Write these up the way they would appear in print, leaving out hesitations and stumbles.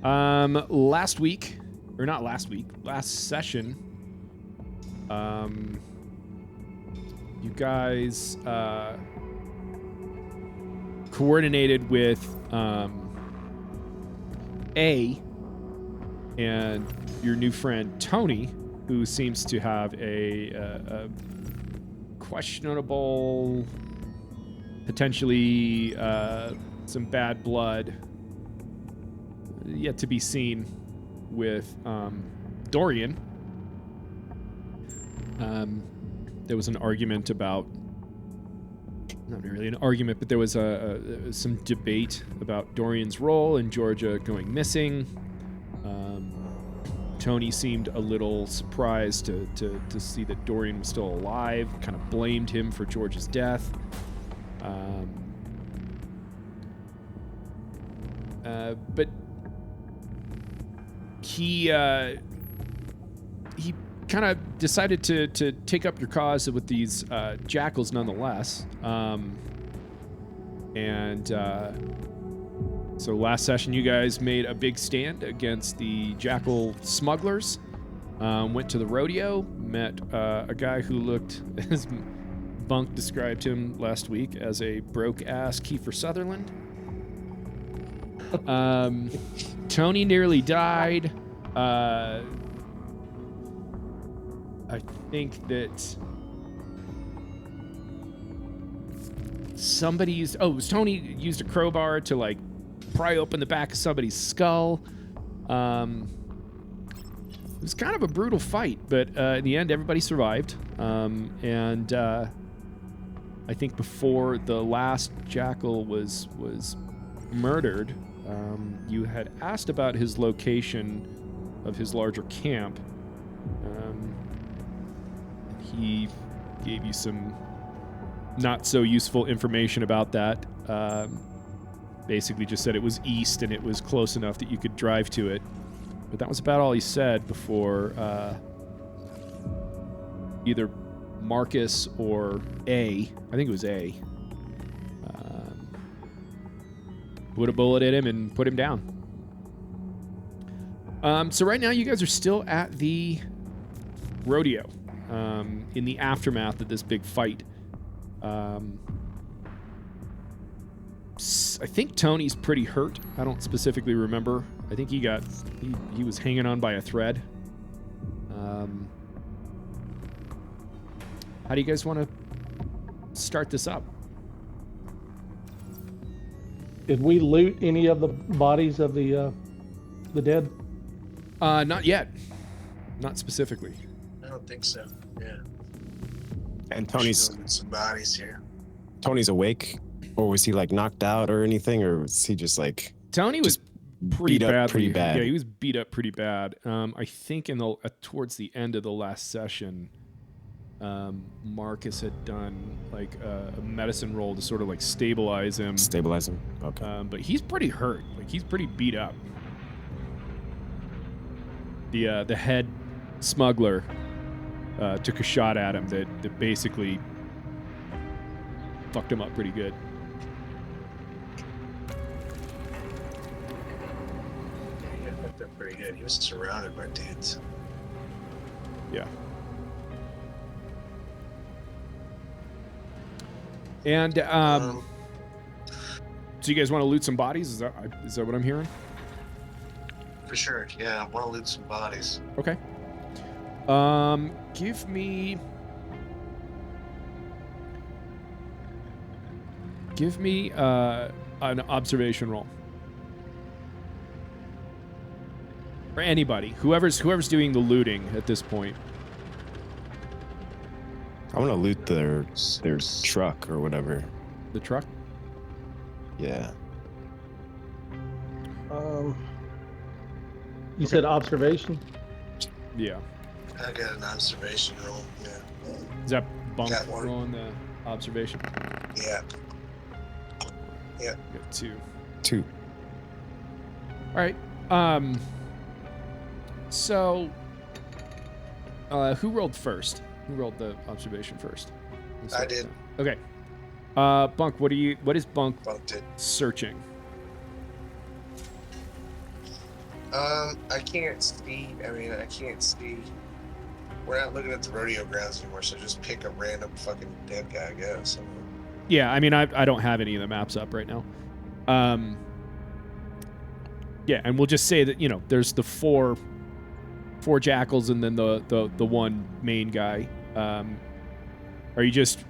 Last session, you guys coordinated with A and your new friend Tony, who seems to have a questionable, potentially some bad blood yet to be seen with Dorian. There was an argument about, not really an argument, but there was some debate about Dorian's role in Georgia going missing. Tony seemed a little surprised to see that Dorian was still alive, kind of blamed him for George's death. But he kind of decided to take up your cause with these jackals nonetheless. So last session you guys made a big stand against the jackal smugglers. Went to the rodeo, met a guy who looked, as Bunk described him last week, as a broke-ass Kiefer Sutherland. Tony nearly died. I think that somebody used... Oh, it was Tony used a crowbar to, like, pry open the back of somebody's skull. It was kind of a brutal fight, but in the end, everybody survived. And I think before the last jackal was murdered, you had asked about his location of his larger camp. He gave you some not so useful information about that. Basically just said it was east and it was close enough that you could drive to it. But that was about all he said before either Marcus or A, I think it was A, put a bullet in him and put him down. So right now you guys are still at the rodeo, in the aftermath of this big fight. I think Tony's pretty hurt. I don't specifically remember. I think he was hanging on by a thread. How do you guys want to start this up? Did we loot any of the bodies of the dead? Not yet. Not specifically. I don't think so. Yeah. And Tony's some bodies here. Tony's awake, or was he like knocked out or anything, or was he just like? Tony was pretty bad. Yeah, he was beat up pretty bad. I think in the towards the end of the last session, Marcus had done like a medicine roll to sort of like stabilize him. Okay. But he's pretty hurt. Like he's pretty beat up. The head smuggler took a shot at him that basically fucked him up pretty good. He got fucked up pretty good. He was surrounded by dudes. Yeah. And so you guys want to loot some bodies? Is that what I'm hearing? For sure. Yeah, I want to loot some bodies. Okay. Give me an observation roll. For anybody, whoever's doing the looting at this point. I want to loot their truck or whatever. The truck? Yeah. You said observation? Yeah. I got an observation roll. Yeah. Is that Bunk Got one. rolling the observation? Yeah. Yeah. You got two. All right. So, who rolled first? Who rolled the observation first? I did. Okay. Bunk, what is Bunk Bunked it. searching? I can't see. I mean, I can't see. We're not looking at the rodeo grounds anymore, so just pick a random fucking dead guy, I guess. Yeah, I mean, I don't have any of the maps up right now. Yeah, and we'll just say that, there's the four jackals and then the one main guy. Are you just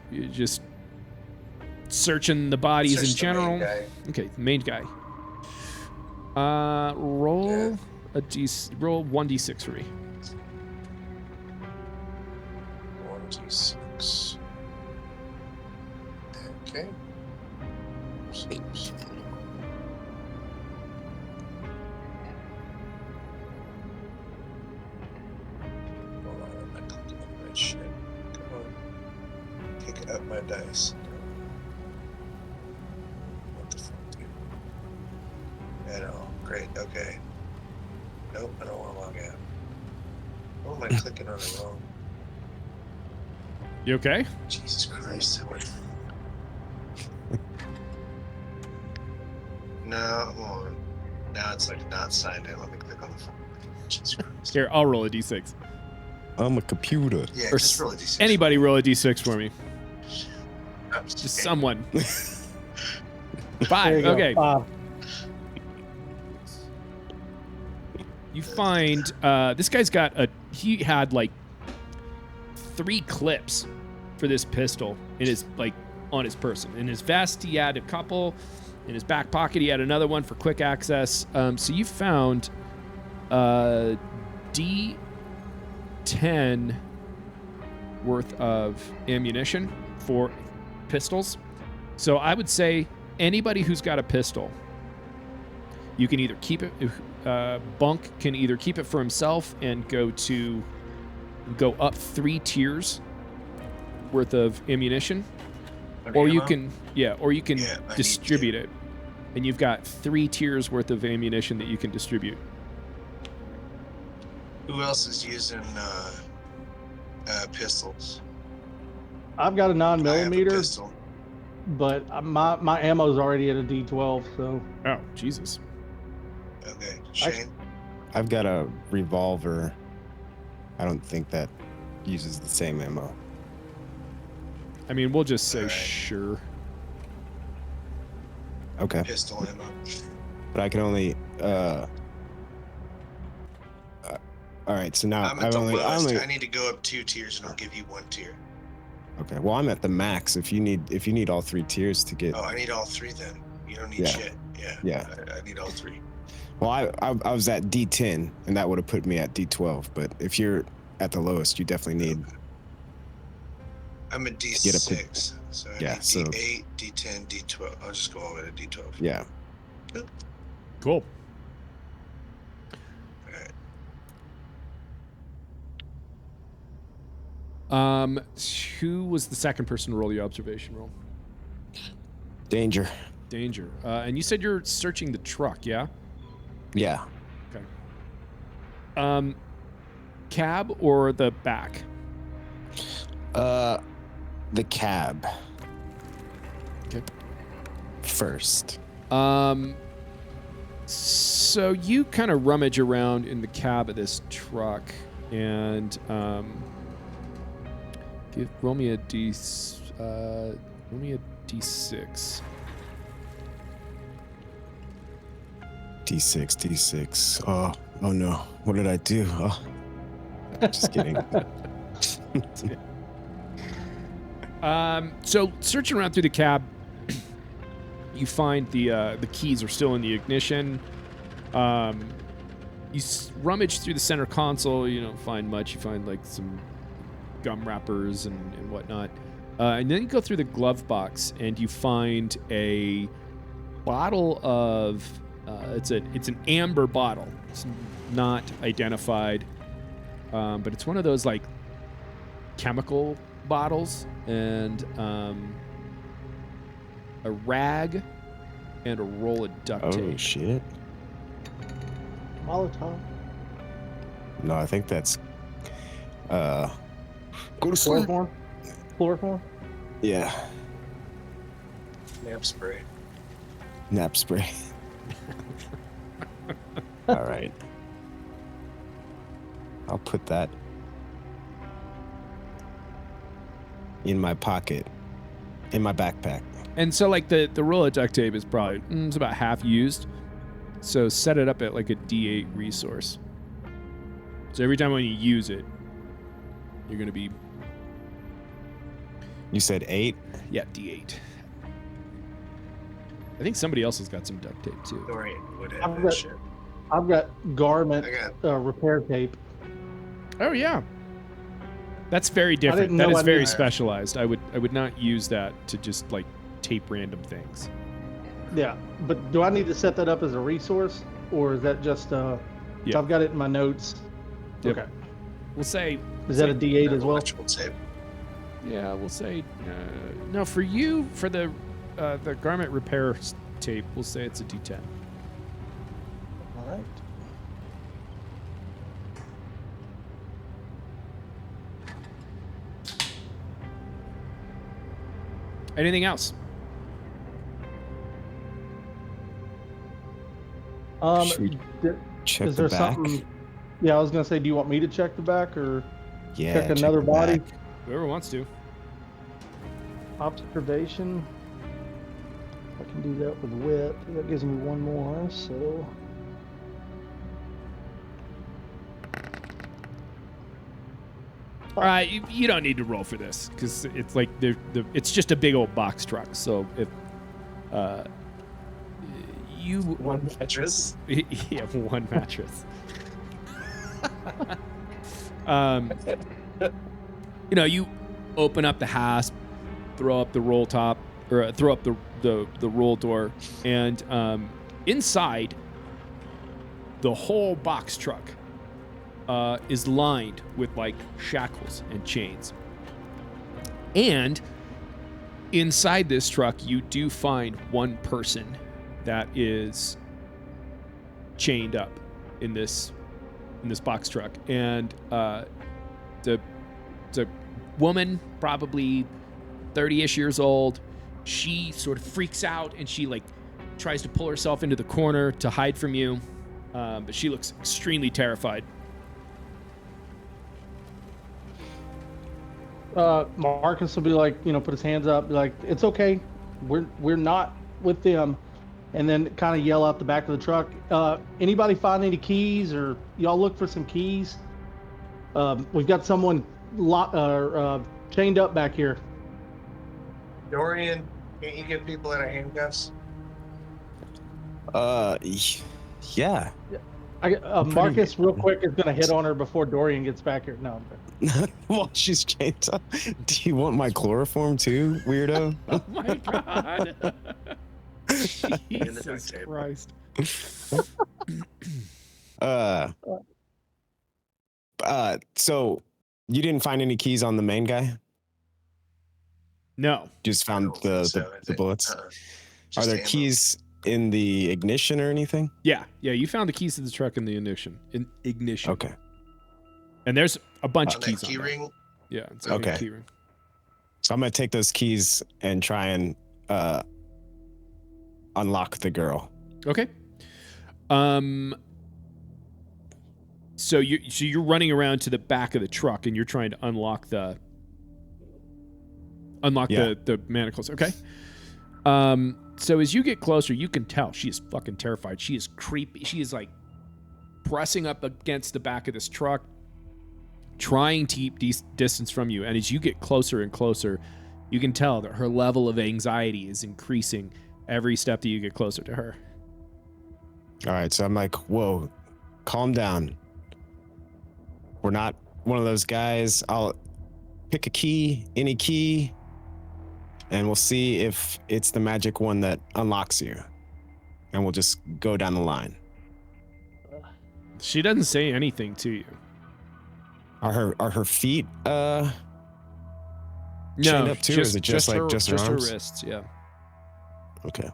searching the bodies in general? Main guy. Okay, the main guy. Roll roll 1d6 for me. 1d6. Okay. Hold on, I'm not clicking on my shit. Come on. Pick up my dice. What the fuck, dude? At all. Great, okay. Nope, I don't want to log out. Oh, am I clicking on it wrong? You okay? Jesus Christ. No, hold on. Now it's like not signed in. Let me click on the phone. Jesus Christ. Here, I'll roll a d6. I'm a computer. Yeah, Or just roll a d6. Anybody roll a d6 for me. Just Okay. someone. There 5. you go, Okay. 5. You find this guy's got he had like 3 clips for this pistol in his on his person. In his vest he had a couple. In his back pocket he had another one for quick access. So you found D10 worth of ammunition for pistols. So I would say anybody who's got a pistol, you can either keep it. Bunk can either keep it for himself and go up 3 tiers worth of ammunition, or you can distribute it, and you've got 3 tiers worth of ammunition that you can distribute. Who else is using pistols? I've got a I have a 9mm, pistol. but my ammo's already at a D12, so Oh, Jesus. Okay, Shane. I've got a revolver. I don't think that uses the same ammo. I mean, we'll just say Alright. sure. Okay. Pistol ammo. But I can only all right, so now I'm at the lowest. only I need to go up 2 tiers, and I'll give you 1 tier. okay. Well, I'm at the max. If you need all 3 tiers to get. Oh, I need all 3 then. You don't need Yeah. shit. Yeah. Yeah. I need all 3. Well, I was at D10, and that would have put me at D12. But if you're at the lowest, you definitely need. I'm at Get up to- D6, so I Yeah, need so- D8, D10, D12. I'll just go all the way to D12. Yeah. Cool. All right. Who was the second person to roll your observation roll? Danger. Danger. And you said you're searching the truck, yeah? Yeah. Okay. Cab or the back? The cab. Okay. First. So you kind of rummage around in the cab of this truck and roll me a D6. D6. Oh no. What did I do? Oh. Just kidding. So searching around through the cab, you find the keys are still in the ignition. You rummage through the center console. You don't find much. You find like some gum wrappers and whatnot. And then you go through the glove box and you find a bottle of it's an amber bottle. It's not identified, but it's one of those like chemical bottles, and a rag and a roll of duct Oh tape. shit. Molotov. No, I think that's go to sleep. Chloroform. Chloroform. Yeah. Nap spray. Nap spray. All right. put that in my pocket, in my backpack. And so, like, the roll of duct tape is probably it's about half used. So set it up at like a D8 resource. So every time when you use it, you're gonna be. You said 8? Yeah, D8. I think somebody else has got some duct tape too. Dorian would have I've that got- shit. I've got garment I got repair tape. Oh yeah. That's very different. didn't That know is I very knew that. specialized. I would not use that to just like tape random things. Yeah, but do I need to set that up as a resource, or is that just? So Yeah. I've got it in my notes. Yep. Okay. We'll say. Is that a D8 as well? electrical tape. Yeah, we'll say. No, for you, for the garment repair tape, we'll say it's a D10. All right. Anything else? Should we d- check is the there back? something? Yeah, I was gonna say, do you want me to check the back or Yeah, check another the body? back. Whoever wants to. Observation. I can do that with wit. That gives me one more. So. All right, you don't need to roll for this because it's like it's just a big old box truck. So if you One mattress. yeah, one mattress. You open up the hasp, throw up the roll top, or throw up the roll door, and inside, the whole box truck is lined with like shackles and chains. And inside this truck, you do find one person that is chained up in this box truck, and the woman, probably 30-ish years old. She sort of freaks out and she like tries to pull herself into the corner to hide from you, but she looks extremely terrified. Marcus will be like, put his hands up, be like, it's okay, we're not with them, and then kind of yell out the back of the truck. Anybody find any keys, or y'all look for some keys? We've got someone chained up back here. Dorian, can't you get people out of handcuffs? Yeah. Marcus, real quick, is gonna hit on her before Dorian gets back here. No. While she's chained up. Do you want my chloroform too, weirdo? Oh my god. In the duct Jesus tape. Christ. So you didn't find any keys on the main guy? No. Just I found don't think so, I the think. bullets? Are Just there ammo. keys in the ignition or anything? Yeah, you found the keys to the truck in the ignition. Okay. And there's a bunch On of that keys key on there. ring? Yeah, it's like a Okay. key ring. So I'm gonna take those keys and try and unlock the girl. Okay. So you're running around to the back of the truck and you're trying to unlock the Yeah. the manacles. Okay. So as you get closer, you can tell she is fucking terrified. She is creepy. She is like pressing up against the back of this truck, trying to keep distance from you. And as you get closer and closer, you can tell that her level of anxiety is increasing every step that you get closer to her. All right, so I'm like, whoa, calm down. We're not one of those guys. I'll pick a key, any key, and we'll see if it's the magic one that unlocks you. And we'll just go down the line. She doesn't say anything to you. Are her feet No, chained up too, or is it just her arms? wrists. Yeah. Okay.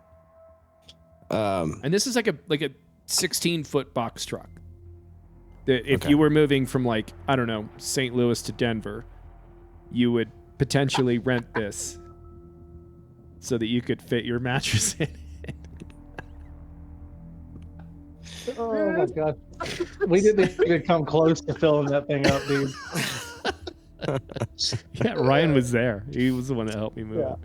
And this is like a 16-foot box truck. If Okay. you were moving from like, I don't know, St. Louis to Denver, you would potentially rent this so that you could fit your mattress in it. Oh my god. We didn't even come close to filling that thing up, dude. Yeah, Ryan was there. He was the one that helped me move Yeah. it.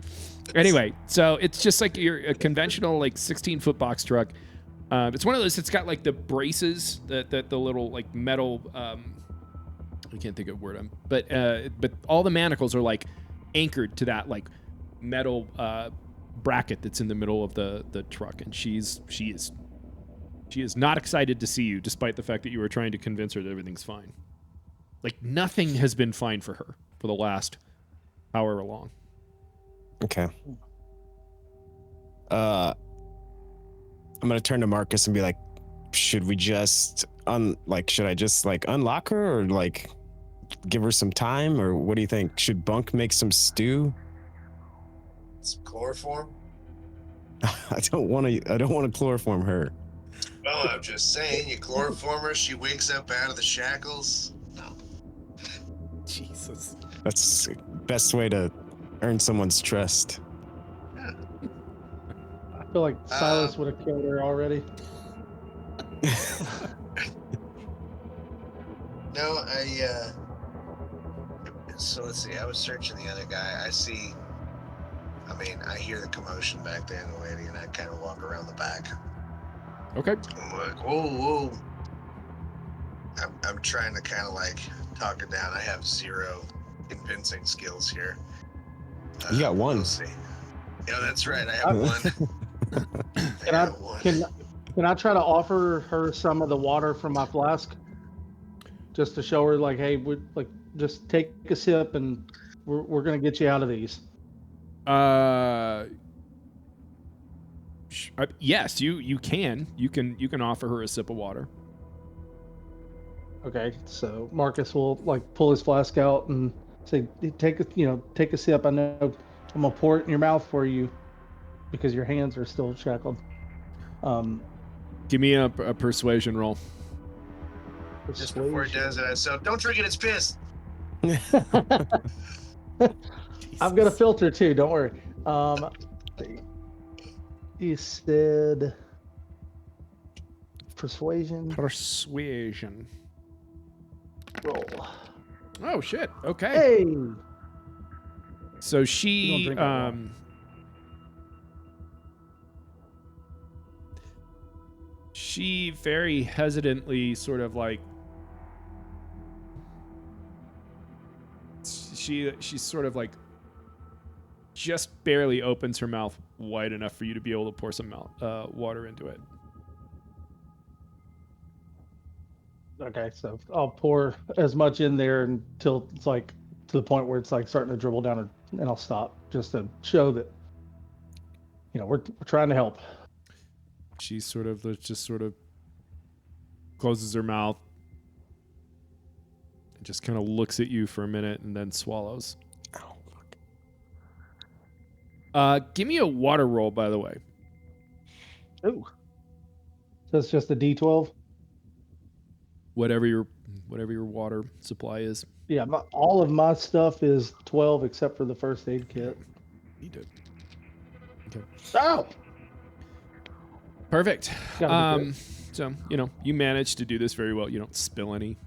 Anyway, so it's just like a conventional like 16-foot box truck. It's one of those. It's got like the braces, that the little like metal. I can't think of a word. But all the manacles are like anchored to that like metal bracket that's in the middle of the truck, and she is not excited to see you, despite the fact that you were trying to convince her that everything's fine. Like nothing has been fine for her for the last however long. Okay. I'm gonna turn to Marcus and be like, should we just should I just like unlock her, or like give her some time, or what do you think? Should Bunk make some stew? Some chloroform? I don't want to chloroform her. Oh, I'm just saying, you chloroform her, she wakes up out of the shackles. No. Jesus. That's the best way to earn someone's trust. I feel like Silas would have killed her already. No, so let's see, I was searching the other guy. I hear the commotion back there in the lady, and I kind of walk around the back. Okay. I'm like, whoa. I'm trying to kind of like talk it down. I have 0 convincing skills here. You got one. We'll see. Yeah, that's right. I have one. Can I try to offer her some of the water from my flask, just to show her like, hey, just take a sip, and we're gonna get you out of these. Yes, you can offer her a sip of water. Okay, so Marcus will like pull his flask out and say, take a sip. I know I'm gonna pour it in your mouth for you because your hands are still shackled. Give me a persuasion roll. Just before he does it, so don't drink it, it's piss. I've got a filter too, don't worry. You said persuasion. Roll. Oh shit. Okay. Hey. So she she very hesitantly sort of like she's sort of like just barely opens her mouth wide enough for you to be able to pour some water into it. Okay, so I'll pour as much in there until it's like to the point where it's like starting to dribble down, and I'll stop just to show that we're trying to help. She sort of closes her mouth and just kind of looks at you for a minute and then swallows. Give me a water roll, by the way. Ooh. So it's just a D12? Whatever your water supply is. Yeah, all of my stuff is 12 except for the first aid kit. You did. Okay. Oh! Perfect. So, you managed to do this very well. You don't spill any.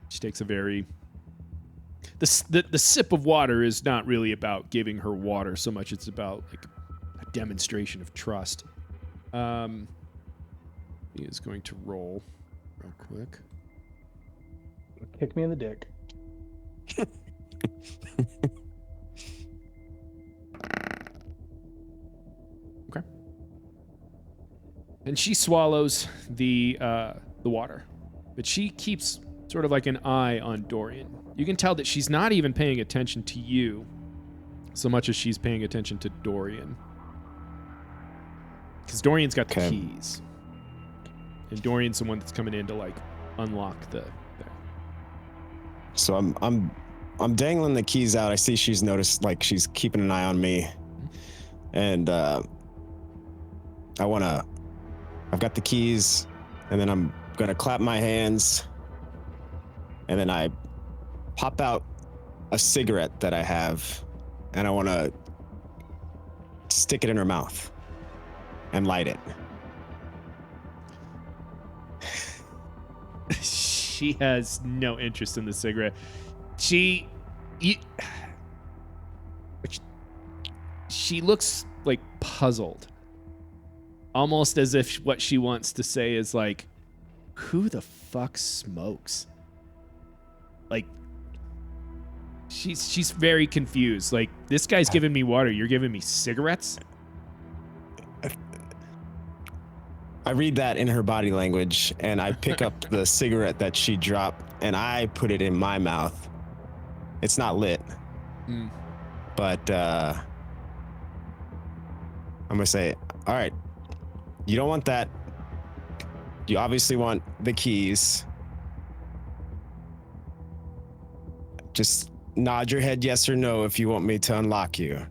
She takes a very... The sip of water is not really about giving her water so much. It's about like a demonstration of trust. He is going to roll real quick. Kick me in the dick. Okay. And she swallows the water, but she keeps sort of like an eye on Dorian. You can tell that she's not even paying attention to you so much as she's paying attention to Dorian. Because Dorian's got the keys. And Dorian's the one that's coming in to like unlock the thing. So I'm dangling the keys out. I see she's noticed, like she's keeping an eye on me. And I've got the keys, and then I'm gonna clap my hands, and then I pop out a cigarette that I have, and I want to stick it in her mouth and light it. She has no interest in the cigarette. She looks like puzzled, almost as if what she wants to say is like, who the fuck smokes? Like, she's very confused. Like, this guy's giving me water, you're giving me cigarettes? I read that in her body language, and I pick up the cigarette that she dropped, and I put it in my mouth. It's not lit. But I'm going to say, all right, you don't want that. You obviously want the keys. Just nod your head yes or no if you want me to unlock you.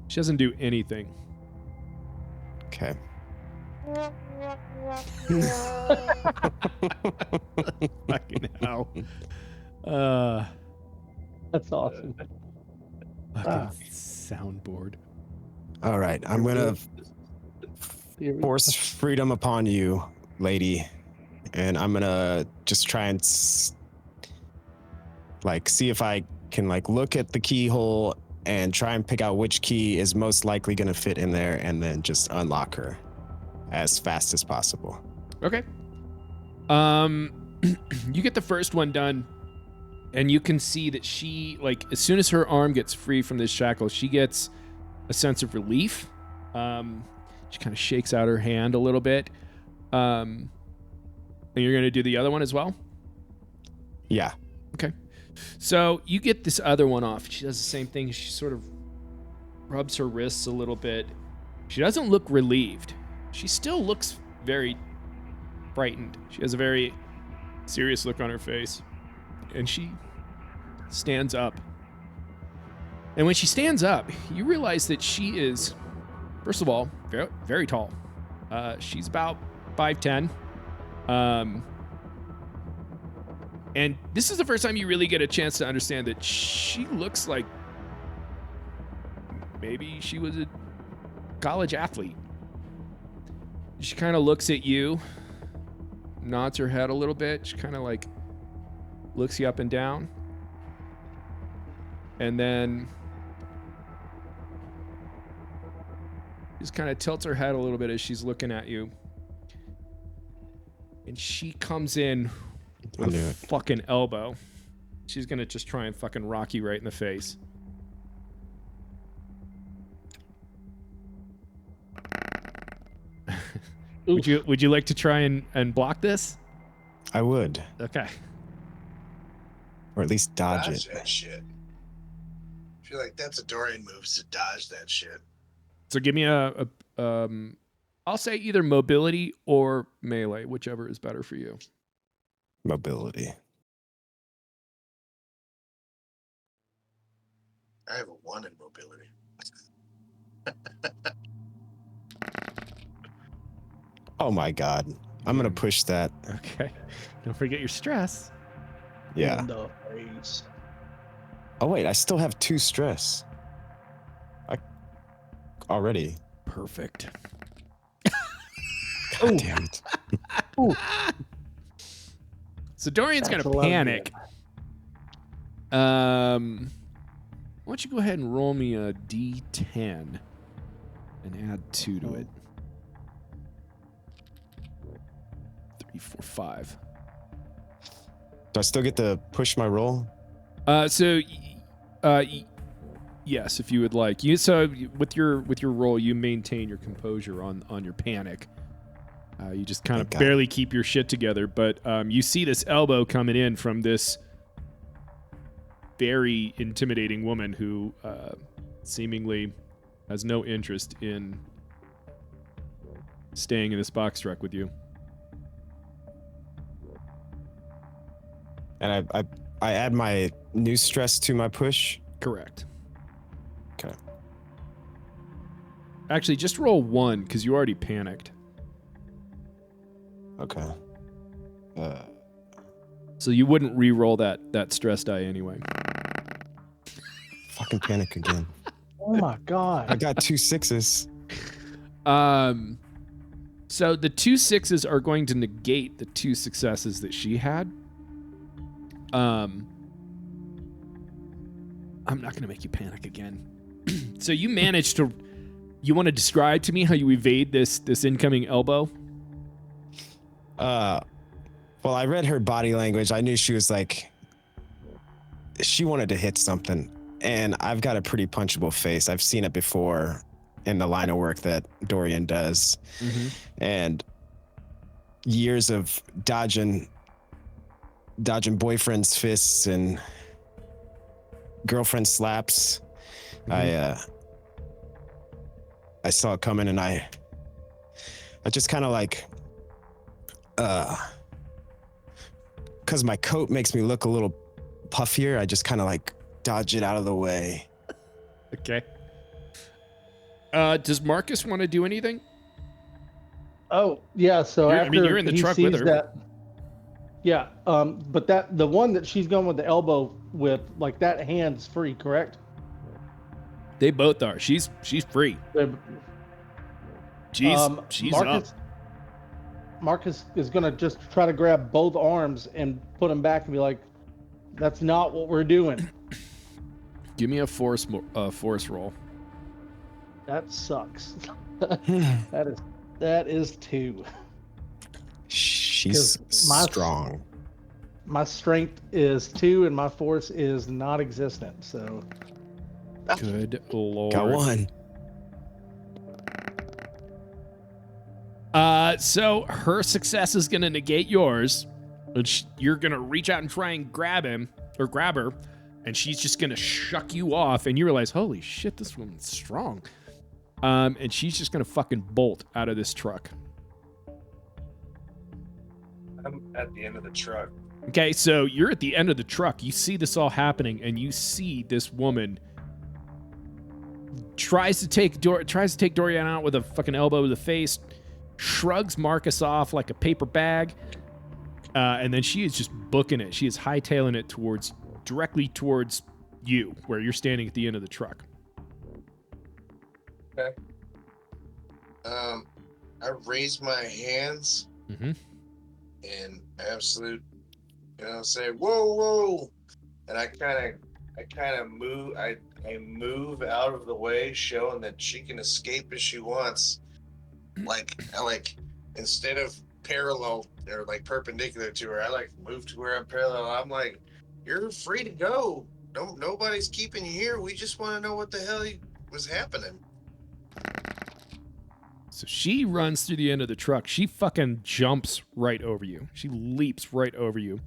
She doesn't do anything. Okay. Fucking hell. That's awesome. Fucking soundboard. All right, I'm gonna force freedom upon you, lady, and I'm gonna just try and see if I can look at the keyhole and try and pick out which key is most likely gonna fit in there, and then just unlock her as fast as possible. Okay. You get the first one done, and you can see that she, as soon as her arm gets free from this shackle, she gets a sense of relief. She kind of shakes out her hand a little bit. And you're going to do the other one as well? Yeah. Okay. So you get this other one off. She does the same thing. She sort of rubs her wrists a little bit. She doesn't look relieved. She still looks very frightened. She has a very serious look on her face. And she stands up. And when she stands up, you realize that she is, first of all, very, very tall. She's about 5'10". And this is the first time you really get a chance to understand that she looks like maybe she was a college athlete. She kind of looks at you, nods her head a little bit. She kind of looks you up and down. And then just kind of tilts her head a little bit as she's looking at you. And she comes in with a fucking elbow. She's going to just try and fucking rock you right in the face. Would you like to try and block this? I would. Okay. Or at least dodge it. That shit. I feel like that's a Dorian move, to dodge that shit. So give me I'll say either mobility or melee, whichever is better for you. Mobility. I have a 1 in mobility. Oh my god. I'm gonna push that. Okay. Don't forget your stress. Yeah. In the face. Oh wait, I still have 2 stress. Already. Perfect. God damn it. So Dorian's That's gonna panic. Why don't you go ahead and roll me a D10 and add 2 to it. 3, 4, 5. Do I still get to push my roll? Yes, if you would like. So with your roll, you maintain your composure on your panic. You just kind of barely keep your shit together, but you see this elbow coming in from this very intimidating woman who seemingly has no interest in staying in this box truck with you. And I add my new stress to my push? Correct. Okay. Actually, just roll 1 because you already panicked. Okay. So you wouldn't re-roll that stress die anyway. Fucking panic again. Oh my god. I got 2 6s. So the 2 6s are going to negate the 2 successes that she had. I'm not going to make you panic again. So you managed to. You want to describe to me how you evade this incoming elbow? Well, I read her body language. I knew she was like, she wanted to hit something, and I've got a pretty punchable face. I've seen it before in the line of work that Dorian does, and years of dodging boyfriend's fists and girlfriend slaps. I saw it coming, and I just kind of like, because my coat makes me look a little puffier, I just kind of like dodge it out of the way. Okay. Does Marcus want to do anything? Oh, yeah. So after you're in the he truck sees with her. that, yeah. But the one that she's going with the elbow with, like that hand's free, correct? They both are. She's free. She's Marcus, up. Marcus is gonna just try to grab both arms and put them back and be like, "That's not what we're doing." Give me a force roll. That sucks. that is 2. She's strong. My strength is 2 and my force is non-existent. So Good lord. Got 1. So her success is going to negate yours. And you're going to reach out and try and grab him or grab her, and she's just going to shuck you off, and you realize, holy shit, this woman's strong. And she's just going to fucking bolt out of this truck. I'm at the end of the truck. Okay, so you're at the end of the truck. You see this all happening, and you see this woman tries to take Dorian out with a fucking elbow to the face, shrugs Marcus off like a paper bag, and then she is just booking it. She is hightailing it directly towards you, where you're standing at the end of the truck. Okay. I raise my hands in absolute, say whoa, whoa, and I kind of move. I move out of the way, showing that she can escape as she wants. Like instead of parallel or like perpendicular to her, I like move to where I'm parallel. I'm like, you're free to go. Nobody's keeping you here. We just want to know what the hell was happening. So she runs through the end of the truck. She fucking jumps right over you. She leaps right over you,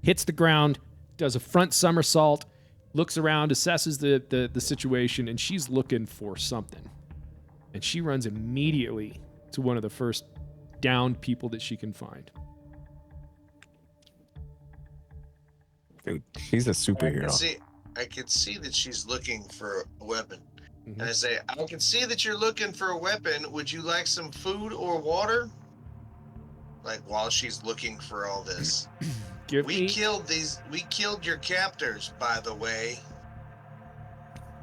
hits the ground, does a front somersault, looks around, assesses the situation, and she's looking for something. And she runs immediately to one of the first downed people that she can find. Dude, she's a superhero. I can see that she's looking for a weapon. And I say, I can see that you're looking for a weapon. Would you like some food or water? Like, while she's looking for all this. We killed your captors, by the way.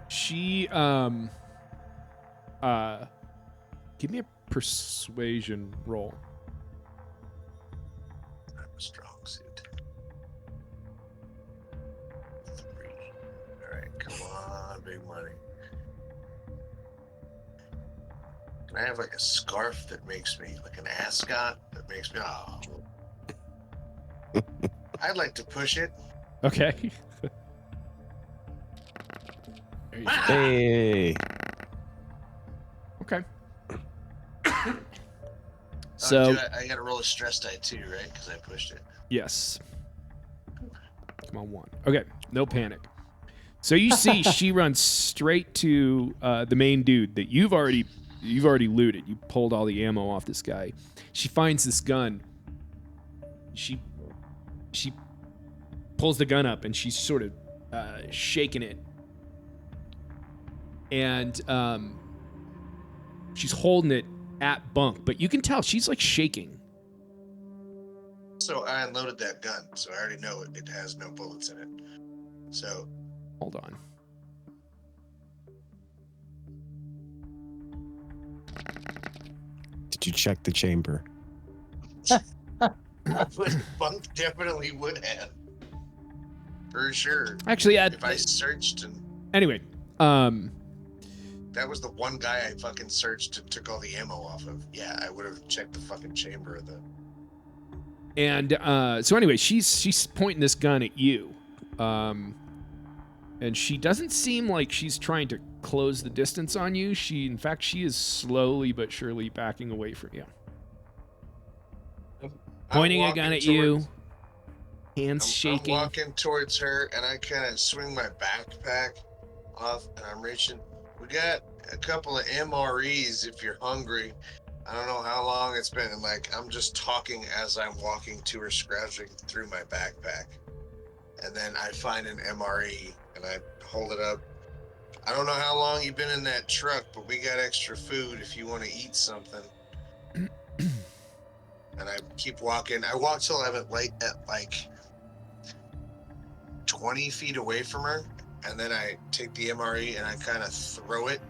She, give me a persuasion roll. I'm a strong suit. 3. All right, come on, big money. Can I have like a scarf that makes me like an ascot that makes me? Oh, I'd like to push it. Okay. Hey. Okay. So I gotta roll a stress die too, right? Because I pushed it. yes. Come on, 1. Okay, no panic. So you see, she runs straight to the main dude that you've already looted. You pulled all the ammo off this guy. She finds this gun. She pulls the gun up, and she's sort of shaking it. And she's holding it at Bunk, but you can tell she's like shaking. So I unloaded that gun, so I already know it has no bullets in it. So Hold on. Did Did you check the chamber? Bunk definitely would have. For sure. Actually, If I searched and anyway, that was the one guy I fucking searched and took all the ammo off of. Yeah, I would have checked the fucking chamber of the. and so anyway, she's pointing this gun at you, and she doesn't seem like she's trying to close the distance on you. In fact, she is slowly but surely backing away from you. Pointing a gun at you, hands shaking. I'm walking towards her, and I kind of swing my backpack off, and I'm reaching. We got a couple of MREs if you're hungry. I don't know how long it's been. And like, I'm just talking as I'm walking to her, scrounging through my backpack. And then I find an MRE, and I hold it up. I don't know how long you've been in that truck, but we got extra food if you want to eat something. And I keep walking. I walk till I'm at like 20 feet away from her, and then I take the MRE and I kind of throw it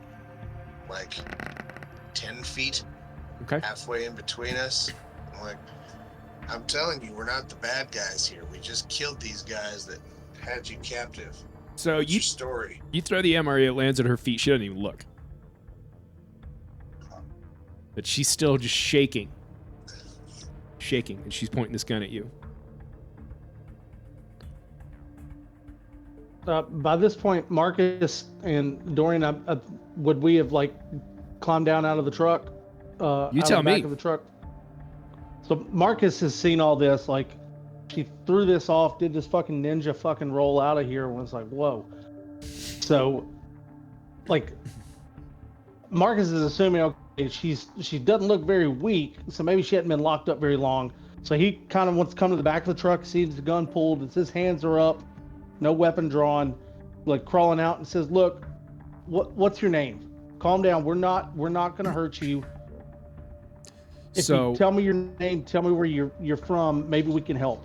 like 10 feet, halfway in between us. I'm like, I'm telling you, we're not the bad guys here. We just killed these guys that had you captive. So What's your story? You throw the MRE, it lands at her feet. She doesn't even look. But she's still just shaking, and she's pointing this gun at you. By this point, Marcus and Dorian, would we have like climbed down out of the truck? You tell me. Back of the truck. So Marcus has seen all this. Like, she threw this off, did this fucking ninja fucking roll out of here, and was like, "Whoa!" So, like, Marcus is assuming okay, she doesn't look very weak, so maybe she hadn't been locked up very long. So he kind of wants to come to the back of the truck, sees the gun pulled, and his hands are up. No weapon drawn, like crawling out, and says, "Look, what's your name? Calm down. We're not gonna hurt you. If you tell me your name, tell me where you're from. Maybe we can help."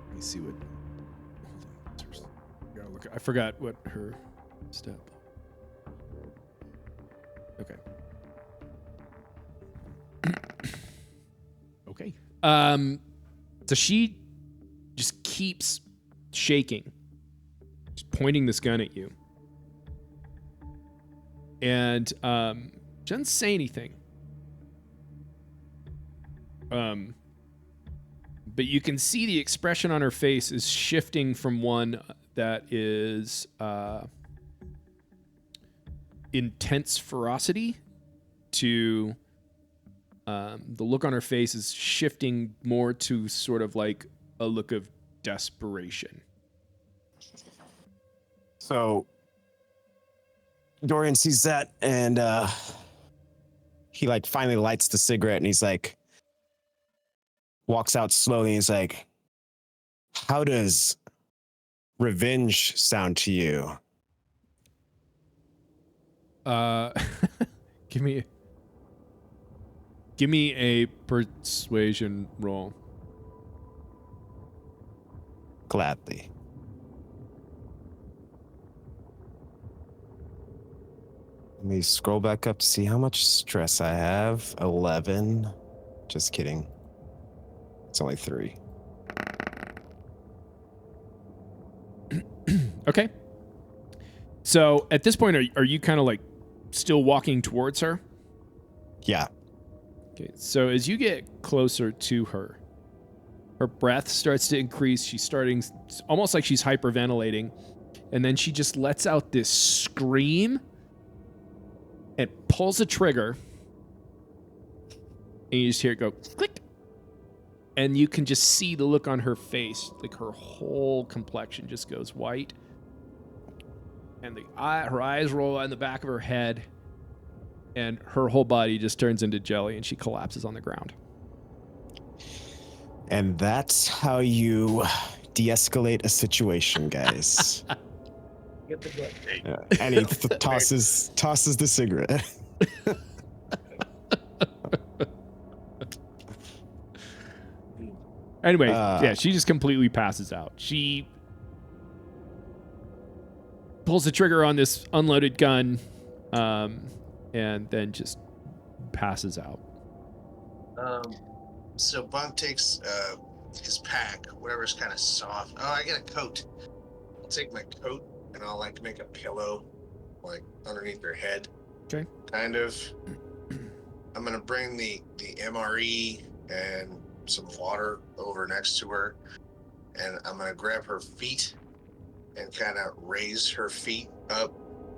Let me see what. I forgot what her step. Okay. Okay. So she just keeps shaking, just pointing this gun at you, and she doesn't say anything. But you can see the expression on her face is shifting from one that is intense ferocity to the look on her face is shifting more to sort of like a look of desperation. So Dorian sees that, and he like finally lights the cigarette, and he's like, walks out slowly, and he's like, "How does revenge sound to you?" Give me a persuasion roll. Gladly. Let me scroll back up to see how much stress I have. 11. Just kidding. It's only 3. Okay. So at this point, are you kind of like still walking towards her? Yeah. Okay. So as you get closer to her, her breath starts to increase. She's starting almost like she's hyperventilating. And then she just lets out this scream and pulls a trigger. And you just hear it go click. And you can just see the look on her face. Like her whole complexion just goes white. And her eyes roll on the back of her head. And her whole body just turns into jelly and she collapses on the ground. And that's how you de-escalate a situation, guys. Get the gun. And he tosses the cigarette. Anyway, yeah, she just completely passes out. She pulls the trigger on this unloaded gun, and then just passes out. So Bunk takes his pack, whatever's kind of soft. Oh, I get a coat. I'll take my coat and I'll like make a pillow, like underneath her head. Okay. Kind of. I'm gonna bring the MRE and some water over next to her, and I'm gonna grab her feet and kind of raise her feet up,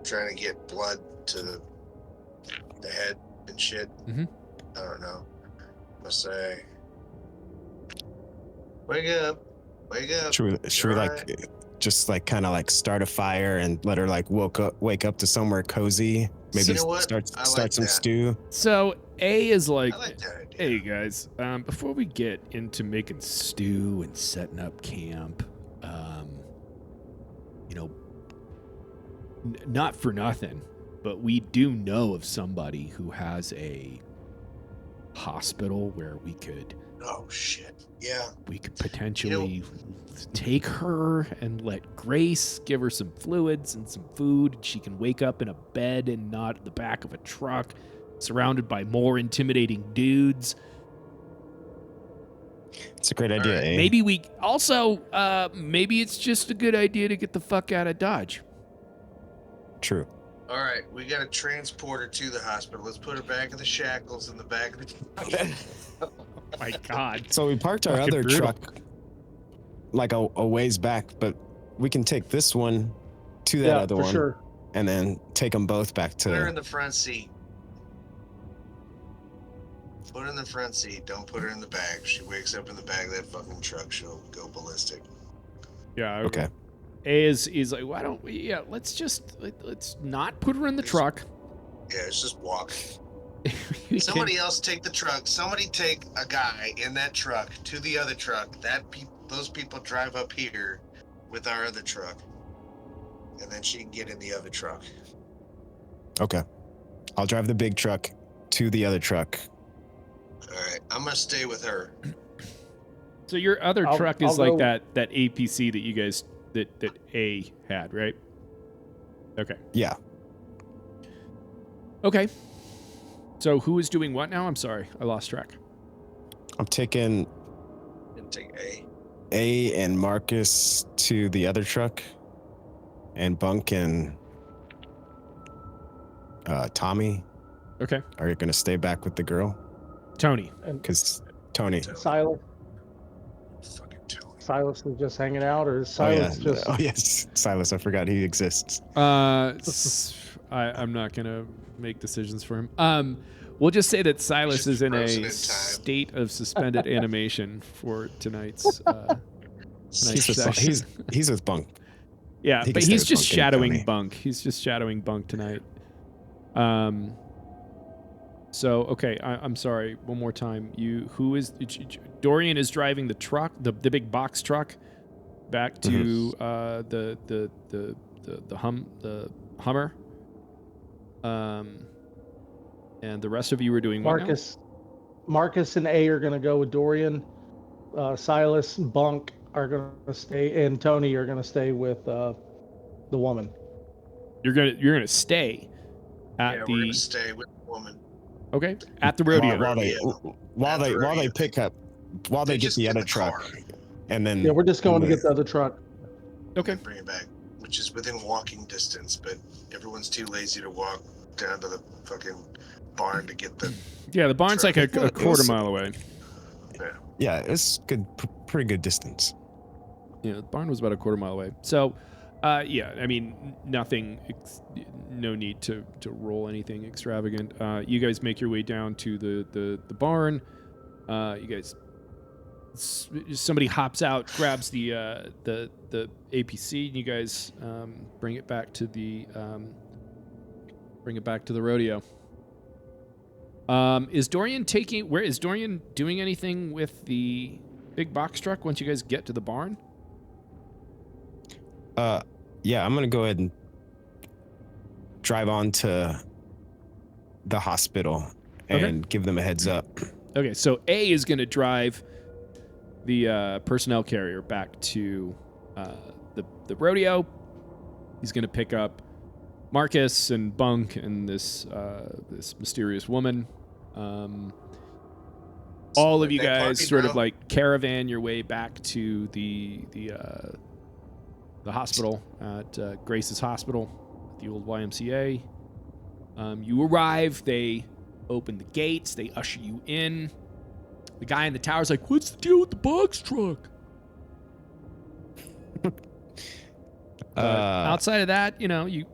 trying to get blood to the head and shit. Mm-hmm. I don't know. I'm gonna say, wake up, wake up. Should we like just like kind of like start a fire and let her like wake up to somewhere cozy? Maybe You know what? start like some that. stew. So A is like, I like that idea. hey guys, before we get into making stew and setting up camp, you know, not for nothing, but we do know of somebody who has a hospital where we could Oh shit! Yeah. potentially take her and let Grace give her some fluids and some food, and she can wake up in a bed and not in the back of a truck, surrounded by more intimidating dudes. It's a great idea, right. eh? Maybe we also, maybe it's just a good idea to get the fuck out of Dodge. True. All right, we got to transport her to the hospital. Let's put her back in the shackles in the back of the. Oh my God. So we parked our Fucking other brutal. truck like a ways back, but we can take this one to that Yeah, other for one sure. and then take them both back Put her in to. the front seat. Put her in the front seat. Don't put her in the back. If she wakes up in the back of that fucking truck, she'll go ballistic. Yeah. Okay. A is like, why don't we, let's not put her in the truck. Yeah, it's just walk. We Somebody else take the truck. Somebody take a guy in that truck to the other truck. Those people drive up here with our other truck, and then she can get in the other truck. Okay. I'll drive the big truck to the other truck. All right, I'm gonna stay with her. So your other I'll- truck is I'll like go- that APC that you guys that A had, right? Okay. Yeah. Okay. So who is doing what now? I'm sorry, I lost track. I'm taking And take A. A and Marcus to the other truck, and Bunk and Tommy Okay. are you gonna stay back with the girl? Tony. Because Tony. Silas, Fucking Tony. Silas is just hanging out, or is Silas just? Oh yes, Silas. I forgot he exists. I'm not gonna make decisions for him. We'll just say that Silas Just is in frozen in a time. state of suspended animation for tonight's session. He's with Bunk. Yeah, He but can stay he's with just Bunk and shadowing Tony. Bunk. He's just shadowing Bunk tonight. So okay, I'm sorry. One more time. Dorian is driving the truck, the big box truck, back to the Hummer. And the rest of you were doing what now? Marcus and A are gonna go with Dorian. Silas and Bunk are gonna stay, and Tony are gonna stay with the woman. You're gonna stay at Yeah, we're the gonna stay with the woman. okay at the rodeo. While they pick up, while they get just the get other the truck, car and then Yeah, we're just going to get the other truck. Okay. and bring it back, which is within walking distance, but everyone's too lazy to walk down to the fucking barn to get the. Yeah, the barn's like a quarter mile away. Yeah, it's good, pretty good distance. Yeah, the barn was about a quarter mile away. So, yeah, I mean, nothing, no need to roll anything extravagant. You guys make your way down to the barn. You guys, somebody hops out, grabs the APC, and you guys bring it back to the rodeo. Is Dorian doing anything with the big box truck once you guys get to the barn? Yeah, I'm gonna go ahead and drive on to the hospital and give them a heads up. Okay, so A is going to drive the personnel carrier back to the rodeo. He's going to pick up Marcus and Bunk and this mysterious woman. all of you That guys puppy, sort of bro. like caravan your way back to the hospital at Grace's hospital, the old YMCA. You arrive. They open the gates. They usher you in. The guy in the tower's like, "What's the deal with the box truck?" Outside of that, you know, you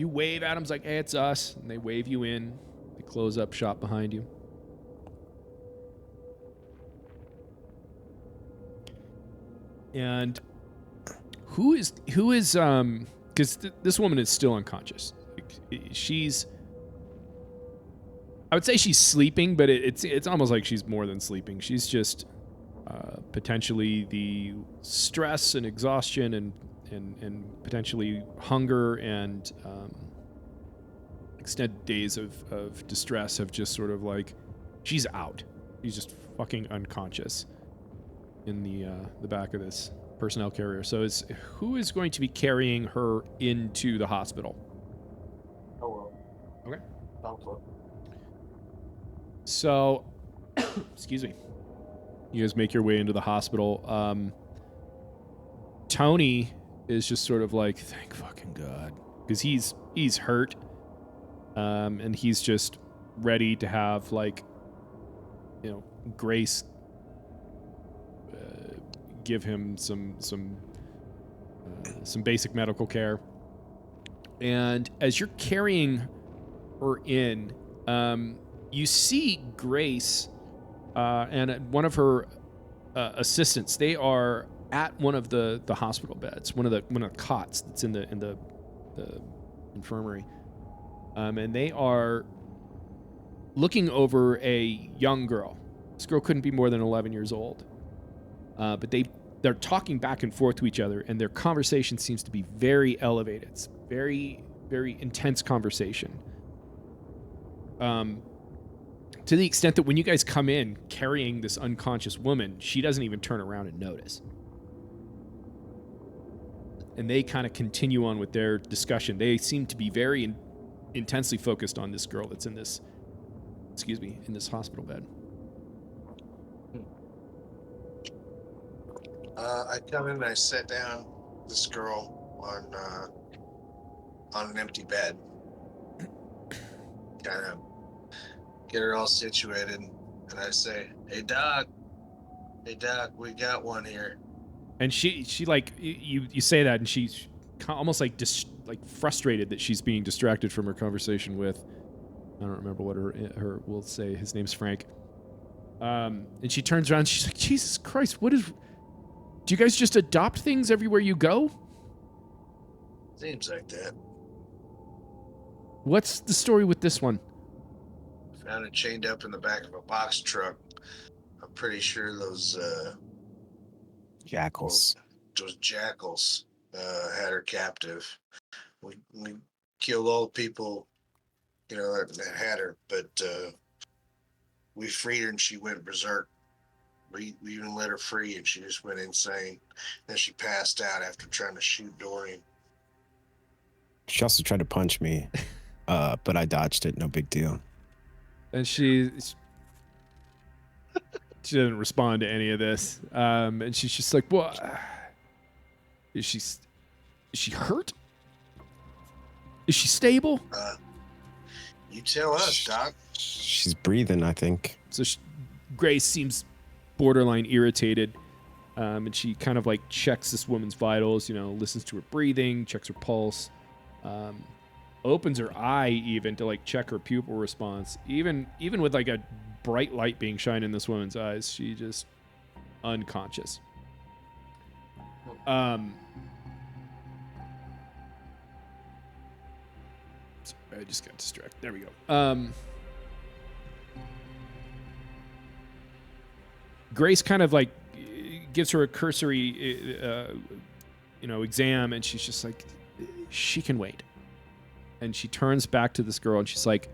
wave at him, like, "Hey, it's us," and they wave you in. They close up shop behind you. And who is because this woman is still unconscious. I would say she's sleeping, but it's almost like she's more than sleeping. She's just potentially the stress and exhaustion and potentially hunger and extended days of distress have just sort of like, she's out. She's just fucking unconscious in the back of this personnel carrier. So who is going to be carrying her into the hospital? Oh well. Okay. Sounds good. So, excuse me. You guys make your way into the hospital. Tony is just sort of like, thank fucking God, because he's hurt, and he's just ready to have, like, you know, Grace give him some basic medical care. And as you're carrying her in, you see Grace and one of her assistants. They are at one of the hospital beds, one of the cots that's in the infirmary, and they are looking over a young girl. This girl couldn't be more than 11 years old, but they're talking back and forth to each other, and their conversation seems to be very elevated. It's very, very intense conversation. To the extent that when you guys come in carrying this unconscious woman, she doesn't even turn around and notice. And they kind of continue on with their discussion. They seem to be very intensely focused on this girl that's in this hospital bed. I come in and I sit down this girl on an empty bed. Kind of get her all situated, and I say, hey doc, we got one here. And she like, you say that, and she's almost like frustrated that she's being distracted from her conversation with, I don't remember what her we'll say his name's Frank. And she turns around, she's like, Jesus Christ, do you guys just adopt things everywhere you go? Seems like that. What's the story with this one? Found it chained up in the back of a box truck. I'm pretty sure those Jackals. those jackals had her captive. We killed all the people, you know, that had her, but we freed her and she went berserk. We even let her free and she just went insane. Then she passed out after trying to shoot Dorian. She also tried to punch me, but I dodged it. No big deal. And she didn't respond to any of this. And she's just like, "Well, is she hurt? Is she stable?" You tell us, Doc. She's breathing, I think. So Grace seems borderline irritated, and she kind of like checks this woman's vitals, you know, listens to her breathing, checks her pulse, opens her eye even to like check her pupil response. Even with like a bright light being shined in this woman's eyes, she just unconscious. Sorry, I just got distracted. There we go. Grace kind of like gives her a cursory, exam, and she's just like, she can wait. And she turns back to this girl, and she's like,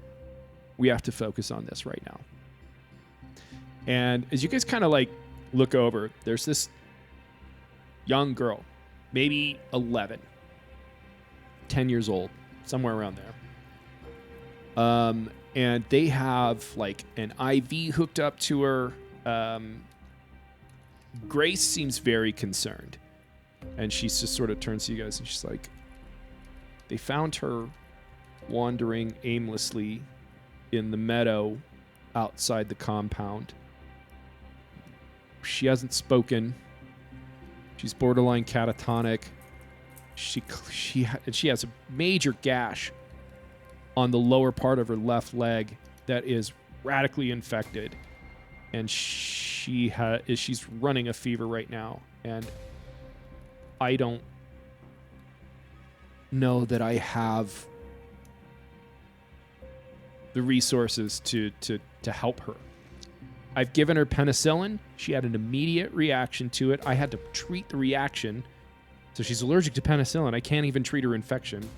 we have to focus on this right now. And as you guys kind of like look over, there's this young girl, maybe 11, 10 years old, somewhere around there. And they have like an IV hooked up to her. Grace seems very concerned. And she just sort of turns to you guys and she's like, they found her wandering aimlessly in the meadow outside the compound. She hasn't spoken. She's borderline catatonic. She has a major gash on the lower part of her left leg that is radically infected, and she's running a fever right now. And I don't know that I have the resources to help her. I've given her penicillin. She had an immediate reaction to it. I had to treat the reaction. So she's allergic to penicillin. I can't even treat her infection.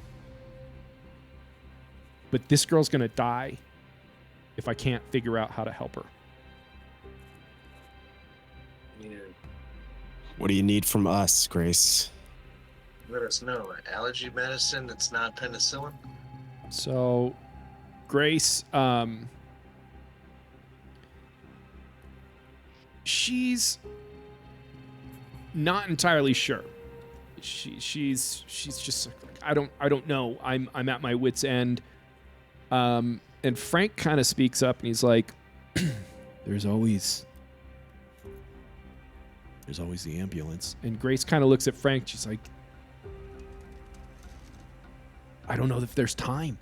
But this girl's going to die if I can't figure out how to help her. Yeah. What do you need from us, Grace? Let us know. Allergy medicine that's not penicillin? So, Grace, she's not entirely sure. She's just like, I don't know. I'm at my wit's end. And Frank kind of speaks up and he's like, there's always the ambulance. And Grace kind of looks at Frank. She's like, I don't know if there's time.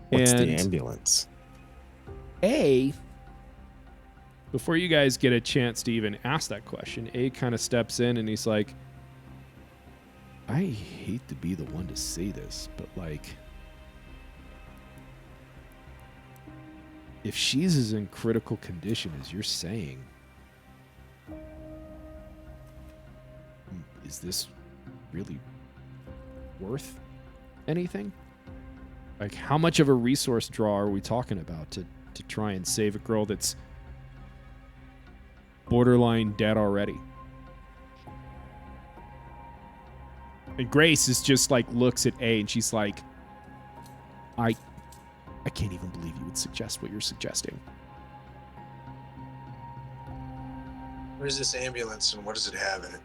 What's and the ambulance? Before you guys get a chance to even ask that question, A kind of steps in and he's like, I hate to be the one to say this, but like, if she's as in critical condition as you're saying, is this really worth anything? Like, how much of a resource draw are we talking about to try and save a girl that's borderline dead already? And Grace is just like, looks at A and she's like, I can't even believe you would suggest what you're suggesting. Where's this ambulance and what does it have in it?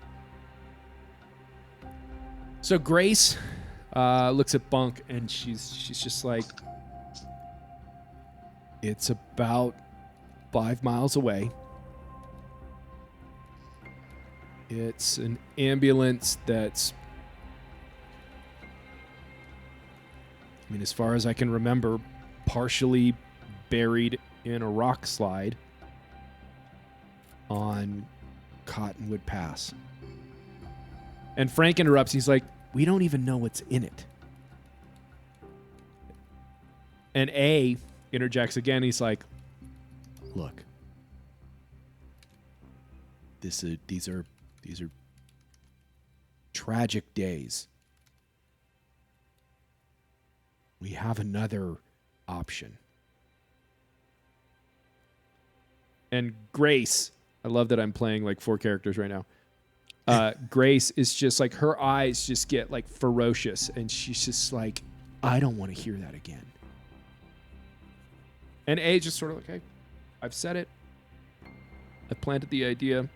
So Grace looks at Bunk and she's just like, it's about 5 miles away. It's an ambulance that's, I mean, as far as I can remember, partially buried in a rock slide on Cottonwood Pass. And Frank interrupts. He's like, we don't even know what's in it. And A interjects again. He's like, look, these are tragic days. We have another option. And Grace, I love that I'm playing like 4 characters right now. Grace is just like, her eyes just get like ferocious and she's just like, I don't want to hear that again. And A just sort of like, hey, I've said it. I've planted the idea.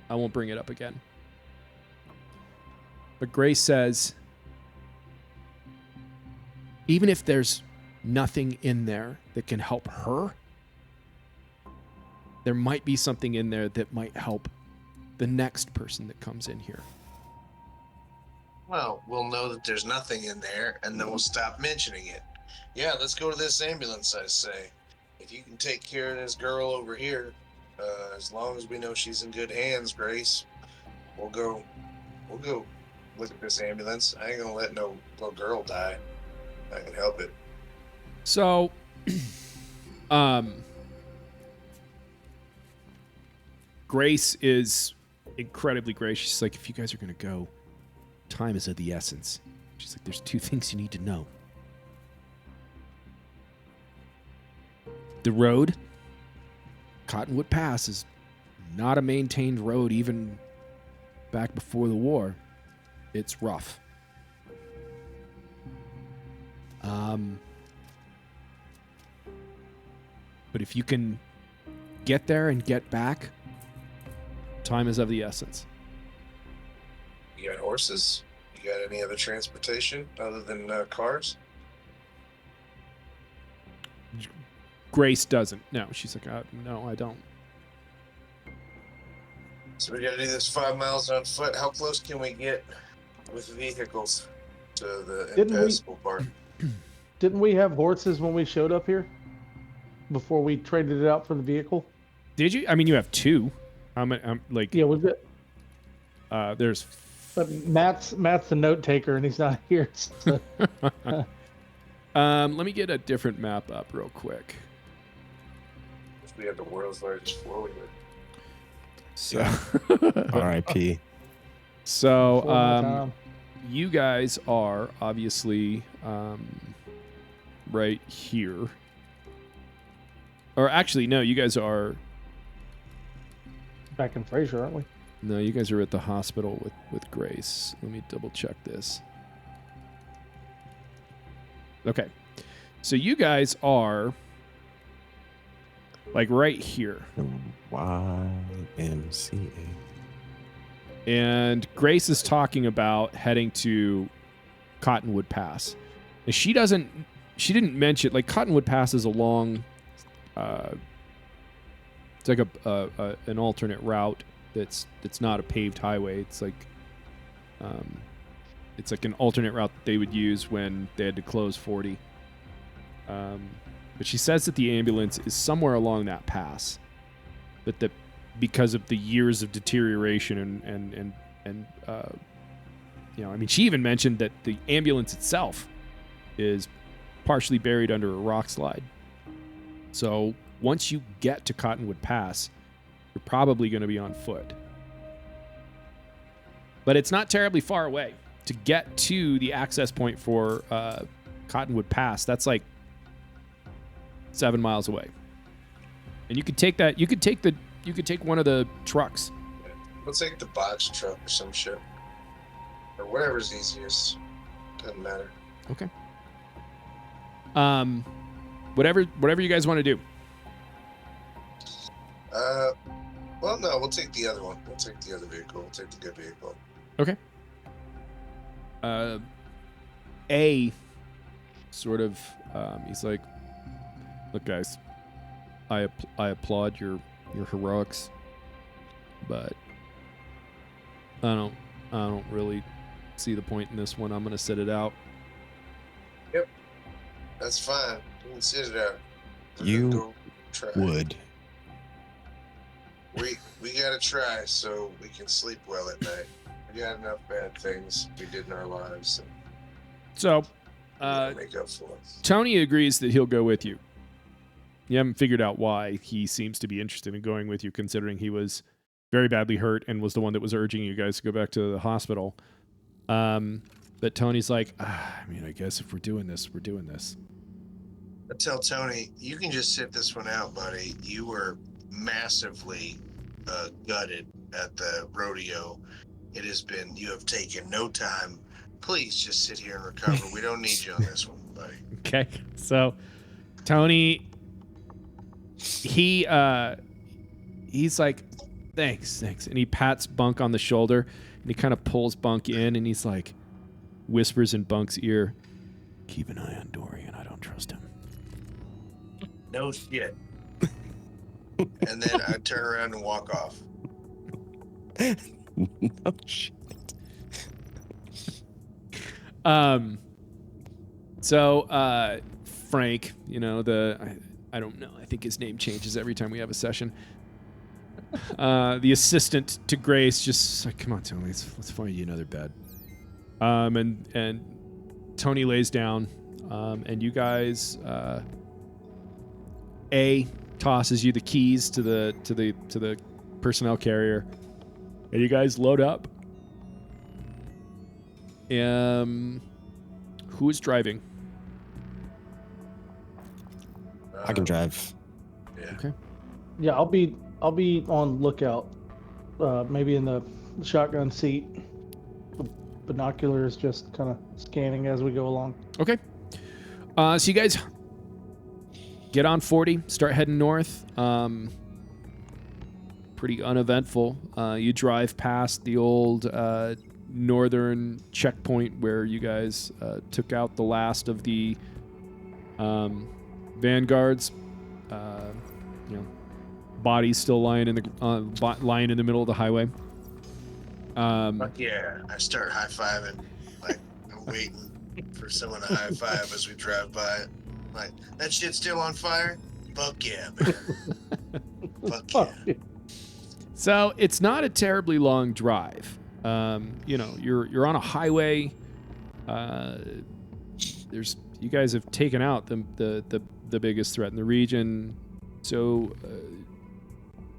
I won't bring it up again. But Grace says, even if there's nothing in there that can help her, there might be something in there that might help the next person that comes in here. Well, we'll know that there's nothing in there, and then we'll stop mentioning it. Yeah, let's go to this ambulance, I say. If you can take care of this girl over here, as long as we know she's in good hands, Grace, we'll go look at this ambulance. I ain't gonna let no little girl die. I can help it. So, Grace is incredibly gracious. She's like, if you guys are going to go, time is of the essence. She's like, there's 2 things you need to know. The road, Cottonwood Pass, is not a maintained road even back before the war. It's rough. But if you can get there and get back, time is of the essence. You got horses? You got any other transportation other than cars? Grace doesn't. No, she's like, no, I don't. So we gotta do this 5 miles on foot. How close can we get with vehicles to the impassable part? Didn't we have horses when we showed up here? Before we traded it out for the vehicle? Did you? I mean, you have 2. I'm like, Yeah, we've got. There's. But Matt's the note taker and he's not here. So. Let me get a different map up real quick. If we have the world's largest four-wheeler. So, R.I.P. So, you guys are obviously right here. Or actually, no, you guys are back in Fraser, aren't we? No, you guys are at the hospital with Grace. Let me double check this. Okay. So you guys are like right here. YMCA. And Grace is talking about heading to Cottonwood Pass. And she didn't mention, like, Cottonwood Pass is a long, it's like an alternate route that's not a paved highway. It's like an alternate route that they would use when they had to close 40. But she says that the ambulance is somewhere along that pass, but that because of the years of deterioration and I mean, she even mentioned that the ambulance itself is partially buried under a rock slide. So once you get to Cottonwood Pass, you're probably going to be on foot. But it's not terribly far away. To get to the access point for Cottonwood Pass, that's like 7 miles away. And you could take that. You could take one of the trucks. We'll take the box truck or some shit, or whatever's easiest. Doesn't matter. Okay. Whatever you guys want to do. Well, no, we'll take the other one. We'll take the other vehicle. We'll take the good vehicle. Okay. A sort of, he's like, look, guys, I applaud your heroics, but I don't really see the point in this one. I'm gonna sit it out. Yep, that's fine. You can sit it out. You would. We gotta try so we can sleep well at night. We got enough bad things we did in our lives. So, make up for it. Tony agrees that he'll go with you. You haven't figured out why he seems to be interested in going with you, considering he was very badly hurt and was the one that was urging you guys to go back to the hospital. But Tony's like, I mean, I guess if we're doing this, we're doing this. I tell Tony, you can just sit this one out, buddy. You were massively gutted at the rodeo. You have taken no time. Please just sit here and recover. We don't need you on this one, buddy. Okay. So Tony, he's like, thanks. And he pats Bunk on the shoulder and he kind of pulls Bunk in and he's like, whispers in Bunk's ear, keep an eye on Dorian. I don't trust him. No shit. And then I turn around and walk off. No shit. So Frank, I don't know. I think his name changes every time we have a session. The assistant to Grace just like, come on, Tony, let's find you another bed. And Tony lays down, and you guys, A tosses you the keys to the personnel carrier, and you guys load up. Who is driving? I can drive. Yeah. Okay. Yeah, I'll be on lookout. Maybe in the shotgun seat. The binoculars, just kind of scanning as we go along. Okay. So you guys get on 40, start heading north. Pretty uneventful. You drive past the old northern checkpoint where you guys took out the last of the vanguards. Bodies still lying in the middle of the highway. Fuck yeah! I start high fiving, like I'm waiting for someone to high five as we drive by it. Like, that shit's still on fire? Fuck yeah, man! Fuck yeah! So it's not a terribly long drive. You're on a highway. You guys have taken out the biggest threat in the region. So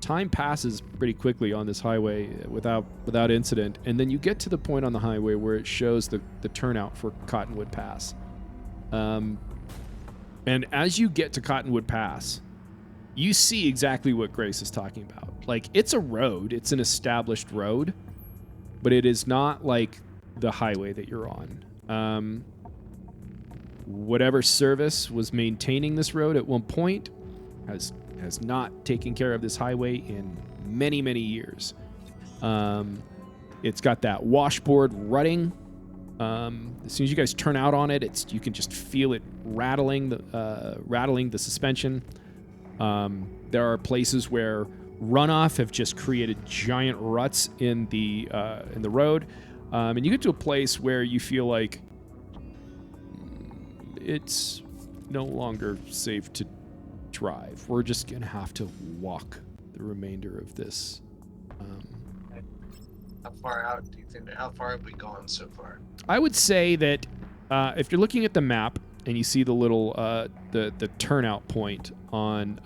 time passes pretty quickly on this highway without incident, and then you get to the point on the highway where it shows the turnout for Cottonwood Pass. And as you get to Cottonwood Pass, you see exactly what Grace is talking about. Like, it's a road, it's an established road, but it is not like the highway that you're on. Whatever service was maintaining this road at one point has not taken care of this highway in many, many years. It's got that washboard rutting. As soon as you guys turn out on it, you can just feel it rattling the suspension. There are places where runoff have just created giant ruts in the road, and you get to a place where you feel like it's no longer safe to drive. We're just gonna have to walk the remainder of this. How far out do you think? How far have we gone so far? I would say that if you're looking at the map and you see the little the turnout point on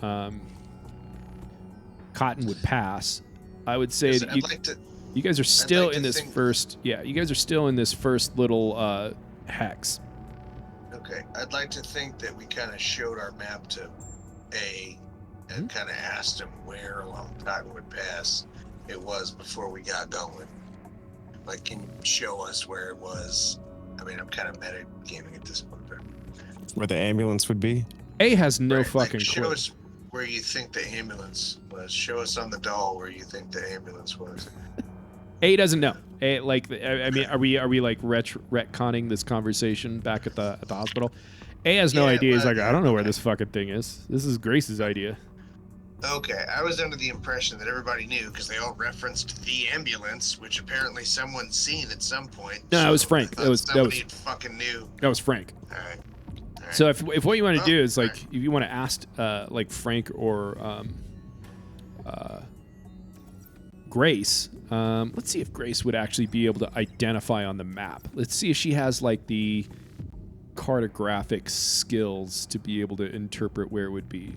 Cottonwood Pass, I would say that you guys are still in this first. Yeah, you guys are still in this first little hex. Okay, I'd like to think that we kind of showed our map to A and kind of asked him where along Cottonwood Pass it was before we got going. Like, can you show us where it was? I mean, I'm kind of meta-gaming at this point. Where the ambulance would be? A has no fucking show clue. us where you think the ambulance was. Show us on the doll where you think the ambulance was. A doesn't know. A, like, I mean, are we like retconning this conversation back at the hospital? A has no idea. He's like, I don't know where this fucking thing is. This is Grace's idea. Okay, I was under the impression that everybody knew because they all referenced the ambulance, which apparently someone's seen at some point. No, it was Frank. That was fucking new. That was Frank. All right. So if what you want to do is like, if you want to ask like Frank or Grace, let's see if Grace would actually be able to identify on the map. Let's see if she has like the cartographic skills to be able to interpret where it would be.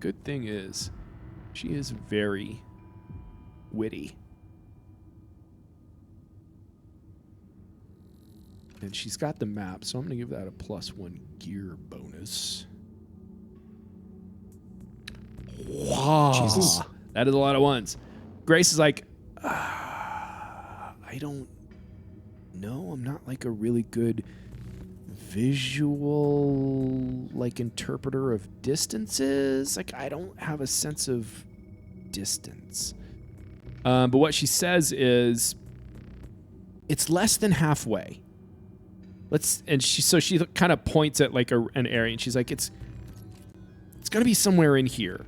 Good thing is, she is very witty. And she's got the map, so I'm going to give that a +1 gear bonus. Wow. Jesus. That is a lot of ones. Grace is like, I don't know. I'm not like a really good visual like interpreter of distances. Like, I don't have a sense of distance. But what she says is, it's less than halfway. She kind of points at like an area, and she's like, it's got to be somewhere in here.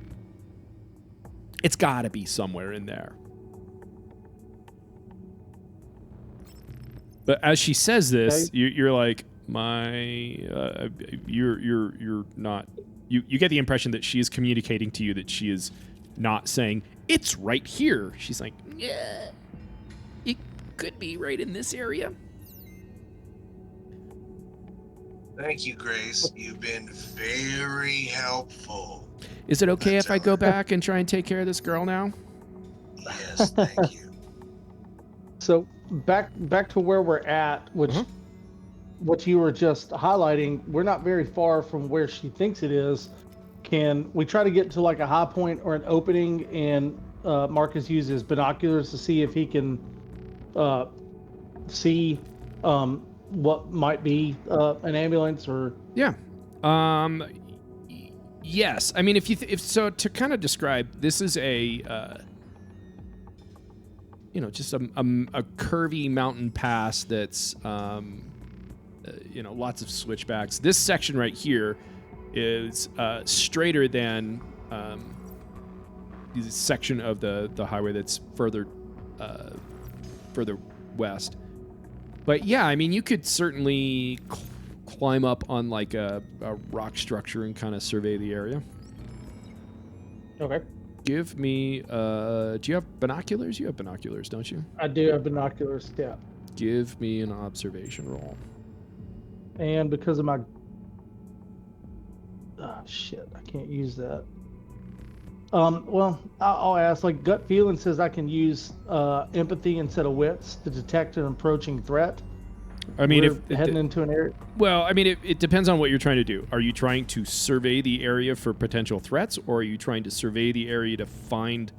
It's got to be somewhere in there. But as she says this, you're like, you're not. You get the impression that she is communicating to you that she is not saying it's right here. She's like, yeah, it could be right in this area. Thank you, Grace. You've been very helpful. Is it okay if I go back and try and take care of this girl now? Yes, thank you. So back to where we're at, which what you were just highlighting, we're not very far from where she thinks it is. Can we try to get to like a high point or an opening, and Marcus uses binoculars to see if he can see what might be an ambulance or... Yeah. Yes, I mean if so, to kind of describe, this is a just a curvy mountain pass that's lots of switchbacks. This section right here is straighter than the section of the highway that's further west. But yeah, I mean, you could certainly climb up on like a rock structure and kind of survey the area. Okay. Give me, do you have binoculars? You have binoculars, don't you? I do have binoculars, yeah. Give me an observation roll. And because of my... shit, I can't use that. Well, I'll ask, like, gut feeling says I can use empathy instead of wits to detect an approaching threat. I mean, We're heading into an area. Well, I mean, it depends on what you're trying to do. Are you trying to survey the area for potential threats, or are you trying to survey the area to find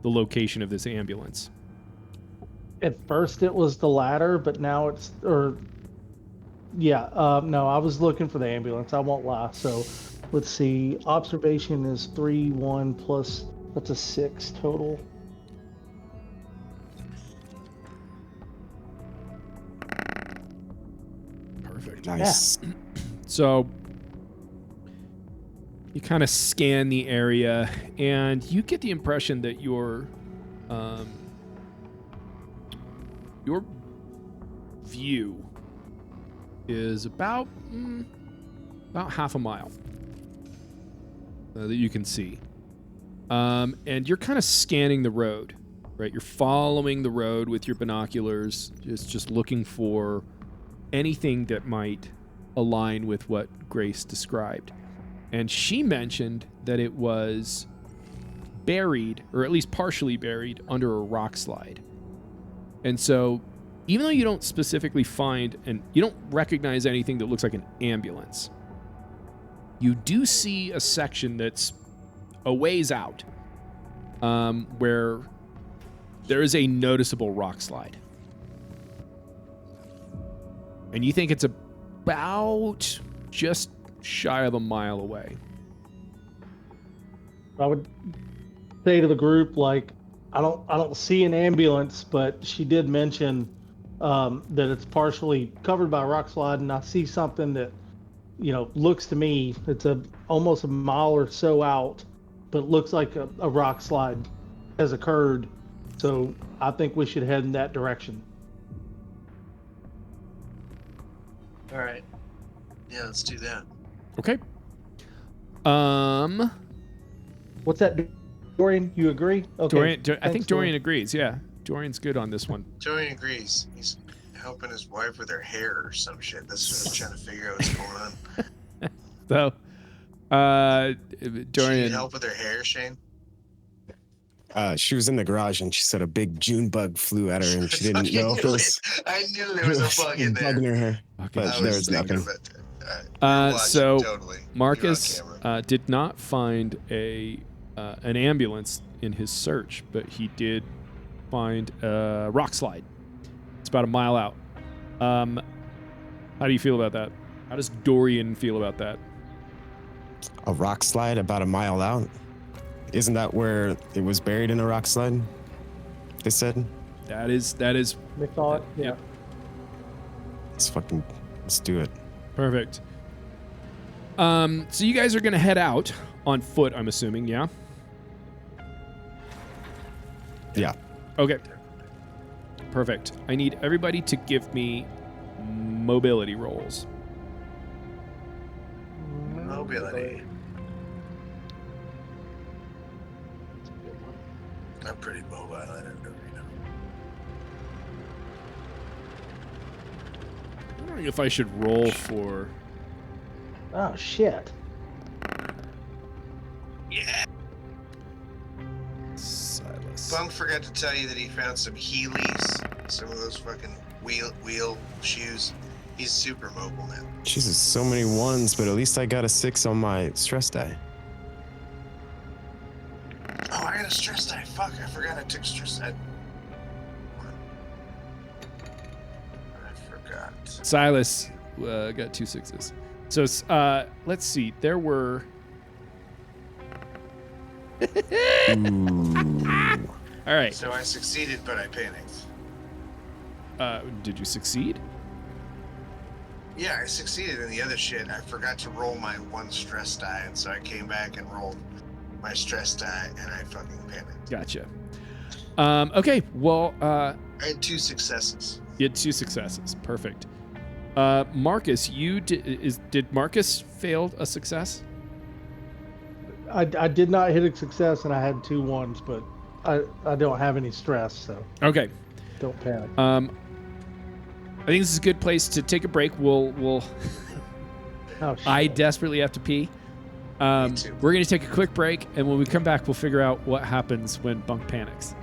the location of this ambulance? At first it was the latter, but now it's... no, I was looking for the ambulance. I won't lie. So, let's see. Observation is 3, 1 plus... That's a 6 total. Perfect. Nice. Yeah. So you kind of scan the area, and you get the impression that your view is about half a mile that you can see, and you're kind of scanning the road, right? You're following the road with your binoculars, just looking for anything that might align with what Grace described. And she mentioned that it was buried, or at least partially buried, under a rock slide. And so, even though you don't specifically find, and you don't recognize anything that looks like an ambulance, you do see a section that's a ways out, where there is a noticeable rock slide. And you think it's about just shy of a mile away. I would say to the group, like, I don't see an ambulance, but she did mention that it's partially covered by a rock slide, and I see something that, looks to me, it's almost a mile or so out, but looks like a rock slide has occurred. So I think we should head in that direction. All right. Yeah, let's do that. Okay. What's that, Dorian? You agree? Okay. I think Dorian agrees. Yeah, Dorian's good on this one. Dorian agrees. He's helping his wife with her hair or some shit. That's what I'm trying to figure out what's going on. So, She need Dorian. help with her hair, Shane? She was in the garage and she said a big June bug flew at her and she didn't know if it was. I knew there was a bug in there. Bug in her hair, Okay. but there was nothing. So totally. Marcus You're on camera. did not find an ambulance in his search, but he did find a rock slide. It's about a mile out. How do you feel about that? How does Dorian feel about that? A rock slide about a mile out? Isn't that where it was buried in a rock slide? They said. That is. They thought, yeah. Yep. Let's do it. Perfect. So you guys are gonna head out on foot, I'm assuming, yeah? Yeah. Okay. Perfect. I need everybody to give me mobility rolls. Mobility. I'm pretty mobile. I don't know. I'm wondering if I should roll for... Oh, shit. Yeah. Silas. Bunk forgot to tell you that he found some Heelys, some of those fucking wheel shoes. He's super mobile now. Jesus, so many ones, but at least I got a 6 on my stress die. Oh, I got a stress die. Fuck, I forgot I took stress die. I forgot. Silas got 2 6s. So let's see. There were Ooh. All right. So I succeeded, but I panicked. Did you succeed? Yeah, I succeeded in the other shit. I forgot to roll my one stress die, and so I came back and rolled my stress die, and I fucking panicked. Gotcha. Okay. Well, I had 2 successes. you had 2 successes. Perfect. Marcus, did Marcus fail a success? I did not hit a success, and I had 2 ones, but I don't have any stress, so Okay. don't panic. I think this is a good place to take a break. We'll Oh, shit. I desperately have to pee. Me too. We're going to take a quick break, and when we come back, we'll figure out what happens when Bunk panics.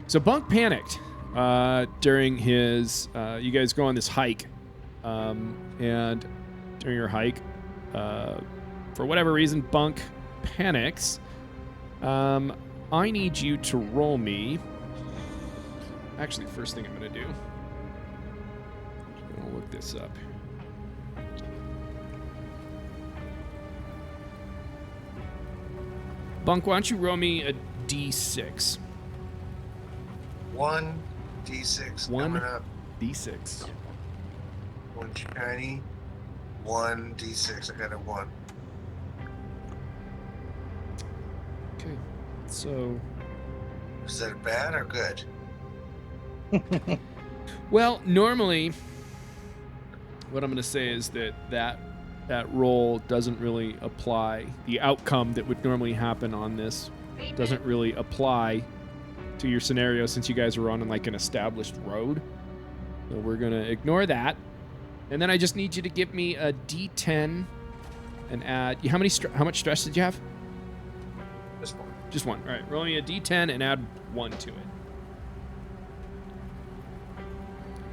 So Bunk panicked during his... you guys go on this hike, and during your hike, for whatever reason, Bunk panics. I need you to roll me... Actually, the first thing I'm going to do... I'm going to look this up. Bunk, why don't you roll me a d6? 1 d6 One. coming up. D6. 1 shiny. 1 d6. I got a 1. Okay. So, Is that bad or good? well, normally, what I'm going to say is that roll doesn't really apply. The outcome that would normally happen on this doesn't really apply to your scenario since you guys are on like an established road. So we're going to ignore that. And then I just need you to give me a d10 and add... How much stress did you have? This one. Just 1. All right, roll me a d10 and add 1 to it.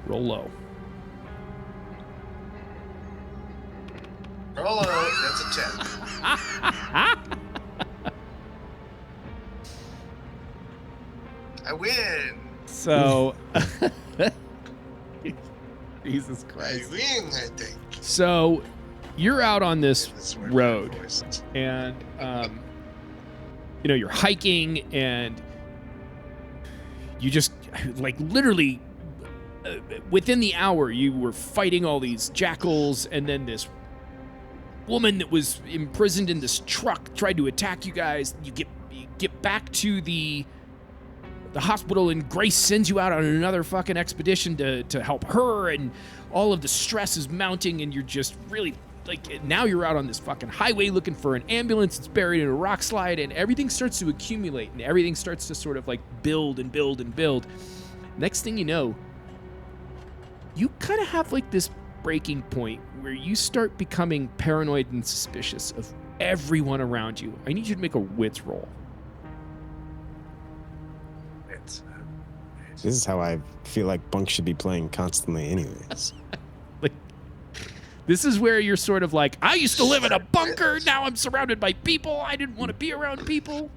Roll low. Roll out. That's a 10. I win. So, Jesus I Christ. win, I think. So, you're out on this That's where road, my voice is. and you're hiking, and you just like literally within the hour you were fighting all these jackals, and then this woman that was imprisoned in this truck tried to attack you guys. You get back to the hospital, and Grace sends you out on another fucking expedition to help her, and all of the stress is mounting, and you're just really like, now you're out on this fucking highway looking for an ambulance. It's buried in a rock slide, and everything starts to accumulate, and everything starts to sort of like build and build and build. Next thing you know, you kind of have like this breaking point where you start becoming paranoid and suspicious of everyone around you. I need you to make a wits roll. It's, This is how I feel like Bunk should be playing constantly anyways. This is where you're sort of like, I used to live in a bunker, now I'm surrounded by people, I didn't want to be around people.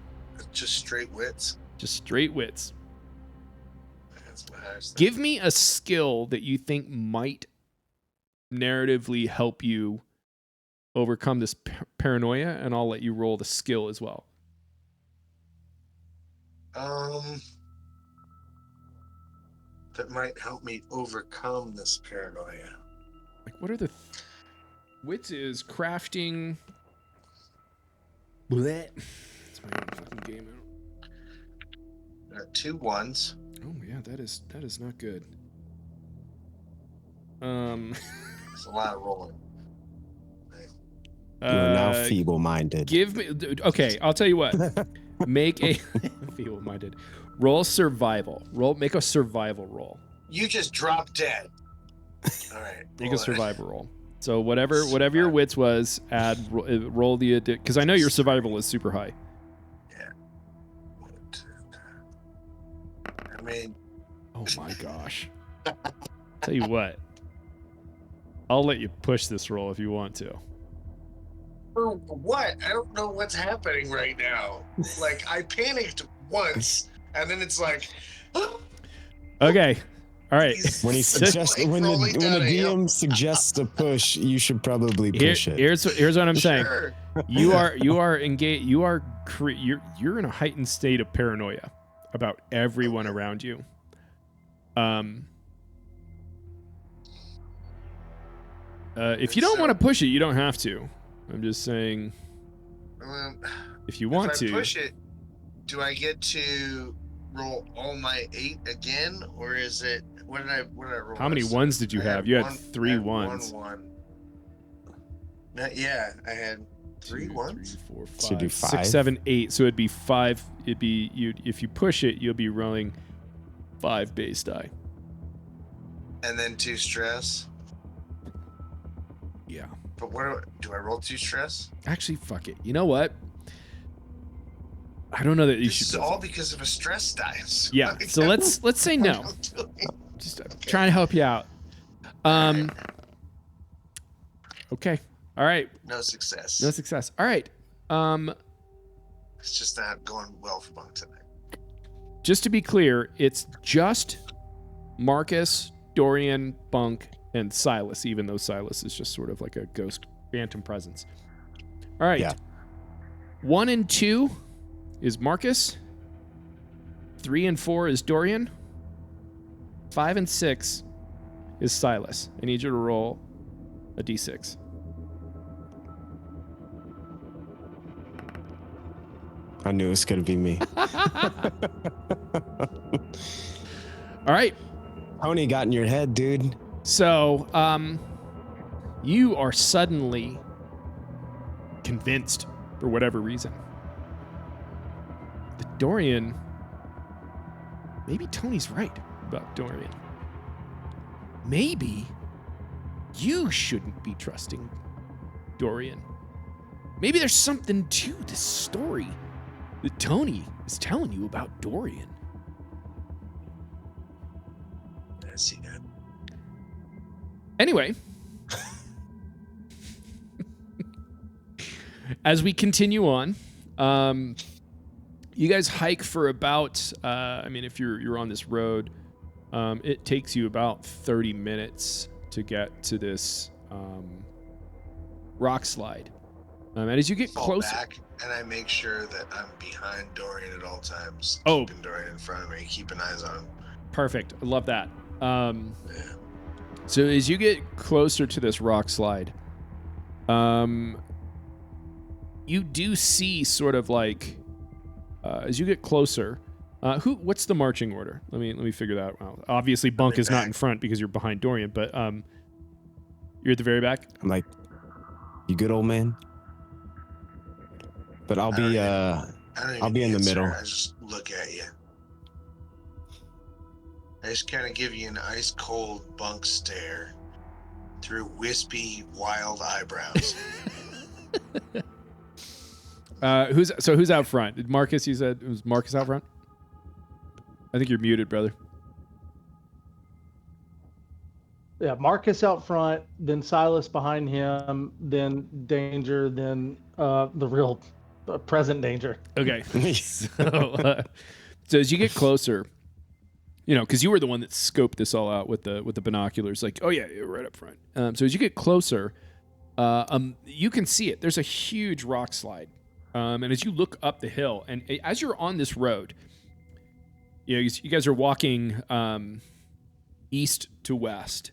just straight wits. Just straight wits. That's what I was Give me a skill that you think might narratively help you overcome this paranoia, and I'll let you roll the skill as well. That might help me overcome this paranoia. Like, what are the... Wits is crafting... Blech. It's my own fucking game out. 2 1s. Oh, yeah, that is not good. It's a lot of rolling. You are now feeble-minded. Give me... Okay, I'll tell you what. Make a... Feeble-minded. Roll survival. Make a survival roll. You just dropped dead. All right. Make a survival roll. So whatever your wits was, roll the... Because I know your survival is super high. Yeah. 1, 2, 3. I mean... Oh my gosh. Tell you what. I'll let you push this roll if you want to. For what? I don't know what's happening right now. Like, I panicked once, and then it's like... Okay. All right. When he suggests, Like when the rolling down a hill. DM suggests a push, you should probably push it. Here's what I'm saying. Sure. You are engaged. You're in a heightened state of paranoia about everyone around you. If you don't want to push it, you don't have to. I'm just saying, if you want if I to push it, do I get to roll all my 8 again, or is it what did I roll? How many ones did you have? You had 3 ones. 1. Yeah, I had 3 ones. 3, 4, 5, So you do 5? 6, 7, 8. So it'd be 5. It'd be you. If you push it, you'll be rolling 5 base die. And then 2 stress. Yeah. But what do I roll 2 stress? Actually, fuck it. You know what? I don't know that you This should. is all because of a stress dice. Yeah. So let's say no. Just trying to help you out. Okay. All right. No success. No success. All right. It's just not going well for Bunk tonight. Just to be clear, it's just Marcus, Dorian, Bunk, and Silas, even though Silas is just sort of like a ghost phantom presence. All right. Yeah. 1 and 2 is Marcus. 3 and 4 is Dorian. 5 and 6 is Silas. I need you to roll a d6. I knew it was gonna be me. All right. Tony got in your head, dude. So, you are suddenly convinced, for whatever reason, that Dorian, maybe Tony's right about Dorian. Maybe you shouldn't be trusting Dorian. Maybe there's something to this story that Tony is telling you about Dorian. I see that. Anyway, as we continue on, you guys hike for about, if you're on this road, it takes you about 30 minutes to get to this rock slide. And as you get Fall closer, back, and I make sure that I'm behind Dorian at all times. Oh. Keeping Dorian in front of me, keeping eyes on him. perfect. I love that. Yeah. So as you get closer to this rock slide, you do see sort of like, as you get closer, what's the marching order? Let me figure that out. Obviously, Bunk is not in front because you're behind Dorian, but you're at the very back. I'm like, you good, old man? But I'll be I'll be in the middle. I just look at you. I just kind of give you an ice cold Bunk stare through wispy, wild eyebrows. Who's out front? Did Marcus? You said it was Marcus out front. I think you're muted, brother. Yeah, Marcus out front, then Silas behind him, then Danger, then the real present Danger. Okay. So as you get closer, because you were the one that scoped this all out with the binoculars, like, oh yeah, you're right up front. So as you get closer, you can see it. There's a huge rock slide, and as you look up the hill, and as you're on this road, you guys are walking east to west.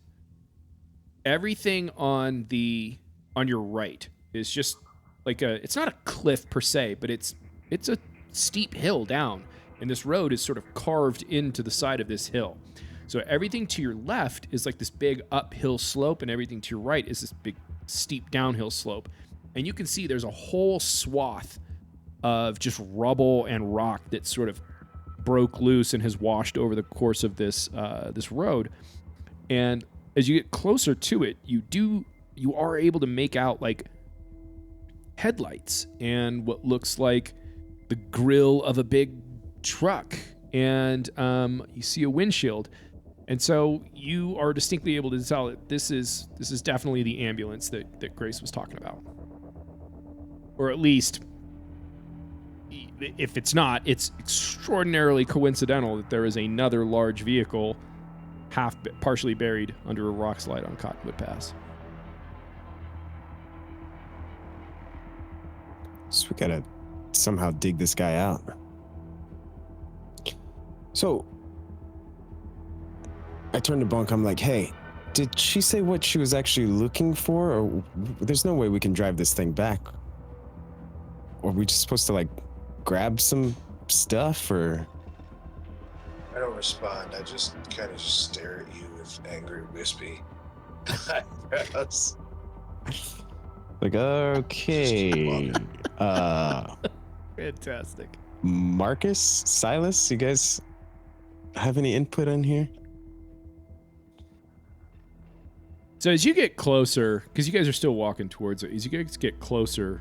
Everything on your right is just like it's not a cliff per se, but it's a steep hill down, and this road is sort of carved into the side of this hill. So everything to your left is like this big uphill slope, and everything to your right is this big steep downhill slope. And you can see there's a whole swath of just rubble and rock that sort of broke loose and has washed over the course of this road. And as you get closer to it, you are able to make out like headlights and what looks like the grill of a big truck, and you see a windshield. And so you are distinctly able to tell that this is definitely the ambulance that Grace was talking about. Or at least, if it's not, it's extraordinarily coincidental that there is another large vehicle partially buried under a rock slide on Cottonwood Pass. So we gotta somehow dig this guy out. So I turned to Bunk. I'm like, hey, did she say what she was actually looking for? Or there's no way we can drive this thing back. Or are we just supposed to like grab some stuff or? I don't respond. I just kind of stare at you with angry, wispy eyebrows. Like, okay. Fantastic. Marcus, Silas, you guys have any input on here? So as you get closer, because you guys are still walking towards it, as you guys get closer,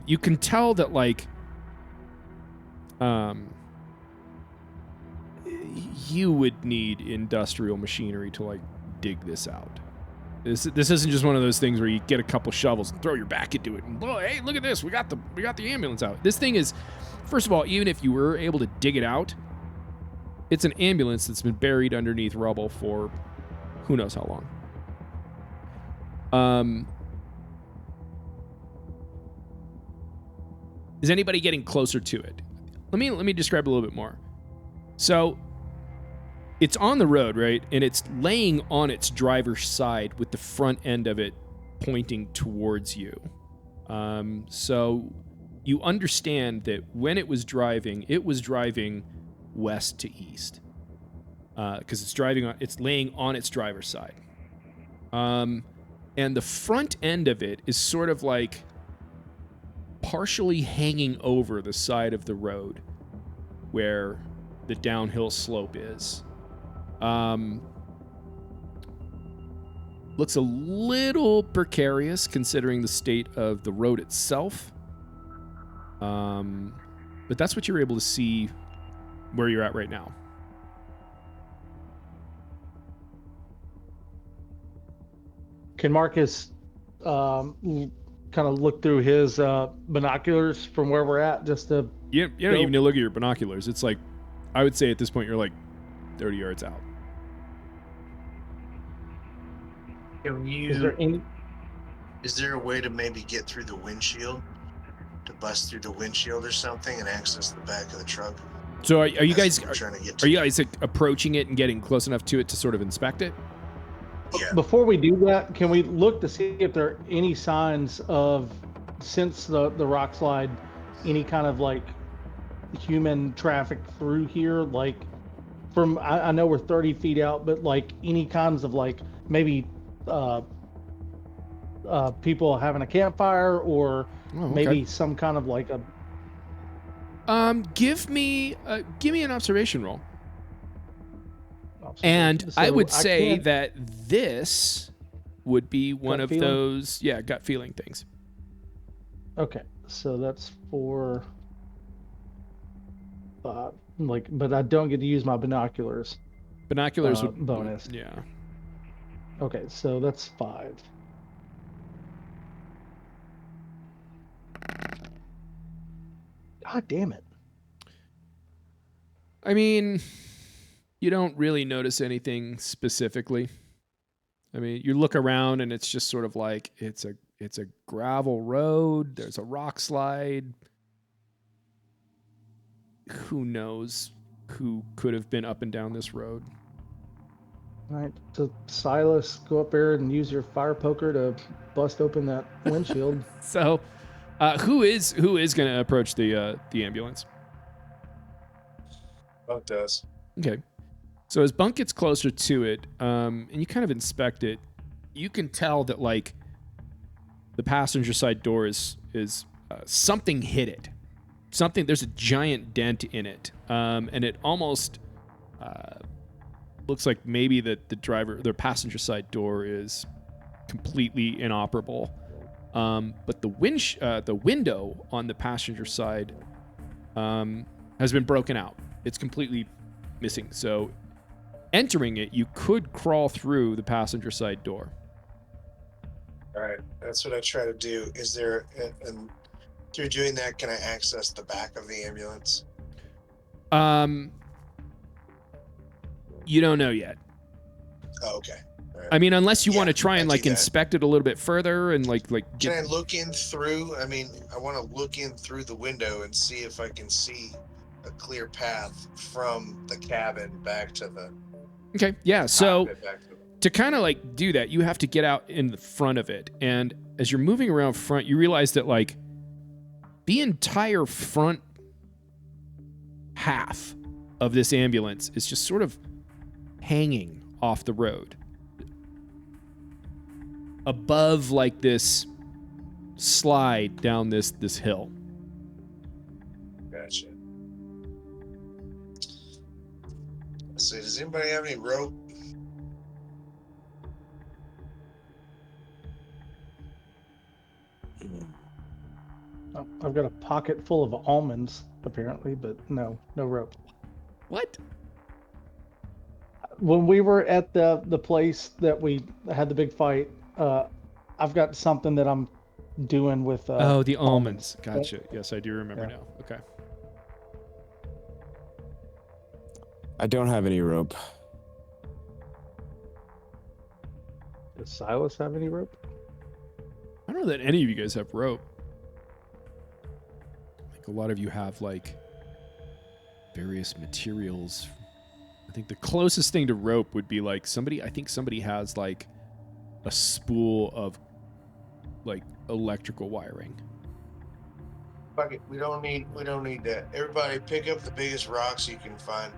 you can tell that like, you would need industrial machinery to like dig this out. This isn't just one of those things where you get a couple shovels and throw your back into it and hey, look at this, we got the ambulance out. This thing is, first of all, even if you were able to dig it out, it's an ambulance that's been buried underneath rubble for who knows how long. Is anybody getting closer to it? Let me describe a little bit more. So it's on the road, right? And it's laying on its driver's side with the front end of it pointing towards you. So you understand that when it was driving west to east. Because it's laying on its driver's side. And the front end of it is sort of like partially hanging over the side of the road where the downhill slope is. Looks a little precarious considering the state of the road itself. But that's what you're able to see where you're at right now. Can Marcus kind of look through his binoculars from where we're at just to... You don't even need to look at your binoculars. It's like, I would say at this point, you're like 30 yards out. Is there a way to maybe get through the windshield? To bust through the windshield or something and access the back of the truck? So are you guys like, approaching it and getting close enough to it to sort of inspect it? Yeah. Before we do that, can we look to see if there are any signs of, since the rock slide, any kind of like human traffic through here? Like from, I know we're 30 feet out, but like any kinds of like maybe people having a campfire or maybe some kind of like a... Give me an observation roll. And so I would say that this would be one of those, gut feeling things. Okay, so that's for but I don't get to use my binoculars. Binoculars would bonus. Yeah. Okay, so that's 5. God damn it. I mean, you don't really notice anything specifically. I mean, you look around and it's just sort of like it's a gravel road. There's a rock slide. Who knows who could have been up and down this road? All right, so Silas, go up there and use your fire poker to bust open that windshield. So, who is going to approach the ambulance? Bunk does. Okay. So as Bunk gets closer to it, and you kind of inspect it, you can tell that like the passenger side door is something hit it. There's a giant dent in it, and it almost looks like maybe that the passenger side door is completely inoperable. But the window on the passenger side has been broken out. It's completely missing. So entering it, you could crawl through the passenger side door. All right, that's what I try to do. Is there, and through doing that, can I access the back of the ambulance? You don't know yet. Oh, okay. All right. I mean, unless you Yeah, want to try and I'll like do that. inspect it a little bit further and like Can get. I look in through? I mean, I want to look in through the window and see if I can see a clear path from the cabin back to the Okay, yeah. So cockpit back to the. to kind of like do that, you have to get out in the front of it, and as you're moving around front, you realize that like the entire front half of this ambulance is just sort of hanging off the road above like this slide down this hill. Gotcha. So, does anybody have any rope? I've got a pocket full of almonds, apparently, but no rope. What? When we were at the place that we had the big fight, I've got something that I'm doing with The almonds. Gotcha. Yes, I do remember now. Okay. I don't have any rope. Does Silas have any rope? I don't know that any of you guys have rope. Like a lot of you have like various materials. I think the closest thing to rope would be like somebody has like a spool of like electrical wiring. Fuck it. We don't need that. Everybody pick up the biggest rocks you can find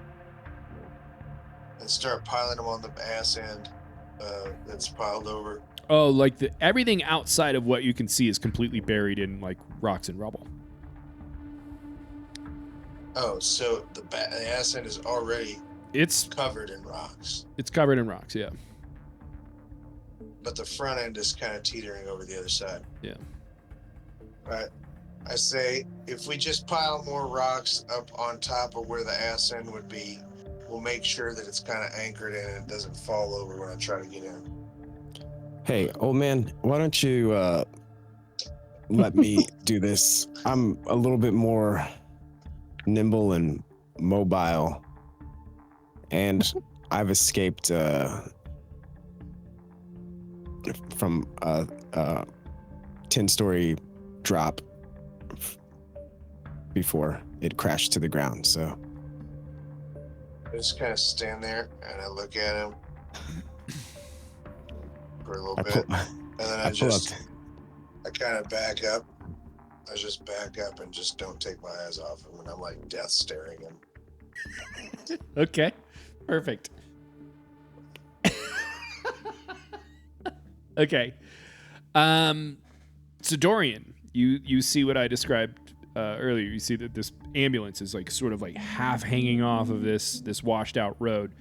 and start piling them on the ass end that's piled over. Oh, like everything outside of what you can see is completely buried in like rocks and rubble. Oh, so the ass end is already It's covered in rocks, it's covered in rocks, yeah. but the front end is kind of teetering over the other side. Yeah. Right. I say if we just pile more rocks up on top of where the ass end would be, we'll make sure that it's kind of anchored in and it doesn't fall over when I try to get in. Hey, old man, why don't you let me do this? I'm a little bit more nimble and mobile, and I've escaped from a 10-story drop before it crashed to the ground. So I just kind of stand there and I look at him for a little bit, and then I kind of back up. I just back up and just don't take my eyes off him, and I'm like death staring him. Okay. Perfect. Okay. So Dorian, you see what I described earlier. You see that this ambulance is like sort of like half hanging off of this washed out road.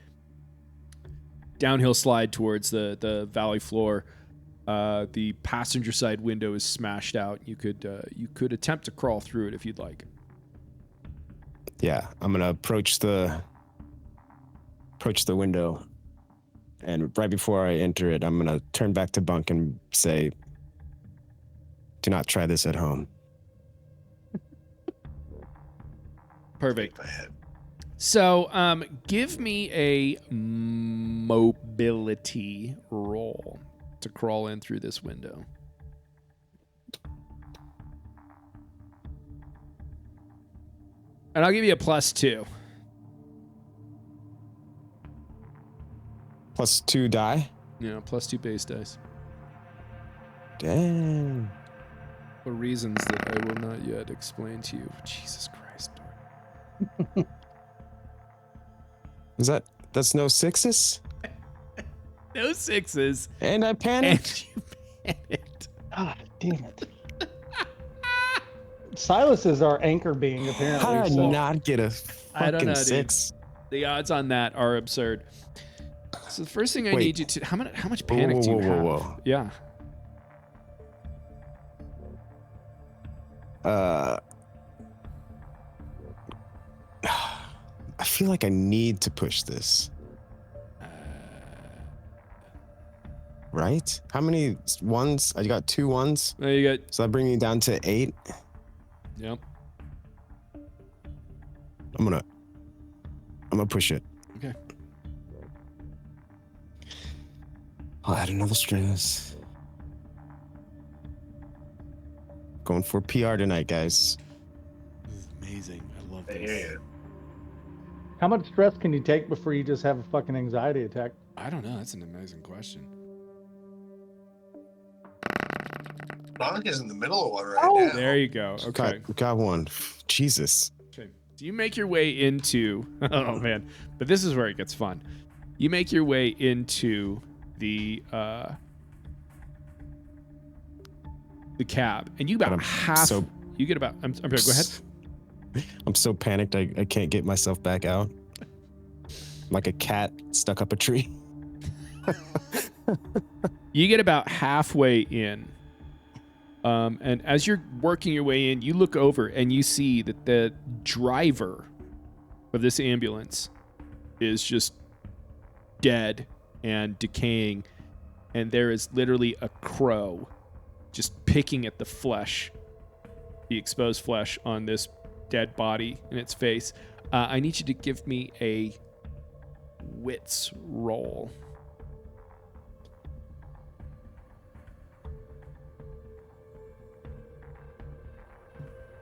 Downhill slide towards the valley floor. The passenger side window is smashed out. You could attempt to crawl through it if you'd like. Yeah, I'm gonna approach the window, and right before I enter it, I'm gonna turn back to Bunk and say, "Do not try this at home." Perfect. So, give me a mobility roll to crawl in through this window. And I'll give you a +2. +2 die? Yeah, +2 base dice. Damn. For reasons that I will not yet explain to you. Jesus Christ. That's no 6s? No 6s. And I panicked. And you panicked. God damn it. Silas is our anchor being, apparently. How did I so. not get a I don't fucking know, 6? dude. The odds on that are absurd. So the first thing I Wait. need you to... How much panic do you have? Whoa. Yeah. I feel like I need to push this. Right? How many ones? I got 2 ones. There you go. So that brings me down to 8. Yep. I'm gonna push it. Okay. I'll add another stress. Going for PR tonight, guys. This is amazing. I love I hear this. you. How much stress can you take before you just have a fucking anxiety attack? I don't know. That's an amazing question. Monica's in the middle of one right Oh. now. There you go. Okay. Got one. Jesus. Okay. So you make your way into. Oh man, but this is where it gets fun. You make your way into the cab, and you about half. You get about. I'm sorry. Go ahead. I'm so panicked. I can't get myself back out. Like a cat stuck up a tree. You get about halfway in. And as you're working your way in, you look over and you see that the driver of this ambulance is just dead and decaying. And there is literally a crow just picking at the flesh, the exposed flesh on this dead body in its face. I need you to give me a wits roll.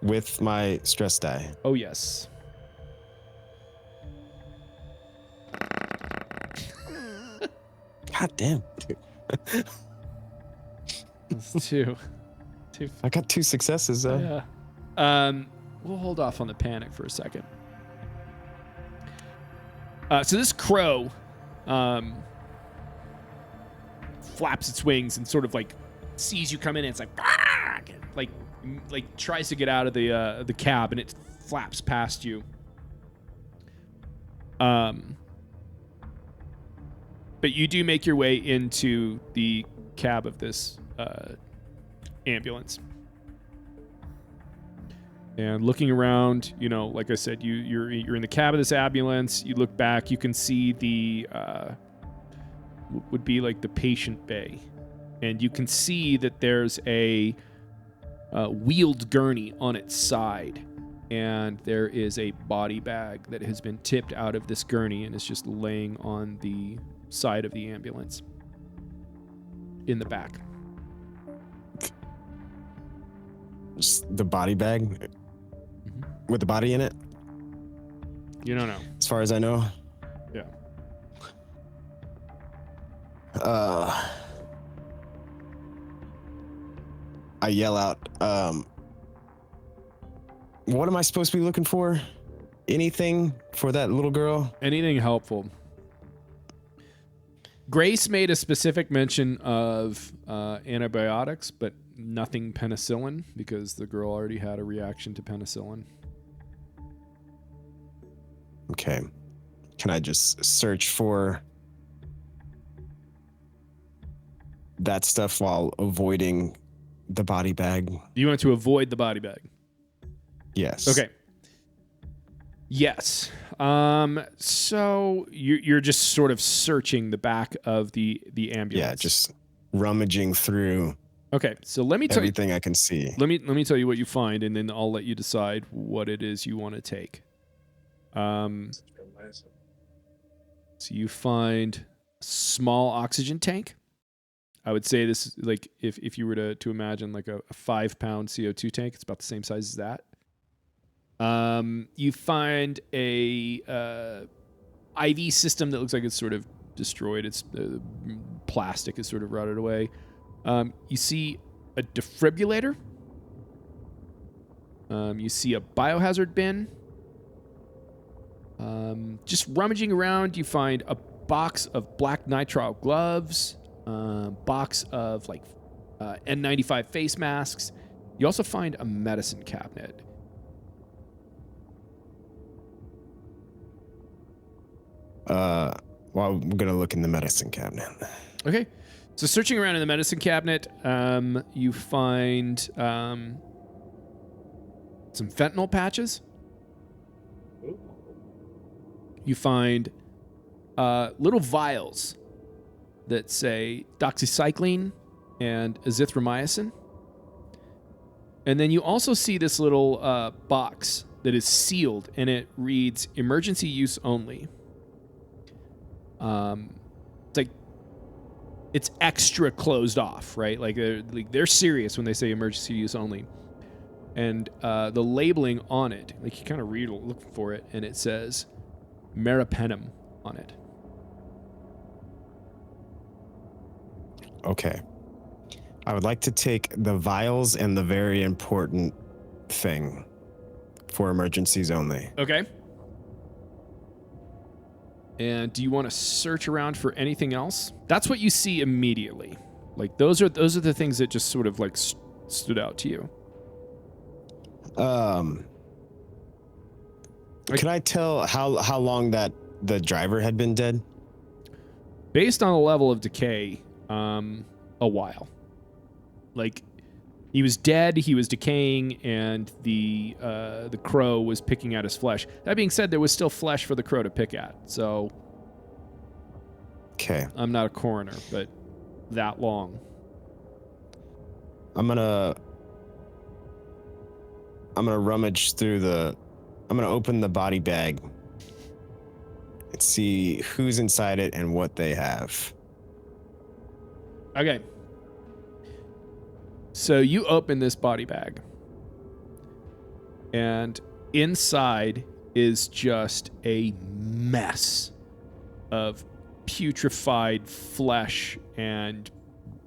With my stress die. Oh, yes. God damn. It's two. I got 2 successes, though. Yeah. We'll hold off on the panic for a second. So this crow flaps its wings and sort of like sees you come in, and it's like tries to get out of the cab, and it flaps past you. But you do make your way into the cab of this ambulance. And looking around, you know, like I said, you're in the cab of this ambulance. You look back, you can see the would be like the patient bay, and you can see that there's a wheeled gurney on its side, and there is a body bag that has been tipped out of this gurney and is just laying on the side of the ambulance in the back. Just the body bag with the body in it? You don't know. As far as I know. Yeah. I yell out, what am I supposed to be looking for? Anything for that little girl? Anything helpful. Grace made a specific mention of antibiotics, but nothing penicillin, because the girl already had a reaction to penicillin. Okay. Can I just search for that stuff while avoiding the body bag? You want to avoid the body bag? Yes. Okay. Yes. So you're just sort of searching the back of the ambulance. Yeah, just rummaging through. Okay. So let me tell you everything I can see. Let me tell you what you find, and then I'll let you decide what it is you want to take. So you find a small oxygen tank. I would say this, like, if you were to imagine like a 5-pound CO2 tank, it's about the same size as that. You find a IV system that looks like it's sort of destroyed. It's plastic is sort of rotted away. You see a defibrillator. You see a biohazard bin. Just rummaging around, you find a box of black nitrile gloves, box of like N95 face masks. You also find a medicine cabinet. Well, I'm gonna look in the medicine cabinet. Okay. So searching around in the medicine cabinet, you find some fentanyl patches. You find little vials that say doxycycline and azithromycin. And then you also see this little box that is sealed, and it reads emergency use only. It's like it's extra closed off, right? Like they're serious when they say emergency use only. And the labeling on it, like you kind of look for it, and it says meropenem on it. Okay. I would like to take the vials and the very important thing for emergencies only. Okay. And do you want to search around for anything else? That's what you see immediately. Like those are the things that just sort of like stood out to you. Can I tell how long that the driver had been dead? Based on the level of decay, a while. Like he was dead, he was decaying, and the crow was picking at his flesh. That being said, there was still flesh for the crow to pick at. So, okay, I'm not a coroner, but that long. I'm gonna rummage through I'm gonna open the body bag and see who's inside it and what they have. Okay. So you open this body bag, and inside is just a mess of putrefied flesh and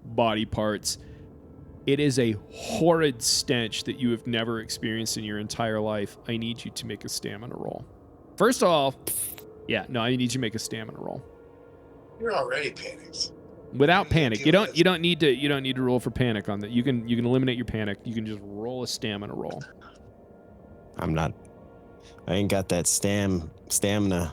body parts. It is a horrid stench that you have never experienced in your entire life. I need you to make a stamina roll. First of all, I need you to make a stamina roll. You're already panicked. Without panic. You don't need to roll for panic on that. You can eliminate your panic. You can just roll a stamina roll. I ain't got that stamina.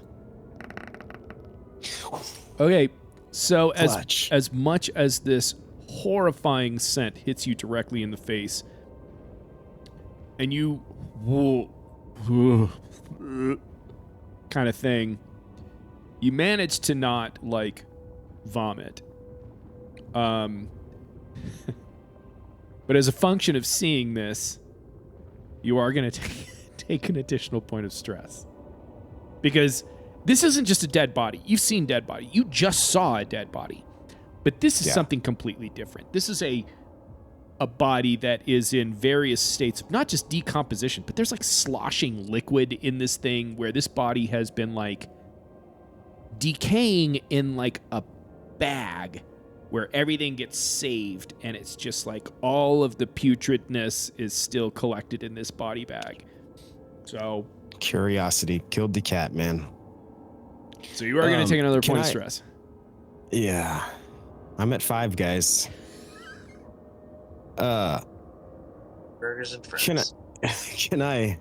Okay. So Clutch. as much as this horrifying scent hits you directly in the face, and you kind of thing, you manage to not like vomit. But as a function of seeing this, you are going to take an additional point of stress, because this isn't just a dead body. You've seen dead body. You just saw a dead body. But this is something completely different. This is a body that is in various states of not just decomposition, but there's like sloshing liquid in this thing, where this body has been like decaying in like a bag where everything gets saved, and it's just like all of the putridness is still collected in this body bag. So Curiosity killed the cat, man. So you are going to take another point of stress. Yeah. I'm at 5, guys. Burgers and friends. Can I?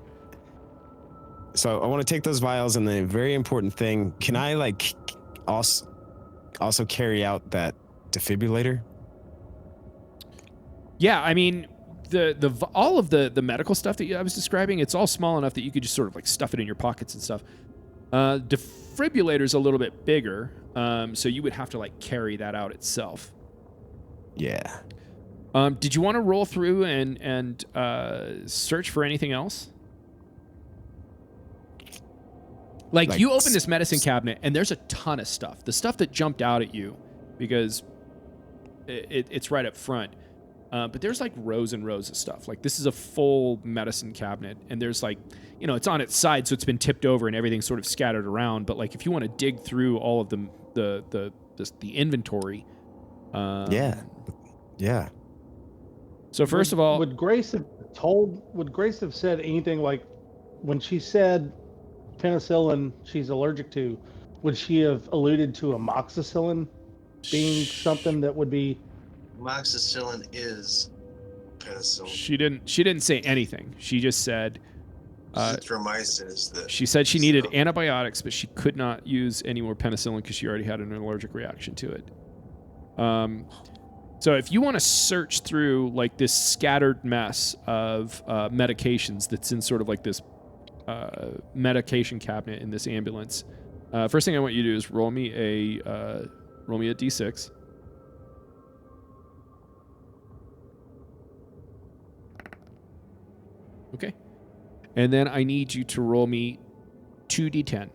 So I want to take those vials, and the very important thing, can I like also carry out that defibrillator? Yeah, I mean, all of the medical stuff that I was describing, it's all small enough that you could just sort of like stuff it in your pockets and stuff. Defibrillator's a little bit bigger, so you would have to like carry that out itself. Yeah. Did you want to roll through and search for anything else? Like you open this medicine cabinet, and there's a ton of stuff. The stuff that jumped out at you, because it's right up front. But there's like rows and rows of stuff. Like this is a full medicine cabinet, and there's like, it's on its side, so it's been tipped over and everything's sort of scattered around. But like if you want to dig through all of the inventory, yeah. So first of all, would Grace have said anything like when she said penicillin she's allergic to? Would she have alluded to amoxicillin being something that would be? Amoxicillin is penicillin. She didn't say anything. She just said azithromycin is the. She said she needed antibiotics, but she could not use any more penicillin because she already had an allergic reaction to it. So if you want to search through like this scattered mess of medications that's in sort of like this medication cabinet in this ambulance, first thing I want you to do is roll me a d6. Okay. And then I need you to roll me 2d10.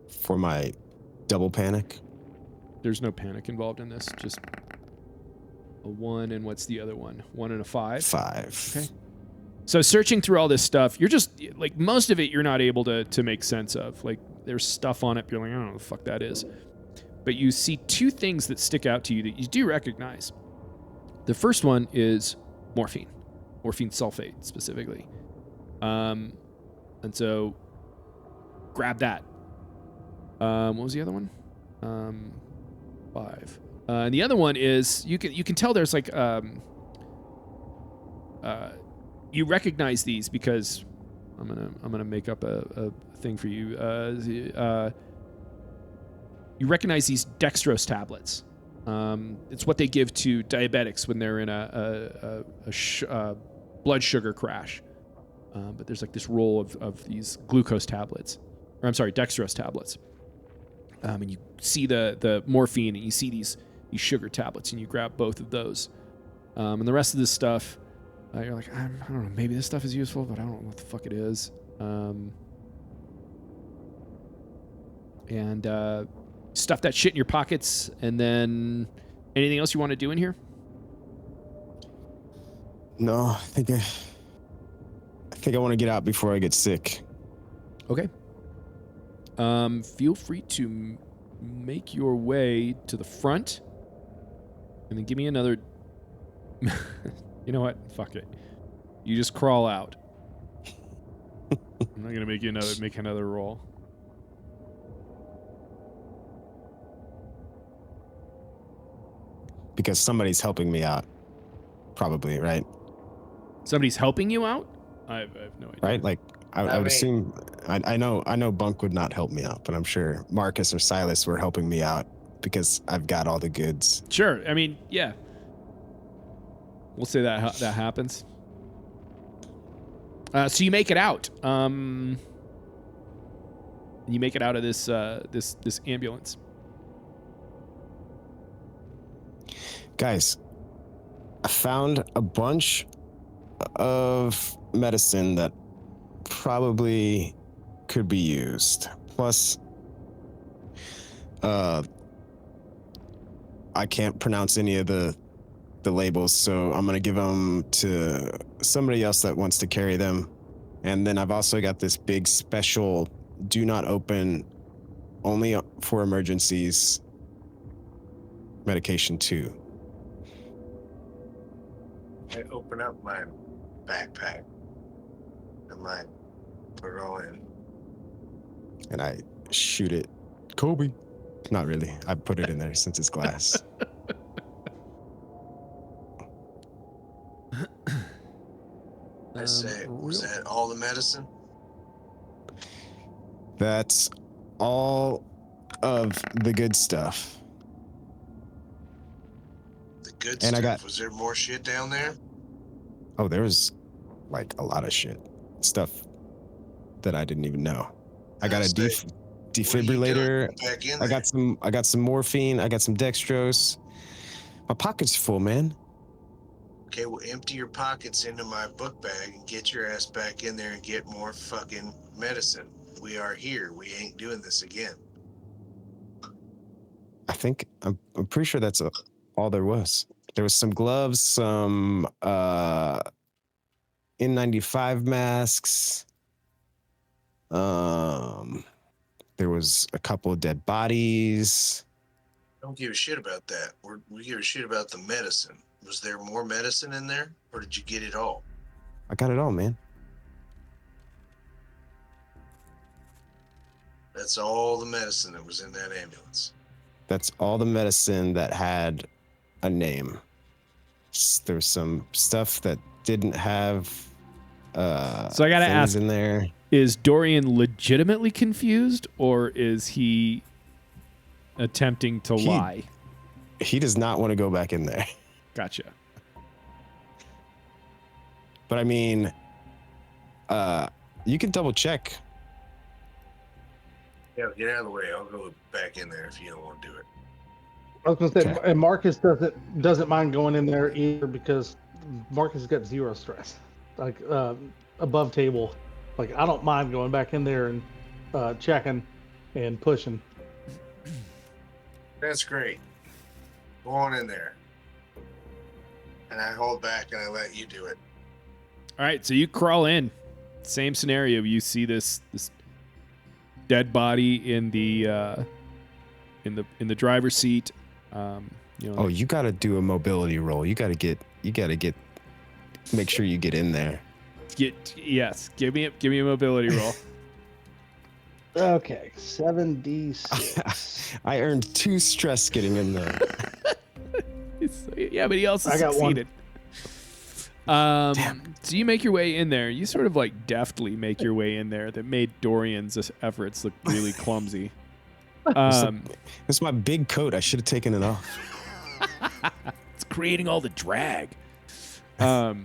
For my double panic. There's no panic involved in this. Just a 1 and what's the other one? 1 and a 5. 5. Okay. So searching through all this stuff, you're just like most of it you're not able to make sense of. Like there's stuff on it, you're like, I don't know what the fuck that is. But you see 2 things that stick out to you that you do recognize. The first one is morphine sulfate specifically. And so grab that. What was the other one? 5. And the other one is you can tell there's like you recognize these because I'm gonna make up a thing for you. You recognize these dextrose tablets. It's what they give to diabetics when they're in a blood sugar crash. But there's like this roll of these glucose tablets, or I'm sorry, dextrose tablets. And you see the morphine, and you see these sugar tablets, and you grab both of those. And the rest of this stuff, you're like, I don't know, maybe this stuff is useful, but I don't know what the fuck it is. And stuff that shit in your pockets, and then anything else you want to do in here? No, I think I want to get out before I get sick. Okay. Feel free to make your way to the front, and then give me another. You know what? Fuck it. You just crawl out. I'm not gonna make another roll. Because somebody's helping me out. Probably, right? Somebody's helping you out? I have no idea. Right? Like I would assume I know Bunk would not help me out, but I'm sure Marcus or Silas were helping me out because I've got all the goods. Sure. I mean, yeah. We'll say that happens. So you make it out. You make it out of this ambulance. Guys, I found a bunch of medicine that probably could be used. Plus, I can't pronounce any of the labels, so I'm gonna give them to somebody else that wants to carry them. And then I've also got this big special do not open, only for emergencies medication too. I open up my backpack and I put it all in. And I shoot it. Kobe. Not really. I put it in there since it's glass. I say, was that all the medicine? That's all of the good stuff. The good And stuff. Was there more shit down there? Oh, there was like a lot of shit. Stuff that I didn't even know. I got a defibrillator. I got some morphine. I got some dextrose. My pocket's full, man. Okay, well, empty your pockets into my book bag and get your ass back in there and get more fucking medicine. We are here. We ain't doing this again. I think I'm pretty sure that's all there was. There was some gloves, some N95 masks. There was a couple of dead bodies. Don't give a shit about that. We give a shit about the medicine. Was there more medicine in there, or did you get it all? I got it all, man. That's all the medicine that was in that ambulance. That's all the medicine that had a name. There's some stuff that didn't have so I gotta ask in there. Is Dorian legitimately confused, or is he attempting to lie? He does not want to go back in there. Gotcha. But I mean, you can double check. Yeah, get out of the way. I'll go back in there if you don't want to do it. I was gonna say, and Marcus doesn't mind going in there either because Marcus has got zero stress, like above table. Like I don't mind going back in there and checking and pushing. That's great. Go on in there. And I hold back and I let you do it. All right, so you crawl in. Same scenario. You see this dead body in the driver's seat. You got to do a mobility roll. You got to make sure you get in there. Yes. Give me a mobility roll. Okay, 7d6. I earned 2 stress getting in there. Yeah, but he also I got succeeded. Damn. So you make your way in there. You sort of like deftly make your way in there. That made Dorian's efforts look really clumsy. It's my big coat. I should have taken it off. It's creating all the drag. So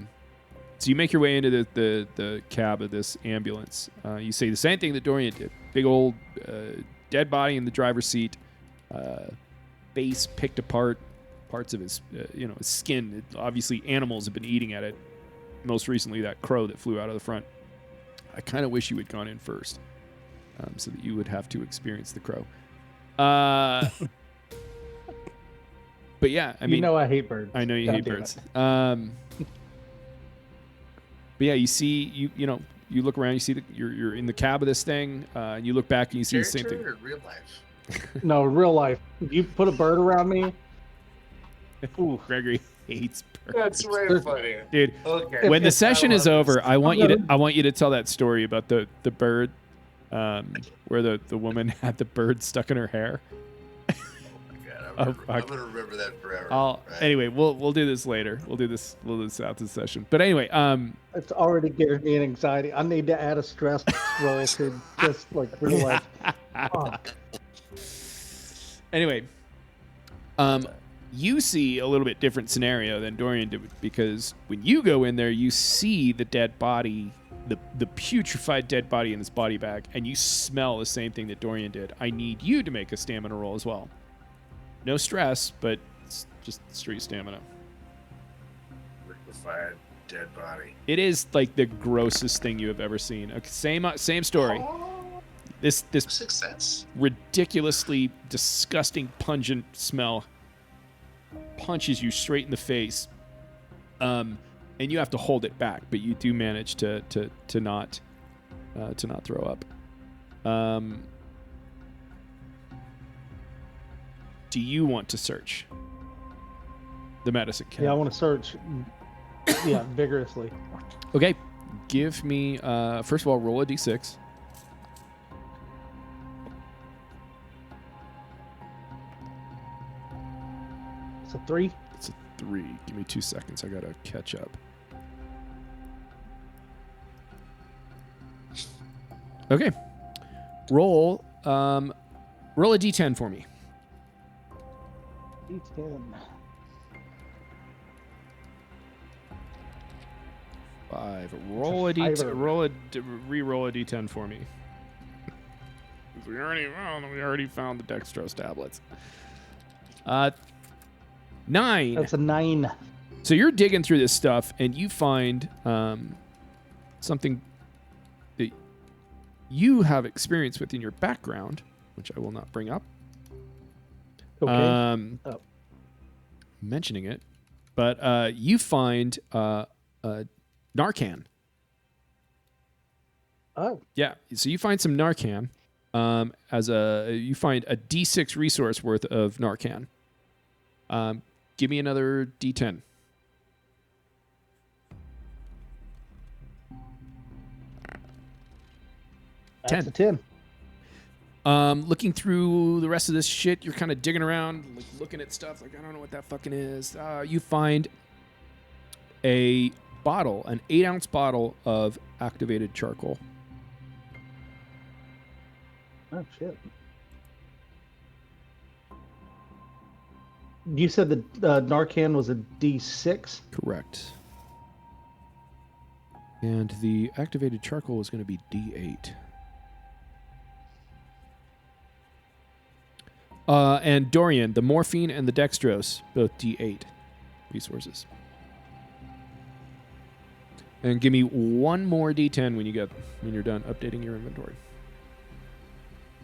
you make your way into the cab of this ambulance. You say the same thing that Dorian did. Big old dead body in the driver's seat. Face picked apart. Parts of his, his skin. Obviously, animals have been eating at it. Most recently, that crow that flew out of the front. I kind of wish you had gone in first, so that you would have to experience the crow. But yeah, I mean, I hate birds. I know you God hate damn birds. it. But yeah, you see, you look around, you see that you're in the cab of this thing, and you look back and you see the same thing. Character or real life? No, real life. If you put a bird around me, ooh. Gregory hates birds. That's way funny. Dude, Okay. when the session is over, this. I want you to tell that story about the bird, where the woman had the bird stuck in her hair. God, I'm gonna remember that forever. Right? Anyway, we'll do this later. We'll do this after the session. But anyway, It's already giving me an anxiety. I need to add a stress roll to just like real life. Oh. Anyway, you see a little bit different scenario than Dorian did, because when you go in there, you see the dead body, the putrefied dead body in this body bag, and you smell the same thing that Dorian did. I need you to make a stamina roll as well. No stress, but it's just straight stamina. Liquefied dead body. It is like the grossest thing you have ever seen. Okay, same story. This Success. ridiculously disgusting, pungent smell punches you straight in the face, and you have to hold it back, but you do manage to not throw up. Do you want to search the medicine cabinet? Yeah, I want to search. Yeah, vigorously. Okay, give me first of all, roll a d6. It's a 3. It's a 3. Give me 2 seconds. I gotta catch up. Okay. Roll a d10 for me. D10. 5. Roll a d10. Re-roll a d10 for me. We already found the dextrose tablets. 9. That's a 9. So you're digging through this stuff, and you find something that you have experience with in your background, which I will not bring up. Okay. Mentioning it, but you find Narcan. Oh. Yeah, so you find some Narcan. You find a D6 resource worth of Narcan. Give me another D10. That's a 10. Looking through the rest of this shit, you're kind of digging around, like looking at stuff. Like, I don't know what that fucking is. You find a bottle, an 8-ounce bottle of activated charcoal. Oh, shit. You said the Narcan was a D6? Correct. And the activated charcoal is going to be D8. And Dorian, the morphine and the dextrose, both D8 resources. And give me one more D10 when you're done updating your inventory.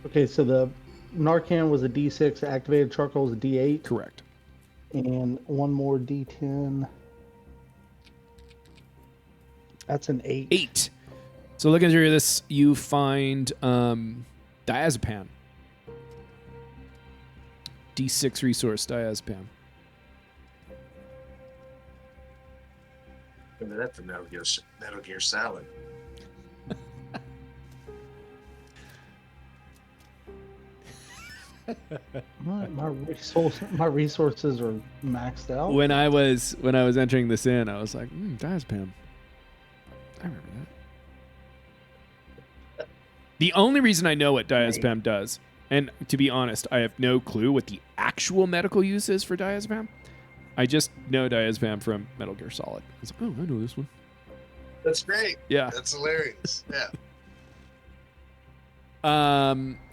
Okay, so the Narcan was a D6. Activated charcoal was a D8. Correct. And one more D10. That's an 8. 8. So looking through this, you find diazepam. D6 resource diazepam. Remember that from Metal Gear Solid. My resources are maxed out. When I was entering this in, I was like, diazepam. I remember that. The only reason I know what diazepam does, and to be honest, I have no clue what the actual medical use is for diazepam. I just know diazepam from Metal Gear Solid. I was like, oh, I know this one. That's great. Yeah. That's hilarious. Yeah.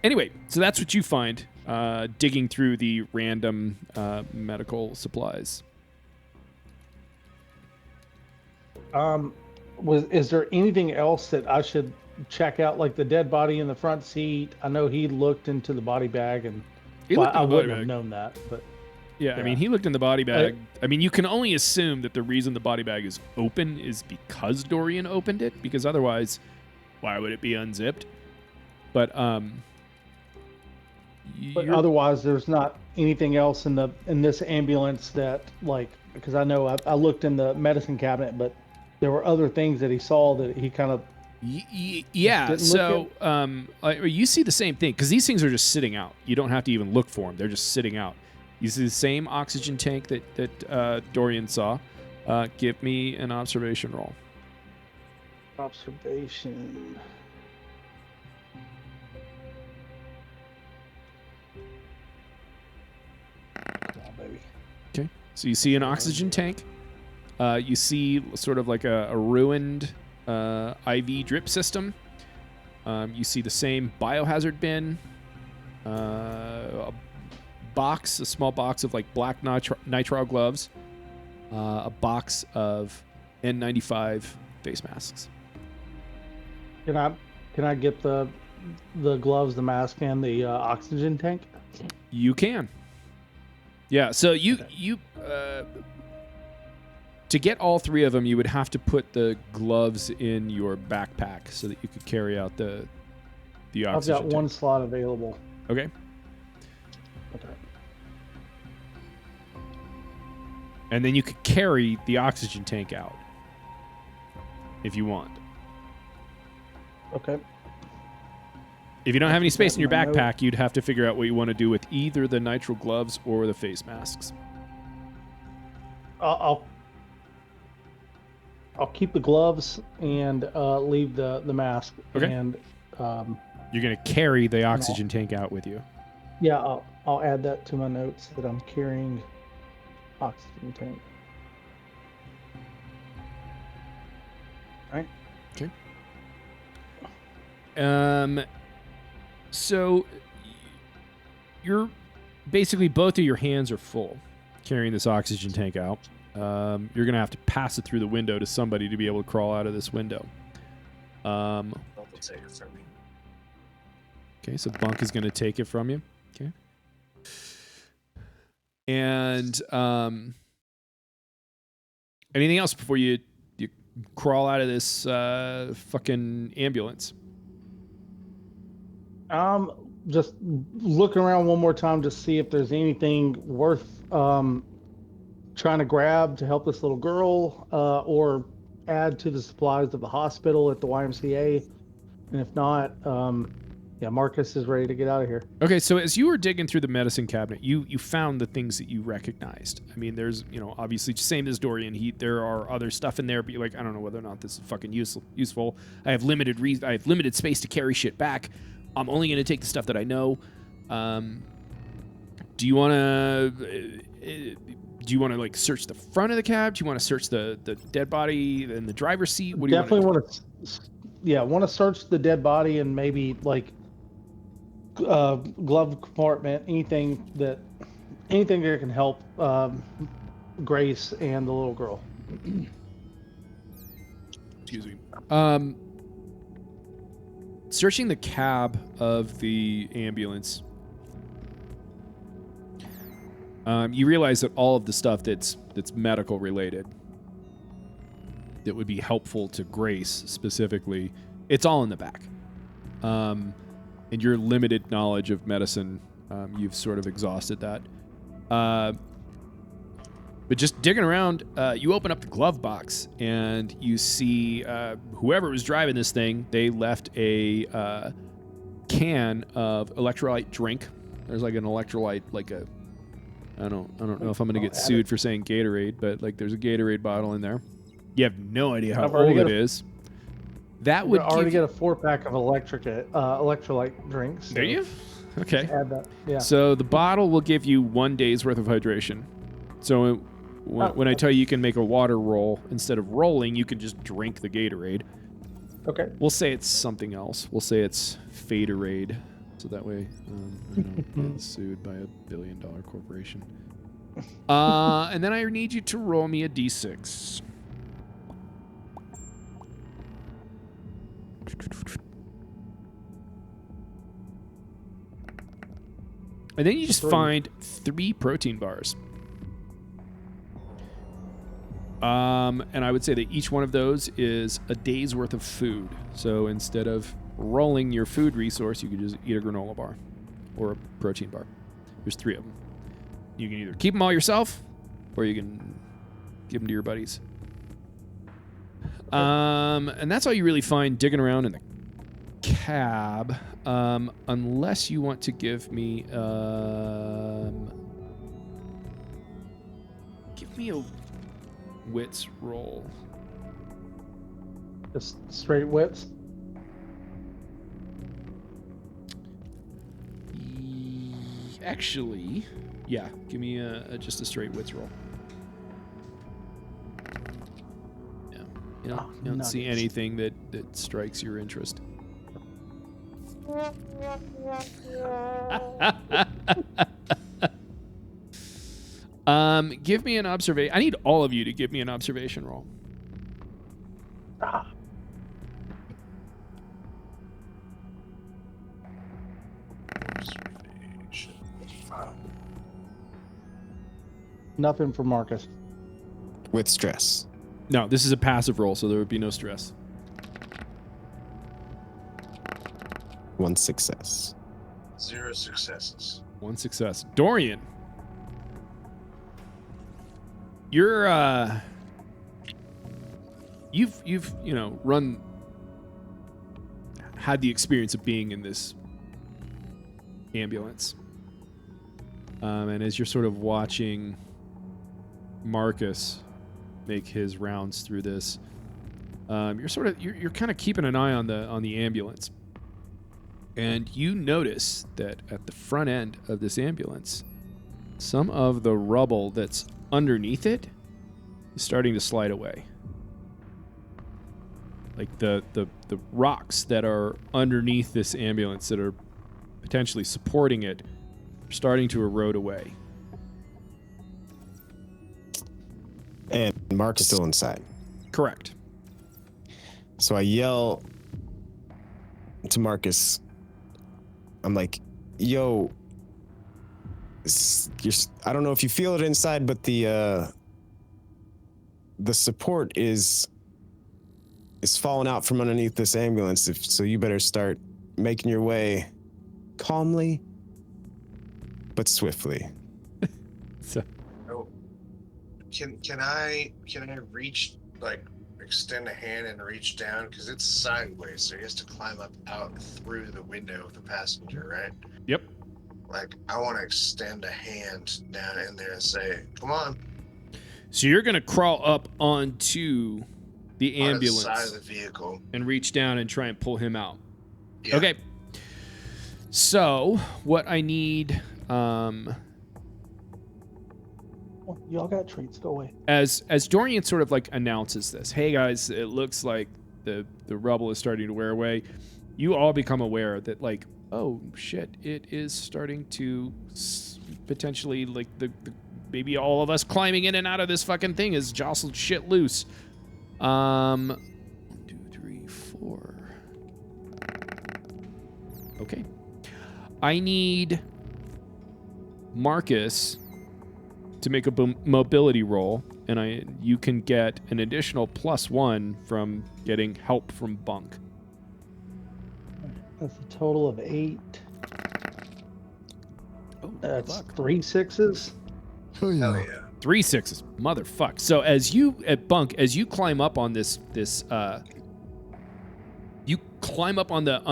Anyway, so that's what you find digging through the random medical supplies. Is there anything else that I should check out, like the dead body in the front seat? I know he looked into the body bag, and I wouldn't have known that, but yeah, I mean, he looked in the body bag. I mean, you can only assume that the reason the body bag is open is because Dorian opened it, because otherwise, why would it be unzipped? But otherwise, there's not anything else in this ambulance that, like, because I know I looked in the medicine cabinet, but there were other things that he saw that he kind of yeah. So you see the same thing, because these things are just sitting out. You don't have to even look for them; they're just sitting out. You see the same oxygen tank that Dorian saw. Give me an observation roll. Observation. Baby. Okay. So you see an oxygen tank. You see sort of like a ruined IV drip system. You see the same biohazard bin. A small box of like black nitrile gloves. A box of N95 face masks. Can I get the gloves, the mask, and the oxygen tank? You can. Yeah, so you to get all three of them, you would have to put the gloves in your backpack so that you could carry out the oxygen I've got tank. one slot available. Okay. And then you could carry the oxygen tank out if you want. Okay. If you don't have any space in your backpack, you'd have to figure out what you want to do with either the nitrile gloves or the face masks. I'll keep the gloves and leave the mask. Okay. And you're going to carry the oxygen tank out with you. Yeah, I'll add that to my notes that I'm carrying oxygen tank. All right. Okay. So you're basically both of your hands are full carrying this oxygen tank out. You're going to have to pass it through the window to somebody to be able to crawl out of this window. Bunk will take it from me. Okay, so Bunk is going to take it from you. Okay. And anything else before you crawl out of this fucking ambulance? Just looking around one more time to see if there's anything worth trying to grab to help this little girl, or add to the supplies of the hospital at the YMCA. And if not, yeah, Marcus is ready to get out of here. Okay, so as you were digging through the medicine cabinet, you found the things that you recognized. I mean, there's, obviously, same as Dorian, there are other stuff in there, but you're like, I don't know whether or not this is fucking useful. I have limited space to carry shit back. I'm only going to take the stuff that I know. Do you want to like search the front of the cab? Do you want to search the dead body in the driver's seat? What do you definitely want to search the dead body and maybe like glove compartment, anything that can help Grace and the little girl. Excuse me. Searching the cab of the ambulance, You realize that all of the stuff that's medical related, that would be helpful to Grace specifically, it's all in the back. And your limited knowledge of medicine, you've sort of exhausted that. But just digging around, you open up the glove box and you see whoever was driving this thing, they left a can of electrolyte drink. There's like an electrolyte, like a, I don't know if I'm gonna get sued for saying Gatorade, but like there's a Gatorade bottle in there. You have no idea how old it is. That would already get a 4-pack of electrolyte drinks. So there you? Okay. add that. Yeah. So the bottle will give you 1 day's worth of hydration. So when I tell you can make a water roll, instead of rolling, you can just drink the Gatorade. Okay. We'll say it's something else. We'll say it's Faderade. So that way I don't get sued by $1 billion corporation. And then I need you to roll me a d6. And then you just find 3 protein bars. And I would say that each one of those is a day's worth of food. So instead of rolling your food resource, you could just eat a granola bar or a protein bar. There's 3 of them. You can either keep them all yourself or you can give them to your buddies. And that's all you really find digging around in the cab, unless you want to give me a wits roll. Just straight wits. Actually, yeah, give me just a straight wits roll. Yeah, you don't see anything that strikes your interest. Give me an observation. I need all of you to give me an observation roll. Nothing for Marcus. With stress. No, this is a passive roll, so there would be no stress. 1 success. 0 successes. 1 success. Dorian, you're you've had the experience of being in this ambulance, and as you're sort of watching Marcus make his rounds through this, you're kind of keeping an eye on the ambulance. And you notice that at the front end of this ambulance, some of the rubble that's underneath it is starting to slide away. Like the rocks that are underneath this ambulance that are potentially supporting it are starting to erode away. And Mark is still inside. Correct. So I yell to Marcus. I'm like, yo, I don't know if you feel it inside, but the support is falling out from underneath this ambulance. So you better start making your way calmly, but swiftly. So, can I reach, like, extend a hand and reach down, because it's sideways, so he has to climb up out through the window of the passenger, right? Yep. Like, I want to extend a hand down in there and say, come on. So you're going to crawl up onto the ambulance on the side of the vehicle and reach down and try and pull him out. Yeah. Okay. So what I need, Y'all got treats. Go away. as Dorian sort of like announces this, hey guys, it looks like the rubble is starting to wear away. You all become aware that, like, oh shit, it is starting to potentially, like, the maybe all of us climbing in and out of this fucking thing is jostled shit loose. 1, 2, 3, 4. Okay. I need Marcus to make a mobility roll, and you can get an additional +1 from getting help from Bunk. That's a total of 8. Oh, That's 3 6s. Hell yeah. 3 6s, motherfuck. So as you climb up on this, you climb up on the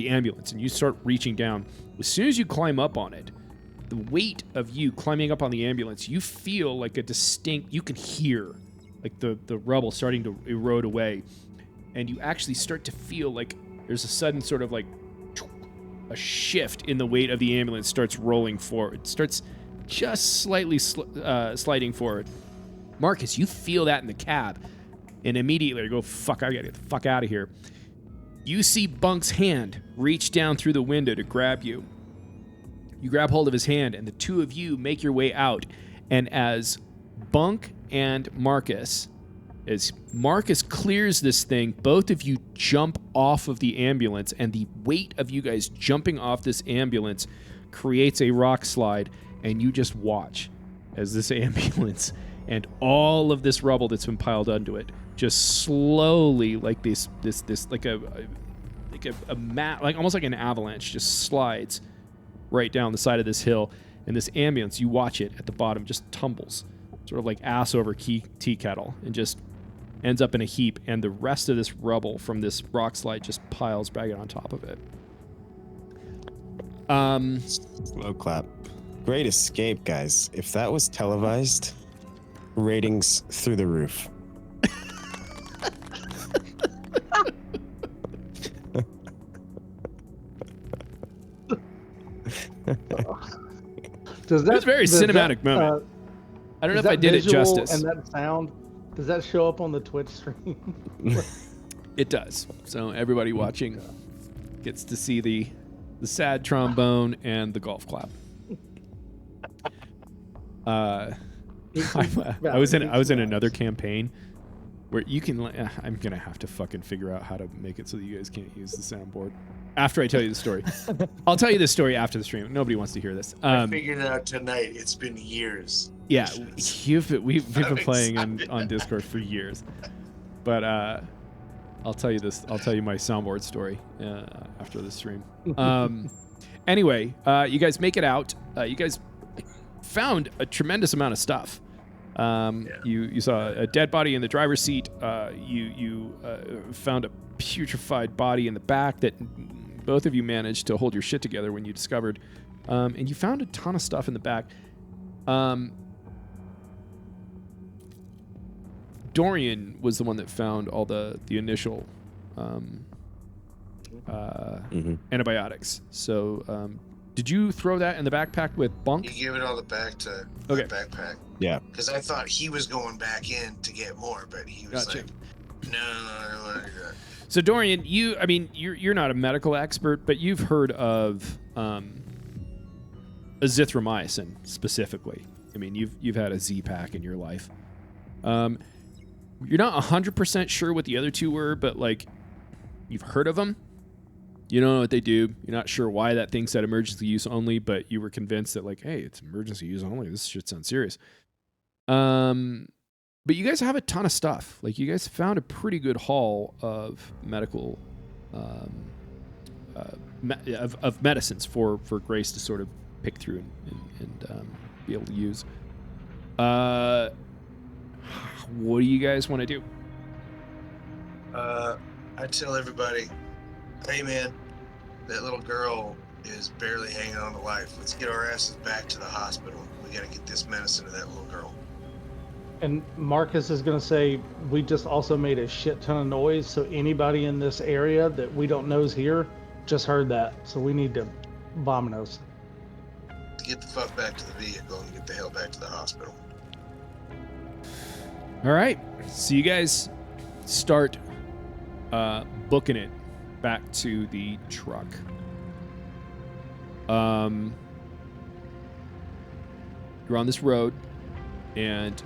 ambulance, and you start reaching down. As soon as you climb up on it, the weight of you climbing up on the ambulance, you feel like you can hear like the rubble starting to erode away, and you actually start to feel like there's a sudden sort of like a shift in the weight of the ambulance starts rolling forward. It starts just slightly sliding forward. Marcus, you feel that in the cab, and immediately you go, fuck, I gotta get the fuck out of here. You see Bunk's hand reach down through the window to grab you. You grab hold of his hand, and the two of you make your way out. And as Bunk and Marcus, as Marcus clears this thing, both of you jump off of the ambulance, and the weight of you guys jumping off this ambulance creates a rock slide, and you just watch as this ambulance and all of this rubble that's been piled onto it just slowly, like this like almost like an avalanche, just slides right down the side of this hill. And this ambulance, you watch it at the bottom, just tumbles, sort of like ass over tea kettle, and just ends up in a heap. And the rest of this rubble from this rock slide just piles back on top of it. Slow clap. Great escape, guys. If that was televised, ratings through the roof. Does that, It's a very cinematic moment. I don't know if I did it justice. And that sound, does that show up on the Twitch stream? It does. So everybody watching gets to see the sad trombone and the golf clap. I was in another campaign where you can. I'm gonna have to fucking figure out how to make it so that you guys can't use the soundboard after I tell you the story. I'll tell you this story after the stream. Nobody wants to hear this. I figured it out tonight. It's been years. Yeah, we've been playing on Discord for years, but I'll tell you this. I'll tell you my soundboard story after the stream. Anyway, you guys make it out. You guys found a tremendous amount of stuff. You saw a dead body in the driver's seat. You found a putrefied body in the back that both of you managed to hold your shit together when you discovered. And you found a ton of stuff in the back. Dorian was the one that found all the initial antibiotics. So did you throw that in the backpack with Bunk? You gave it all back to Okay. my backpack. Yeah. Because I thought he was going back in to get more, but he was Gotcha. like, no, I don't want to do that. So Dorian, you're not a medical expert, but you've heard of azithromycin specifically. I mean, you've had a Z-Pack in your life. You're not 100% sure what the other two were, but like you've heard of them. You don't know what they do. You're not sure why that thing said emergency use only, but you were convinced that like, hey, it's emergency use only. This shit sounds serious. But you guys have a ton of stuff. Like you guys found a pretty good haul of medical, of medicines for Grace to sort of pick through and be able to use. What do you guys want to do? I tell everybody, hey man, that little girl is barely hanging on to life. Let's get our asses back to the hospital. We got to get this medicine to that little girl. And Marcus is going to say, we just also made a shit ton of noise, so anybody in this area that we don't know is here just heard that. So we need to vominos. Get the fuck back to the vehicle and get the hell back to the hospital. All right. So you guys start booking it back to the truck. You're on this road, and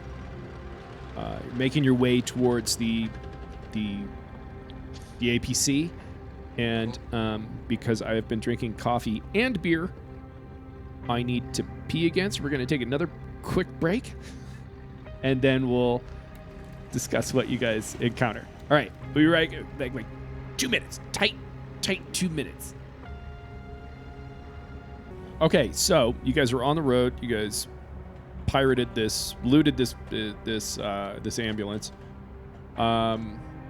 you're making your way towards the APC, and because I have been drinking coffee and beer, I need to pee again, so we're going to take another quick break, and then we'll discuss what you guys encounter. All right, we'll be right like 2 minutes. Tight 2 minutes. Okay, so you guys were on the road. You guys looted this ambulance.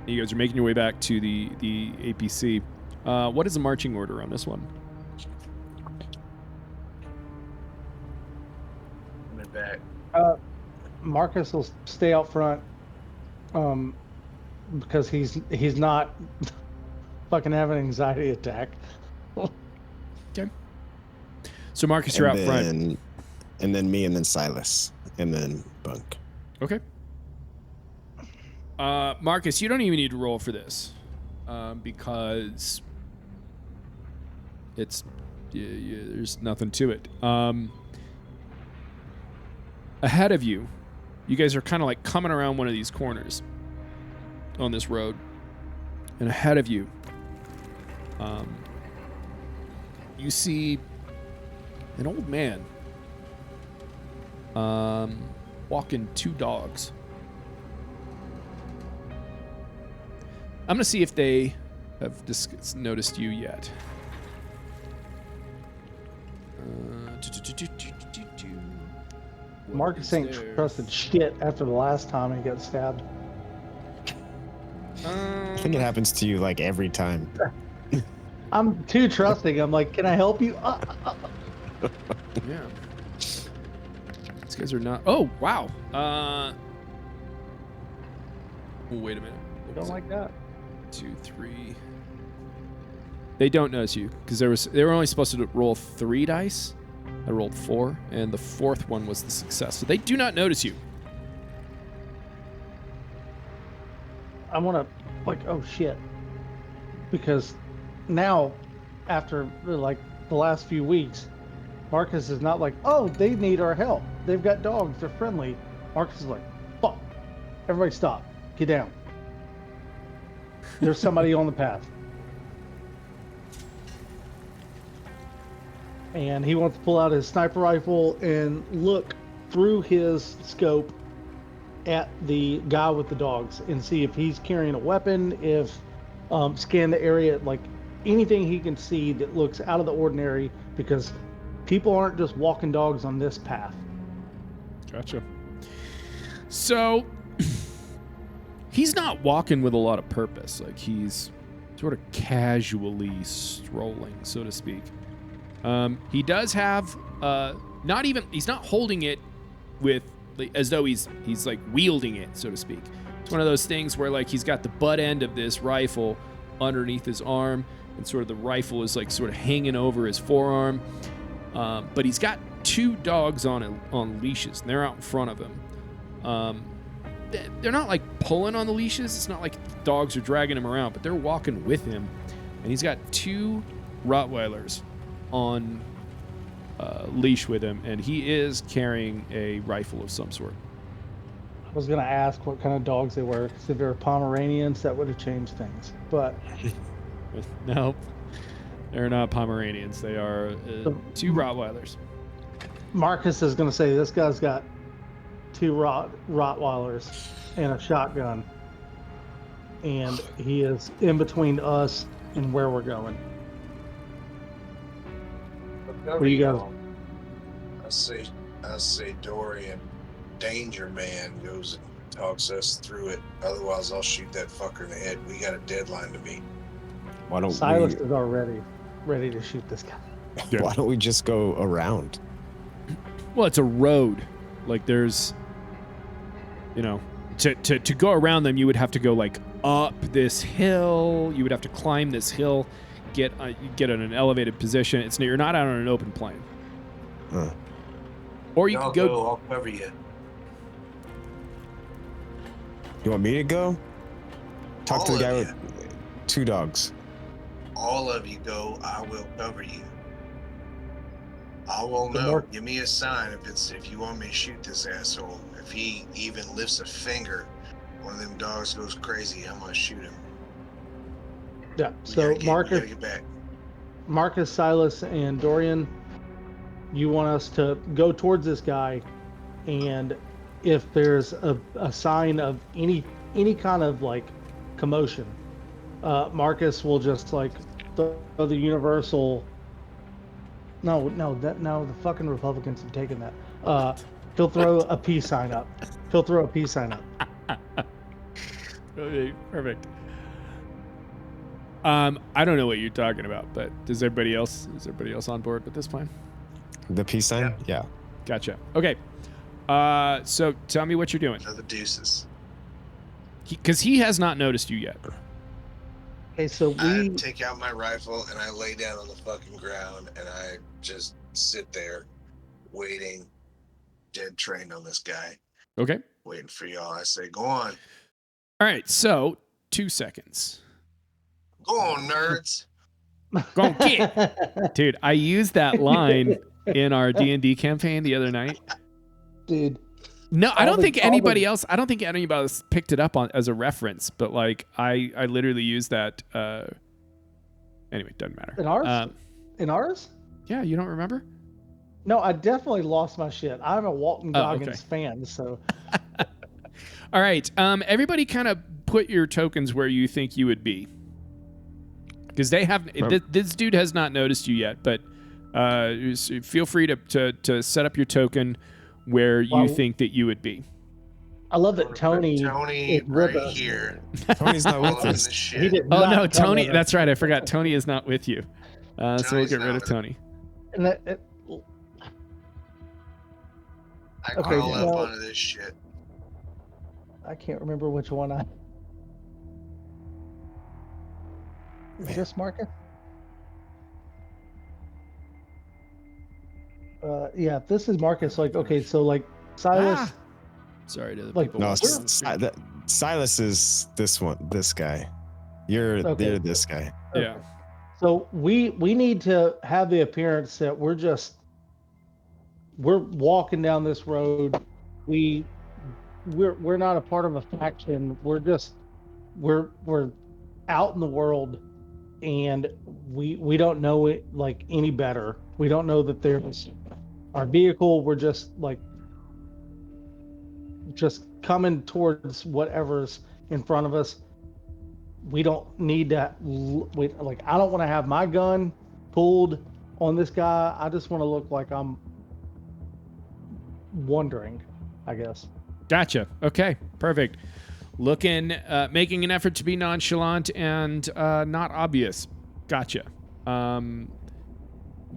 You guys are making your way back to the APC. What is the marching order on this one? In the back. Marcus will stay out front, because he's not fucking having an anxiety attack. Okay. So Marcus, you're out front. And then me, and then Silas, and then Bunk. Okay. Marcus, you don't even need to roll for this, because it's there's nothing to it. Ahead of you, you guys are kind of like coming around one of these corners on this road, and ahead of you, you see an old man walking 2 dogs. I'm gonna see if they have noticed you yet. Marcus ain't trusted shit after the last time he got stabbed. I think it happens to you like every time. I'm too trusting. I'm like, can I help you? Yeah. These guys are not. Oh wow. Wait a minute. Don't like that. 2, 3. They don't notice you because they were only supposed to roll 3 dice. I rolled 4, and the 4th one was the success. So they do not notice you. I want to, like, oh shit, because now, after like the last few weeks, Marcus is not like, oh, they need our help. They've got dogs. They're friendly. Marcus is like, fuck. Everybody stop. Get down. There's somebody on the path. And he wants to pull out his sniper rifle and look through his scope at the guy with the dogs and see if he's carrying a weapon, if scan the area, like anything he can see that looks out of the ordinary, because people aren't just walking dogs on this path. Gotcha. So he's not walking with a lot of purpose. Like he's sort of casually strolling, so to speak. He does have he's not holding it with as though he's like wielding it, so to speak. It's one of those things where like he's got the butt end of this rifle underneath his arm, and sort of the rifle is like sort of hanging over his forearm. But he's got 2 dogs on leashes, and they're out in front of him. They're not like pulling on the leashes. It's not like dogs are dragging him around, but they're walking with him. And he's got 2 Rottweilers on leash with him, and he is carrying a rifle of some sort. I was going to ask what kind of dogs they were, because if they were Pomeranians, that would have changed things. But nope, they're not Pomeranians. They are 2 Rottweilers. Marcus is going to say this guy's got 2 Rottweilers and a shotgun, and he is in between us and where we're going. Where you go? I say Dorian, Danger Man goes and talks us through it. Otherwise, I'll shoot that fucker in the head. We got a deadline to meet. Why don't Silas is already ready to shoot this guy. Yeah. Why don't we just go around? Well, it's a road. Like there's, to go around them, you would have to go like up this hill. You would have to climb this hill, get in an elevated position. You're not out on an open plain. Huh. Or you could go. I'll cover you. You want me to go? Talk All to the guy of with 2 dogs. All of you go. I will cover you. I won't The know. more- Give me a sign if you want me to shoot this asshole. If he even lifts a finger, one of them dogs goes crazy, I'm gonna shoot him. Yeah. We So gotta get back. Marcus, Silas, and Dorian, you want us to go towards this guy, and if there's a sign of any kind of like commotion, Marcus will just like throw the universal. No, the fucking Republicans have taken that. He'll throw a peace sign up. He'll throw a peace sign up. Okay, perfect. I don't know what you're talking about, but is everybody else on board with this plan? The peace sign? Yeah. Gotcha. Okay. So tell me what you're doing. The deuces. Because he has not noticed you yet. Okay, so I take out my rifle and I lay down on the fucking ground and I just sit there waiting, dead trained on this guy. Okay. Waiting for y'all. I say, go on. All right. So 2 seconds. Go on, nerds. Go get. Dude, I used that line in our D&D campaign the other night. Dude. No, I don't think anybody else picked it up on as a reference, but like I literally used that. Anyway, doesn't matter. In ours? In ours? Yeah, you don't remember? No, I definitely lost my shit. I'm a Walton Goggins fan, so. All right. Everybody kind of put your tokens where you think you would be. Because they have this dude has not noticed you yet, but feel free to set up your token where you think that you would be. I love that Tony right here. Tony's not with us. He did Oh not no, come Tony! with us. That's right. I forgot. Tony is not with you. So we'll get rid of Tony. And I Okay, crawl up well- onto this shit. I can't remember which one I. Is this Marcus? Yeah, this is Marcus. Like, okay, so like Silas. Sorry to the Like, people. No, watching. Silas is this guy. You're this guy. Yeah. So we need to have the appearance that we're walking down this road. We're not a part of a faction. We're out in the world, and we don't know it like any better. We don't know that there's our vehicle. We're just coming towards whatever's in front of us. We don't need to I don't want to have my gun pulled on this guy. I just want to look like I'm wondering, I guess. Gotcha. Okay. Perfect. Making an effort to be nonchalant and not obvious. Gotcha.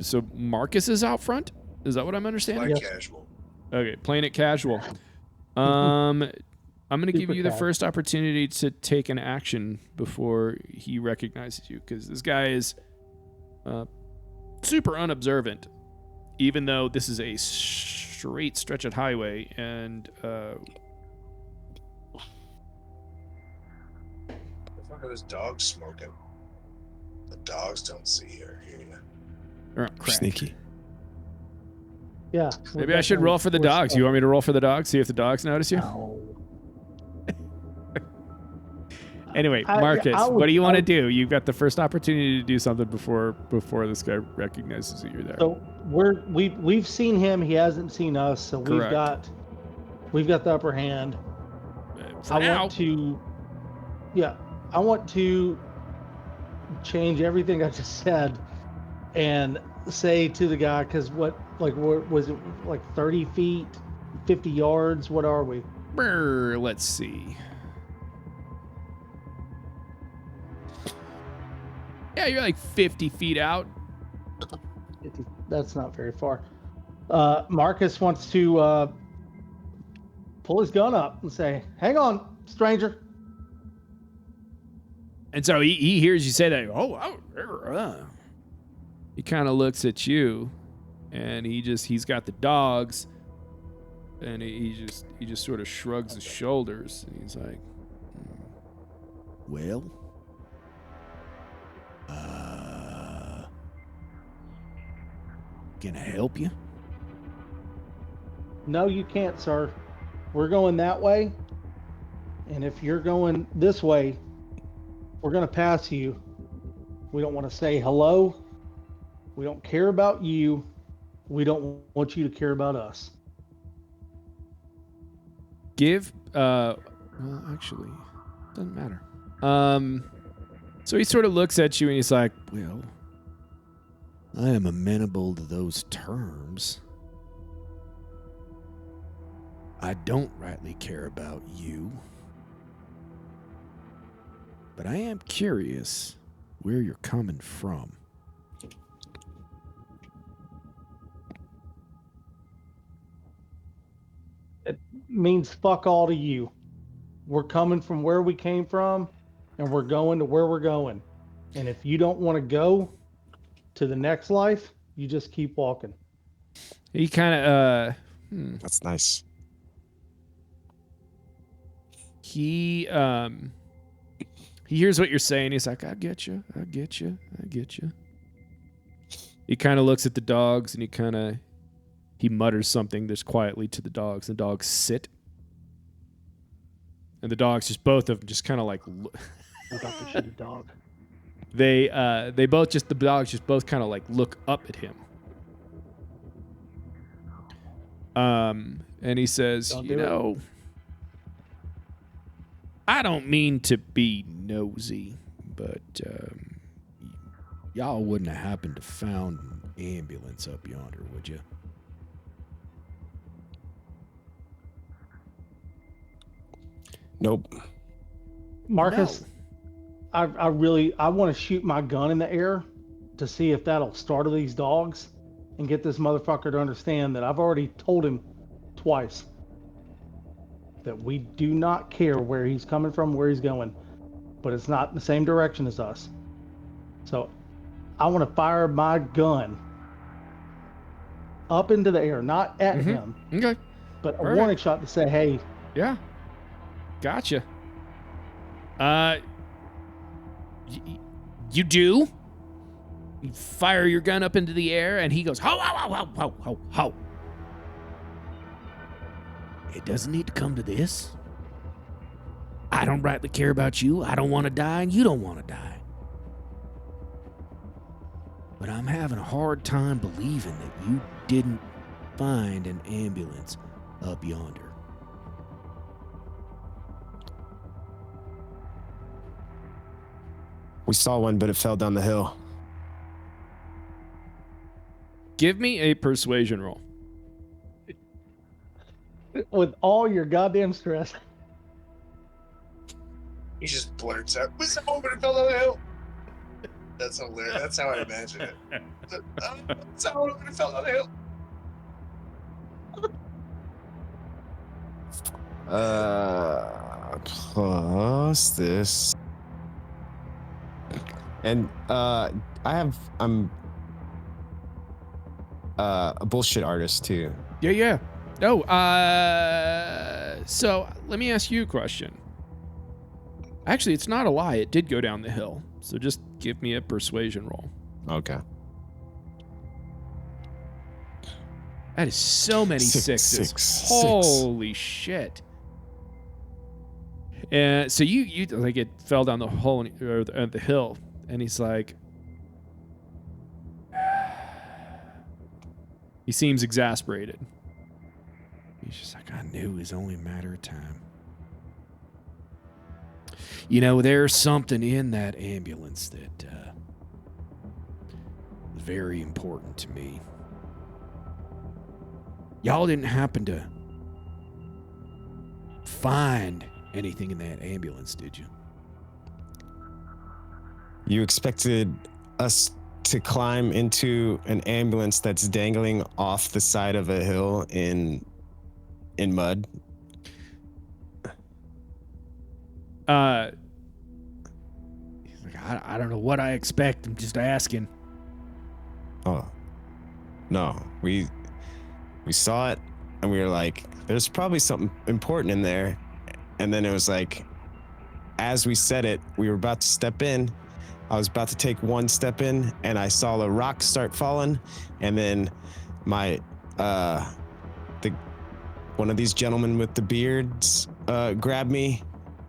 So Marcus is out front? Is that what I'm understanding? Like casual. Okay, playing it casual. I'm going to give Super you the casual. first opportunity to take an action before he recognizes you, because this guy is super unobservant, even though this is a straight stretch of highway, and The fuck are those dogs smoking? The dogs don't see or hear you. or crack. Sneaky. Yeah. Maybe I should roll for the dogs. You want me to roll for the dogs? See if the dogs notice you? No. Anyway, Marcus, what do you want to do? You've got the first opportunity to do something before this guy recognizes that you're there. So we've seen him. He hasn't seen us. So Correct. we've got the upper hand. For now. I want to change everything I just said and say to the guy, because what was it, like 30 feet, 50 yards? What are we? Let's see. Yeah, you're like 50 feet out. 50, that's not very far. Marcus wants to pull his gun up and say, "Hang on, stranger." And so he hears you say that. He kind of looks at you, and he's got the dogs, and he just sort of shrugs his shoulders, and he's like, "Well, can I help you?" No, you can't, sir. We're going that way. And if you're going this way, we're going to pass you. We don't want to say hello. We don't care about you. We don't want you to care about us. Well, actually, doesn't matter. So he sort of looks at you and he's like, well, I am amenable to those terms. I don't rightly care about you. But I am curious where you're coming from. It means fuck all to you. We're coming from where we came from, and we're going to where we're going. And if you don't want to go to the next life, you just keep walking. He kind of, That's nice. He hears what you're saying. He's like, I get you. He kind of looks at the dogs and he mutters something just quietly to the dogs. The dogs sit. And the dogs, just both of them, just kind of like... We got the shitty dog. The dogs just both kind of like look up at him. And he says, I don't mean to be nosy, but y'all wouldn't have happened to found an ambulance up yonder, would you? Nope. Marcus, no. I want to shoot my gun in the air to see if that'll startle these dogs and get this motherfucker to understand that I've already told him twice that we do not care where he's coming from, where he's going, but it's not in the same direction as us. So I want to fire my gun up into the air, not at him. Okay. But a warning shot to say, hey. Yeah. Gotcha. You do? You fire your gun up into the air, and he goes, ho, ho, ho, ho, ho, ho. It doesn't need to come to this. I don't rightly care about you. I don't want to die, and you don't want to die. But I'm having a hard time believing that you didn't find an ambulance up yonder. We saw one, but it fell down the hill. Give me a persuasion roll. With all your goddamn stress. He just blurts out, "We saw one, but it fell down the hill." That's hilarious. That's how I imagine it. Saw one, but it fell down the hill. Plus this. And I'm a bullshit artist too. Yeah. Oh, so let me ask you a question. Actually, it's not a lie. It did go down the hill. So just give me a persuasion roll. Okay. That is so many sixes. Holy shit. And so you like it fell down the hole or the hill, and he's like, he seems exasperated. He's just like, I knew it was only a matter of time. You know, there's something in that ambulance that is very important to me. Y'all didn't happen to find anything in that ambulance, did you? You expected us to climb into an ambulance that's dangling off the side of a hill in mud? He's like, I don't know what I expect. I'm just asking. Oh, no. We saw it, and we were like, there's probably something important in there. And then it was like, as we said it, we were about to step in. I was about to take one step in, and I saw a rock start falling. And then one of these gentlemen with the beards grabbed me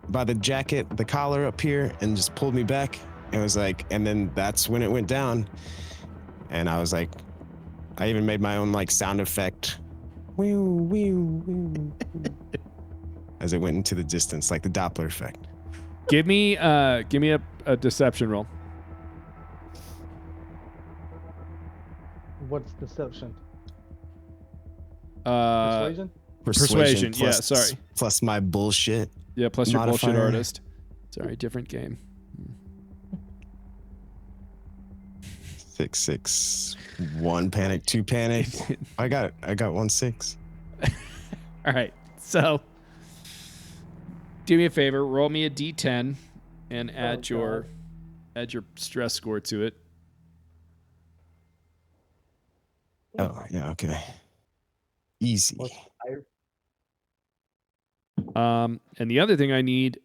by the jacket, the collar up here, and just pulled me back. And it was like, and then that's when it went down. And I was like, I even made my own like sound effect. Whew, whew, whew, whew. As it went into the distance, like the Doppler effect. Give me a deception roll. What's deception? Persuasion. Persuasion? Yeah, sorry. Plus my bullshit. Yeah, plus your bullshit modifier. artist. Sorry, different game. 6, 6, 1 panic, 2 panic. I got 1 6. All right, so do me a favor, roll me a d10 and add your stress score to it. Oh yeah, okay. Easy. And the other thing I need.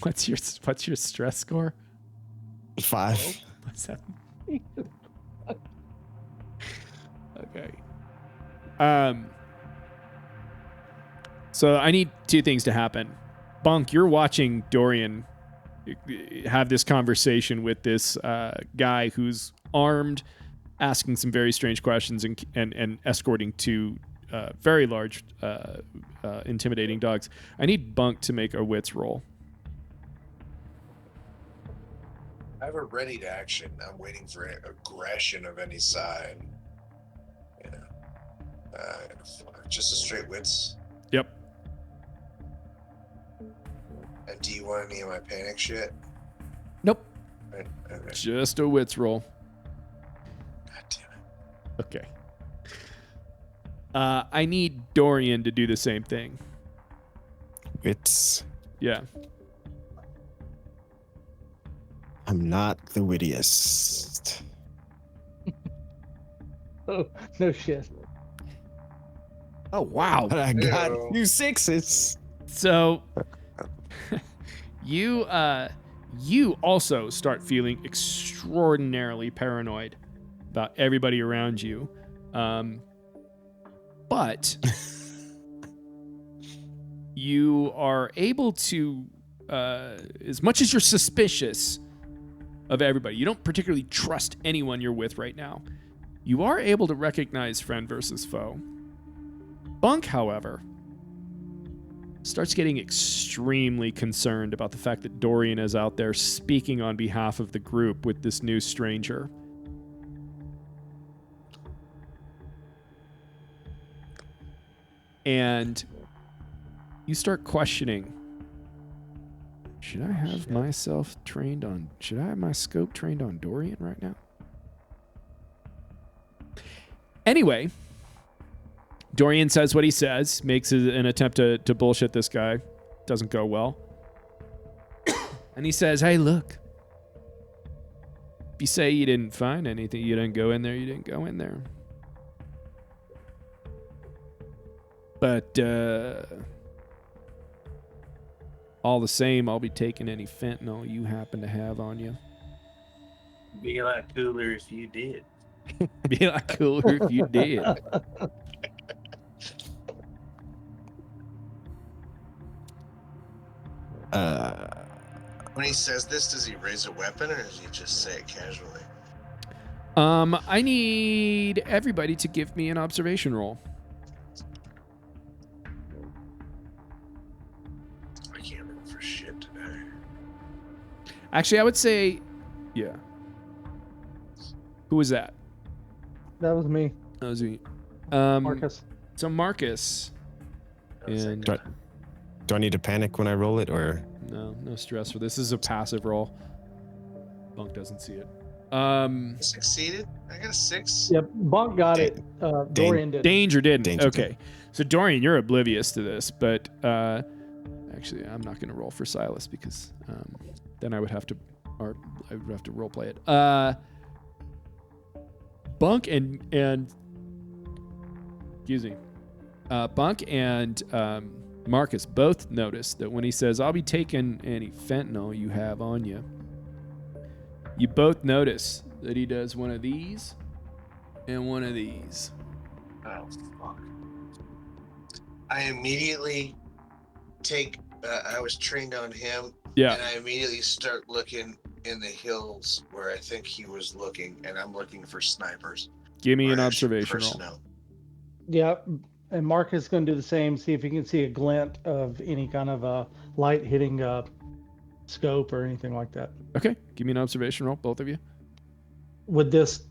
What's your stress score? 5. What's that? Okay. So I need two things to happen. Bunk, you're watching Dorian have this conversation with this guy who's armed, asking some very strange questions and escorting two very large, intimidating dogs. I need Bunk to make a wits roll. I have a ready to action. I'm waiting for aggression of any side. Yeah. Just a straight wits. Yep. And do you want any of my panic shit? Nope. Right. Okay. Just a wits roll. God damn it. Okay. I need Dorian to do the same thing. It's Yeah. I'm not the wittiest. Oh, no shit. Oh, wow. But I got Ew. 2 6s. So you also start feeling extraordinarily paranoid about everybody around you. But you are able to, as much as you're suspicious of everybody, you don't particularly trust anyone you're with right now. You are able to recognize friend versus foe. Bunk, however, starts getting extremely concerned about the fact that Dorian is out there speaking on behalf of the group with this new stranger. And you start questioning, should I have my scope trained on Dorian right now? Anyway, Dorian says what he says, makes an attempt to bullshit this guy. Doesn't go well. And he says, hey, look. If you say you didn't find anything, you didn't go in there, you didn't go in there. But all the same, I'll be taking any fentanyl you happen to have on you. Be a lot cooler if you did. Be a lot cooler if you did. When he says this, does he raise a weapon or does he just say it casually? I need everybody to give me an observation roll. I can't roll for shit today. Actually, I would say, yeah. Who was that? That was me, That was me. Marcus. So Marcus. And Do I need to panic when I roll it, or? no stress for this. This is a passive roll. Bunk doesn't see it. Succeeded? I got a 6. Yep, Bunk got it. Dorian did. Danger didn't. Danger Okay. So Dorian, you're oblivious to this, but actually, I'm not going to roll for Silas because then I would have to role play it. Bunk and excuse me. Bunk and Marcus both notice that when he says, I'll be taking any fentanyl you have on you, you both notice that he does one of these and one of these. Oh, fuck. I immediately take, I was trained on him, Yeah. and I immediately start looking in the hills where I think he was looking, and I'm looking for snipers. Give me an or observation roll. personnel. Yeah, and Mark is going to do the same. See if he can see a glint of any kind of light hitting scope or anything like that. Okay, give me an observation roll, both of you. Would this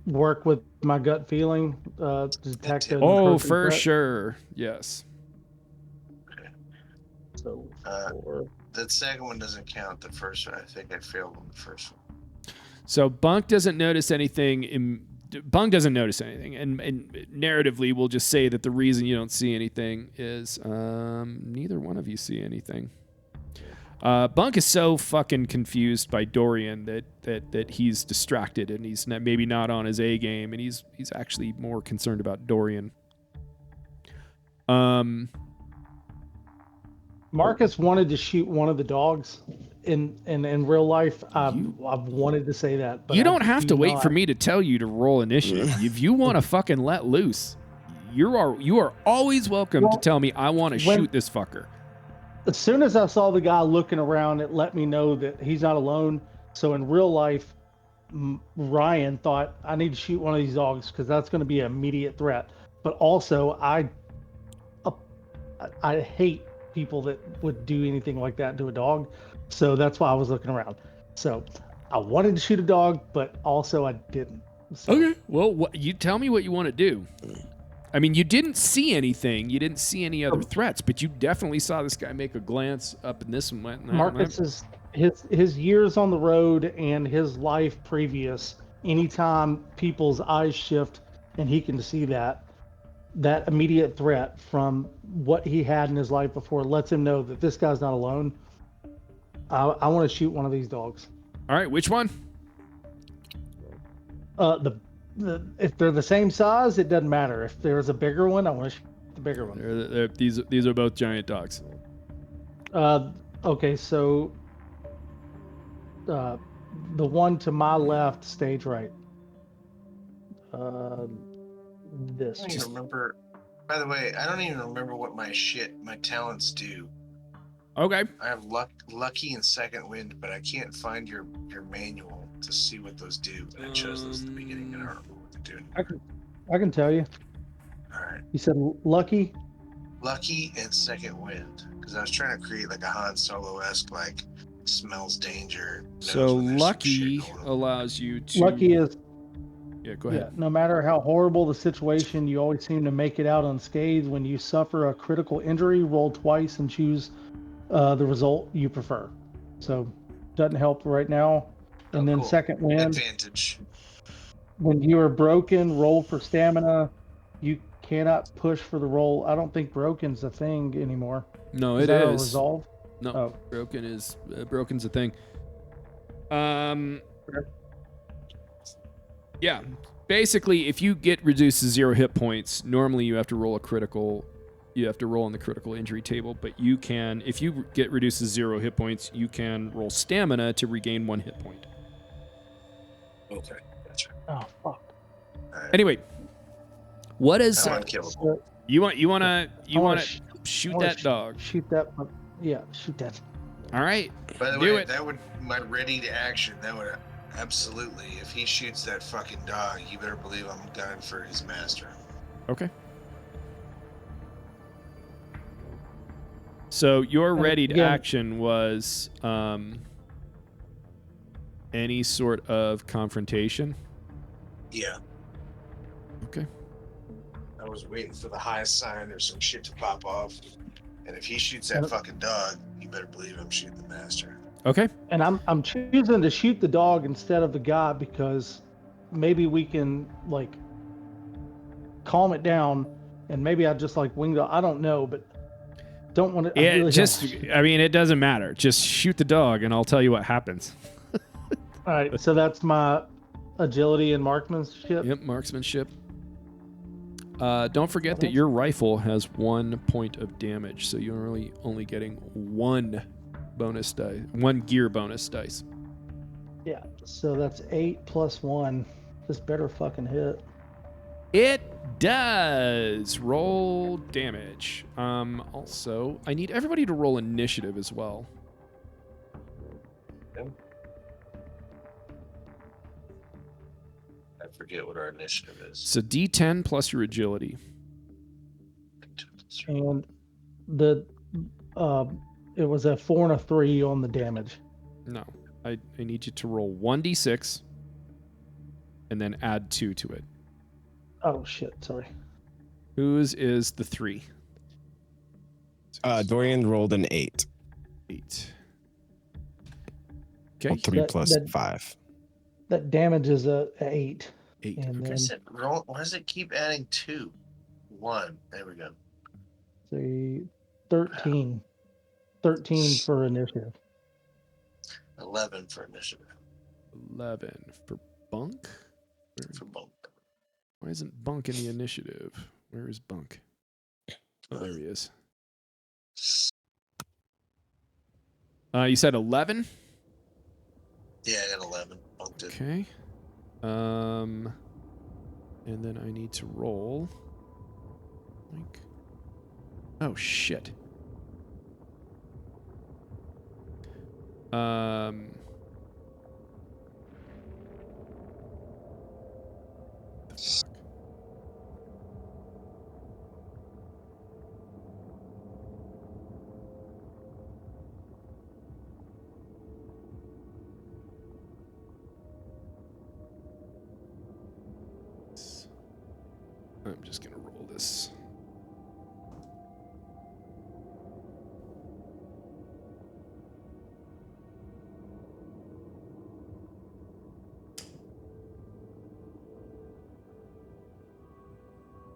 work with my gut feeling? To detect an Oh, approaching for threat? sure. Yes. So The second one doesn't count. The first one, I think I failed on the first one. So Bunk doesn't notice anything. Bunk doesn't notice anything, and narratively, we'll just say that the reason you don't see anything is neither one of you see anything. Bunk is so fucking confused by Dorian that he's distracted and he's maybe not on his A game, and he's actually more concerned about Dorian. Marcus wanted to shoot one of the dogs in real life. I've wanted to say that, but You don't have to wait for me to tell you to roll initiative. If you want to fucking let loose, you are always welcome to tell me I want to shoot this fucker. As soon as I saw the guy looking around, it let me know that he's not alone. So in real life, Ryan thought I need to shoot one of these dogs because that's going to be an immediate threat. But also, I hate people that would do anything like that to a dog. So that's why I was looking around. So I wanted to shoot a dog, but also I didn't. So. Okay. Well, you tell me what you want to do. I mean, you didn't see anything. You didn't see any other threats, but you definitely saw this guy make a glance up in this and went. Marcus is his years on the road and his life previous. Anytime people's eyes shift and he can see that immediate threat from what he had in his life before lets him know that this guy's not alone. I want to shoot one of these dogs. All right, which one? If they're the same size, it doesn't matter. If there's a bigger one, I want to shoot the bigger one. These are both giant dogs. Okay, so the one to my left, stage right. This. I don't even remember. By the way, I don't even remember what my talents do. Okay. I have lucky and second wind, but I can't find your manual to see what those do. I chose those at the beginning. I don't remember what they're doing. I can tell you. All right. You said lucky. Lucky and second wind, because I was trying to create like a Han Solo-esque, like smells danger. So lucky allows you to. Lucky is. Yeah, go ahead. Yeah, no matter how horrible the situation, you always seem to make it out unscathed. When you suffer a critical injury, roll twice and choose the result you prefer. So, doesn't help right now. And then cool. second wind. Advantage. When you are broken, roll for stamina. You cannot push for the roll. I don't think broken's a thing anymore. No, is it that is. A resolve? No, oh. Broken's a thing. Yeah, basically, if you get reduced to 0 hit points, normally you have to roll a critical. You have to roll on the critical injury table, but you can, if you get reduced to 0 hit points, you can roll stamina to regain 1 hit point. Okay, gotcha. Oh fuck. Right. Anyway, what is you want to shoot that dog? Shoot that. Yeah, shoot that. All right. By the way, that would my ready to action. That would absolutely. If he shoots that fucking dog, you better believe I'm gunning for his master. Okay. So your ready to action was any sort of confrontation? Yeah. Okay. I was waiting for the highest sign or some shit to pop off. And if he shoots that fucking dog, you better believe I'm shooting the master. Okay. And I'm choosing to shoot the dog instead of the guy because maybe we can like calm it down and maybe I just like wing the I don't know, but don't want to. I mean, it doesn't matter. Just shoot the dog and I'll tell you what happens. All right. So that's my agility and marksmanship. Yep, marksmanship. Don't forget that your rifle has 1 point of damage, so you're only getting 1 bonus die, 1 gear bonus dice. Yeah, so that's 8 plus 1. This better fucking hit. It does. Roll damage. Also, I need everybody to roll initiative as well. I forget what our initiative is. So D10 plus your agility. And the it was a 4 and a 3 on the damage. No, I need you to roll 1d6 and then add 2 to it. Oh shit! Sorry. Whose is the 3? Dorian rolled an 8. 8. Well, Okay. 3 plus that- 5. That damage is a 8. 8. And Okay. then Why does it keep adding 2? 1. There we go. say 13. 13 for initiative. 11 for initiative. 11 for Bunk. For Bunk. Why isn't Bunk in the initiative? Where is Bunk? Oh, there he is. You said 11? Yeah, I got 11. Bunk did. Okay. And then I need to roll. Like, oh shit. The fuck? I'm just gonna roll this.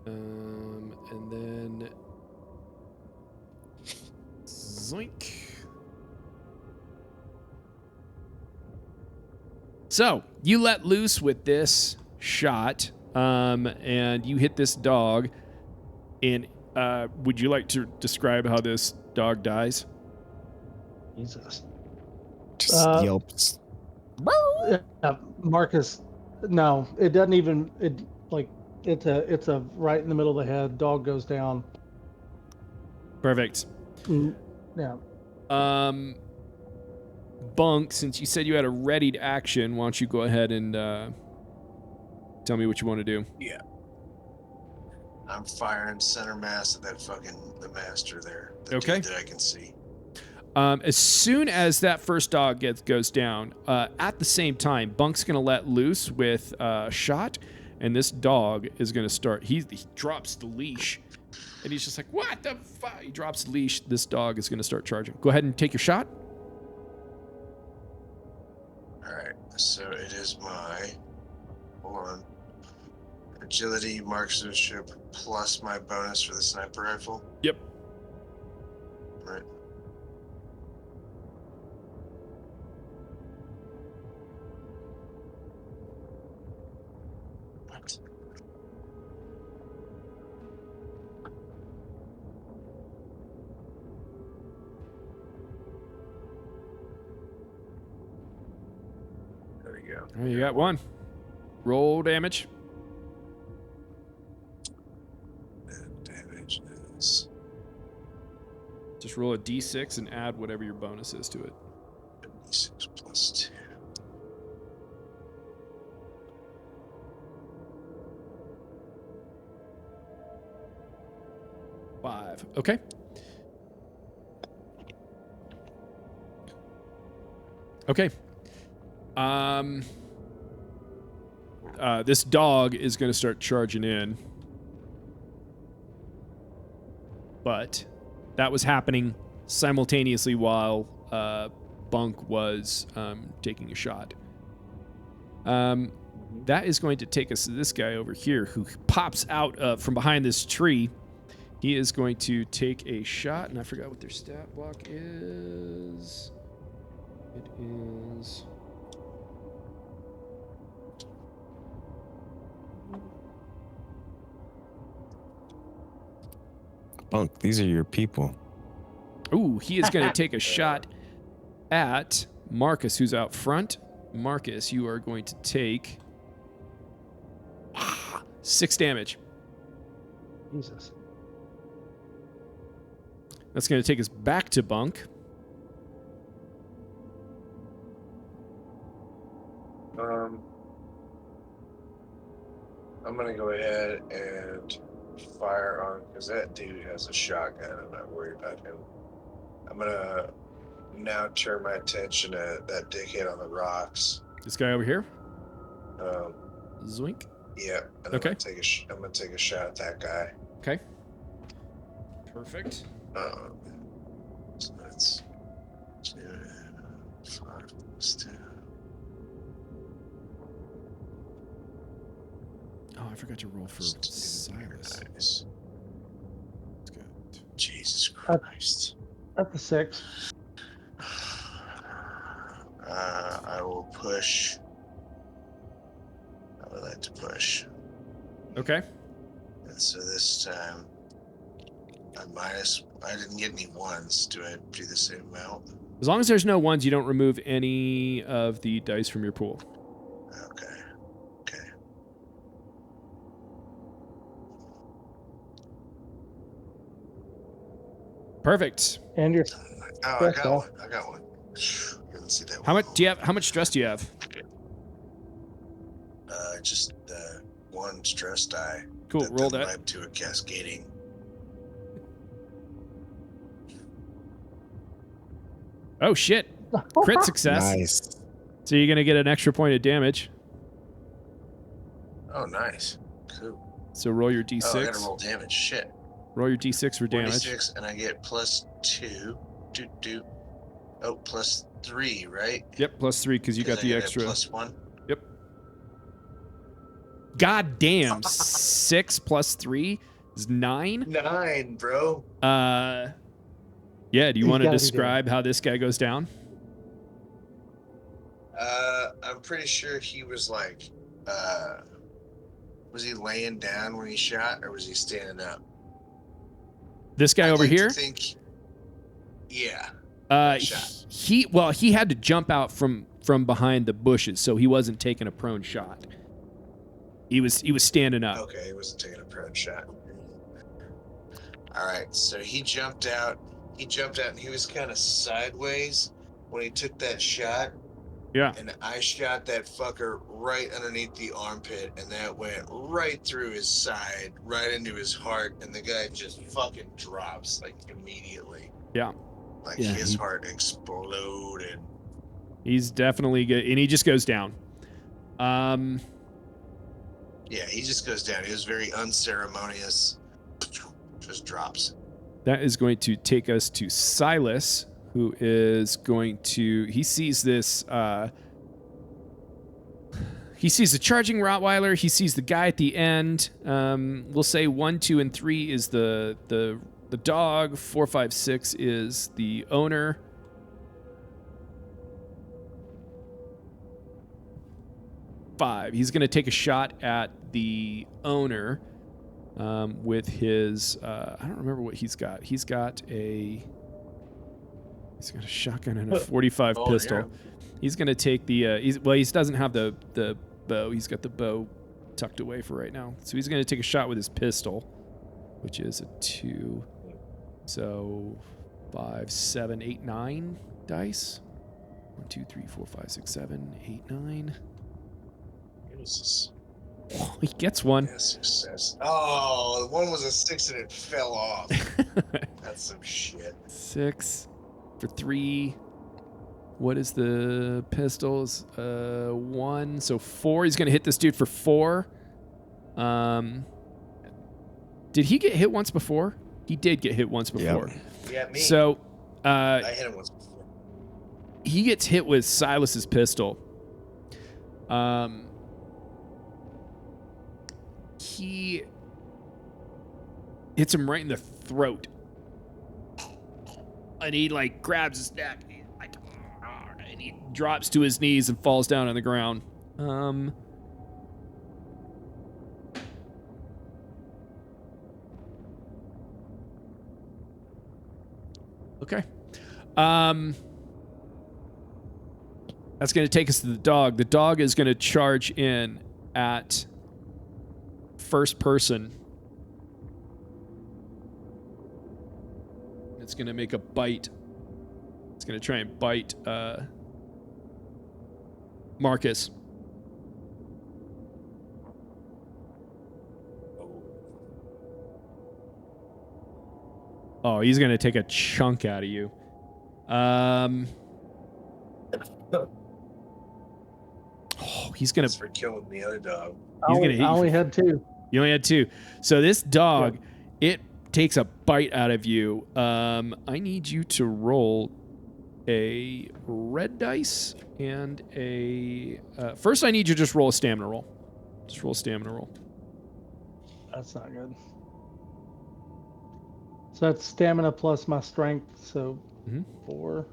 And then zoink. So you let loose with this shot, and you hit this dog. And would you like to describe how this dog dies? Jesus. Just yelps. Marcus, no, it doesn't even. It's a right in the middle of the head. Dog goes down. Perfect. Yeah. Bunk, since you said you had a readied action, why don't you go ahead and tell me what you want to do? Yeah. I'm firing center mass at that the master there. The Okay. dude that I can see. As soon as that first dog goes down, at the same time, Bunk's going to let loose with a shot, and this dog is going to start. He drops the leash, and he's just like, what the fuck? He drops the leash. This dog is going to start charging. Go ahead and take your shot. All right. So it is my. Hold on. Agility, marksmanship, plus my bonus for the sniper rifle. Yep. Right. What? There we go. All right, you got one. Roll damage. Damage is Just roll a d6 and add whatever your bonus is to it. 6 plus 2. Five. Okay. Okay. This dog is going to start charging in. But that was happening simultaneously while Bunk was taking a shot. That is going to take us to this guy over here who pops out from behind this tree. He is going to take a shot, and I forgot what their stat block is. It is... Bunk, these are your people. Ooh, he is going to take a shot at Marcus, who's out front. Marcus, you are going to take 6 damage. Jesus. That's going to take us back to Bunk. gonna go ahead and fire on, because that dude has a shotgun. I'm not worried about him. I'm gonna now turn my attention to that dickhead on the rocks. This guy over here. Zoink. Yeah, and Okay. I'm gonna take a shot at that guy. Okay. Perfect. So that's 2, 5 plus 2. Oh, I forgot to roll for Silas. Nice. Let's go. Jesus Christ. That's a 6. I will push. I would like to push. Okay. And so this time, I didn't get any ones. Do I do the same amount? As long as there's no ones, you don't remove any of the dice from your pool. Okay. Perfect. And you're Oh, I got one. Didn't see that one. How much do you have? How much stress do you have? Just one stress die. Cool. Roll then that. led to a cascading. Oh shit! Crit success. Nice. So you're gonna get an extra point of damage. Oh, nice. Cool. So roll your d6. Oh, I gotta roll damage. Shit. Roll your d6 for damage. 26, and I get plus 2. Oh, plus 3, right? Yep, plus 3 because you got I the get a extra. plus 1. Yep. God damn! 6 plus 3 is 9. 9, bro. Yeah. Do you want to gotta be describe how this guy goes down? I'm pretty sure he was like, was he laying down when he shot, or was he standing up? This guy I'd over like to here. think, yeah. Shot. He had to jump out from behind the bushes, so he wasn't taking a prone shot. He was standing up. Okay, he wasn't taking a prone shot. All right, so he jumped out. And he was kind of sideways when he took that shot. Yeah. And I shot that fucker right underneath the armpit, and that went right through his side, right into his heart, and the guy just fucking drops like immediately. Yeah. Like Yeah, his heart exploded. He's definitely good, and he just goes down. Yeah, he just goes down. He was very unceremonious. Just drops. That is going to take us to Silas, who is going to... He sees this... he sees the charging Rottweiler. He sees the guy at the end. We'll say 1, 2, and 3 is the dog. 4, 5, 6 is the owner. Five. He's going to take a shot at the owner with his... I don't remember what he's got. He's got a shotgun and a 45 pistol. Yeah. He's going to take the... he doesn't have the bow. He's got the bow tucked away for right now. So he's going to take a shot with his pistol, which is a 2. So 5, 7, 8, 9 dice. 1, 2, 3, 4, 5, 6, 7, 8, 9. Jesus. Oh, he gets one. Yeah, success. Oh, one was a 6 and it fell off. That's some shit. 6 for 3. What is the pistols? 1. So 4. He's going to hit this dude for 4. Did he get hit once before? He did get hit once before. Yep. Yeah, me. So I hit him once before. he gets hit with Silas's pistol. He hits him right in the throat. And he like grabs his neck and he drops to his knees and falls down on the ground. Okay. That's going to take us to the dog. The dog is going to charge in at first person. It's going to make a bite. It's going to try and bite Marcus. Oh, he's gonna take a chunk out of you. Oh, he's gonna. That's for killing the other dog. He's gonna hit you. I only had 2. You only had 2. So this dog, it takes a bite out of you. I need you to roll a red dice and a. First, I need you to just roll a stamina roll. Just roll a stamina roll. That's not good. So that's stamina plus my strength. So 4.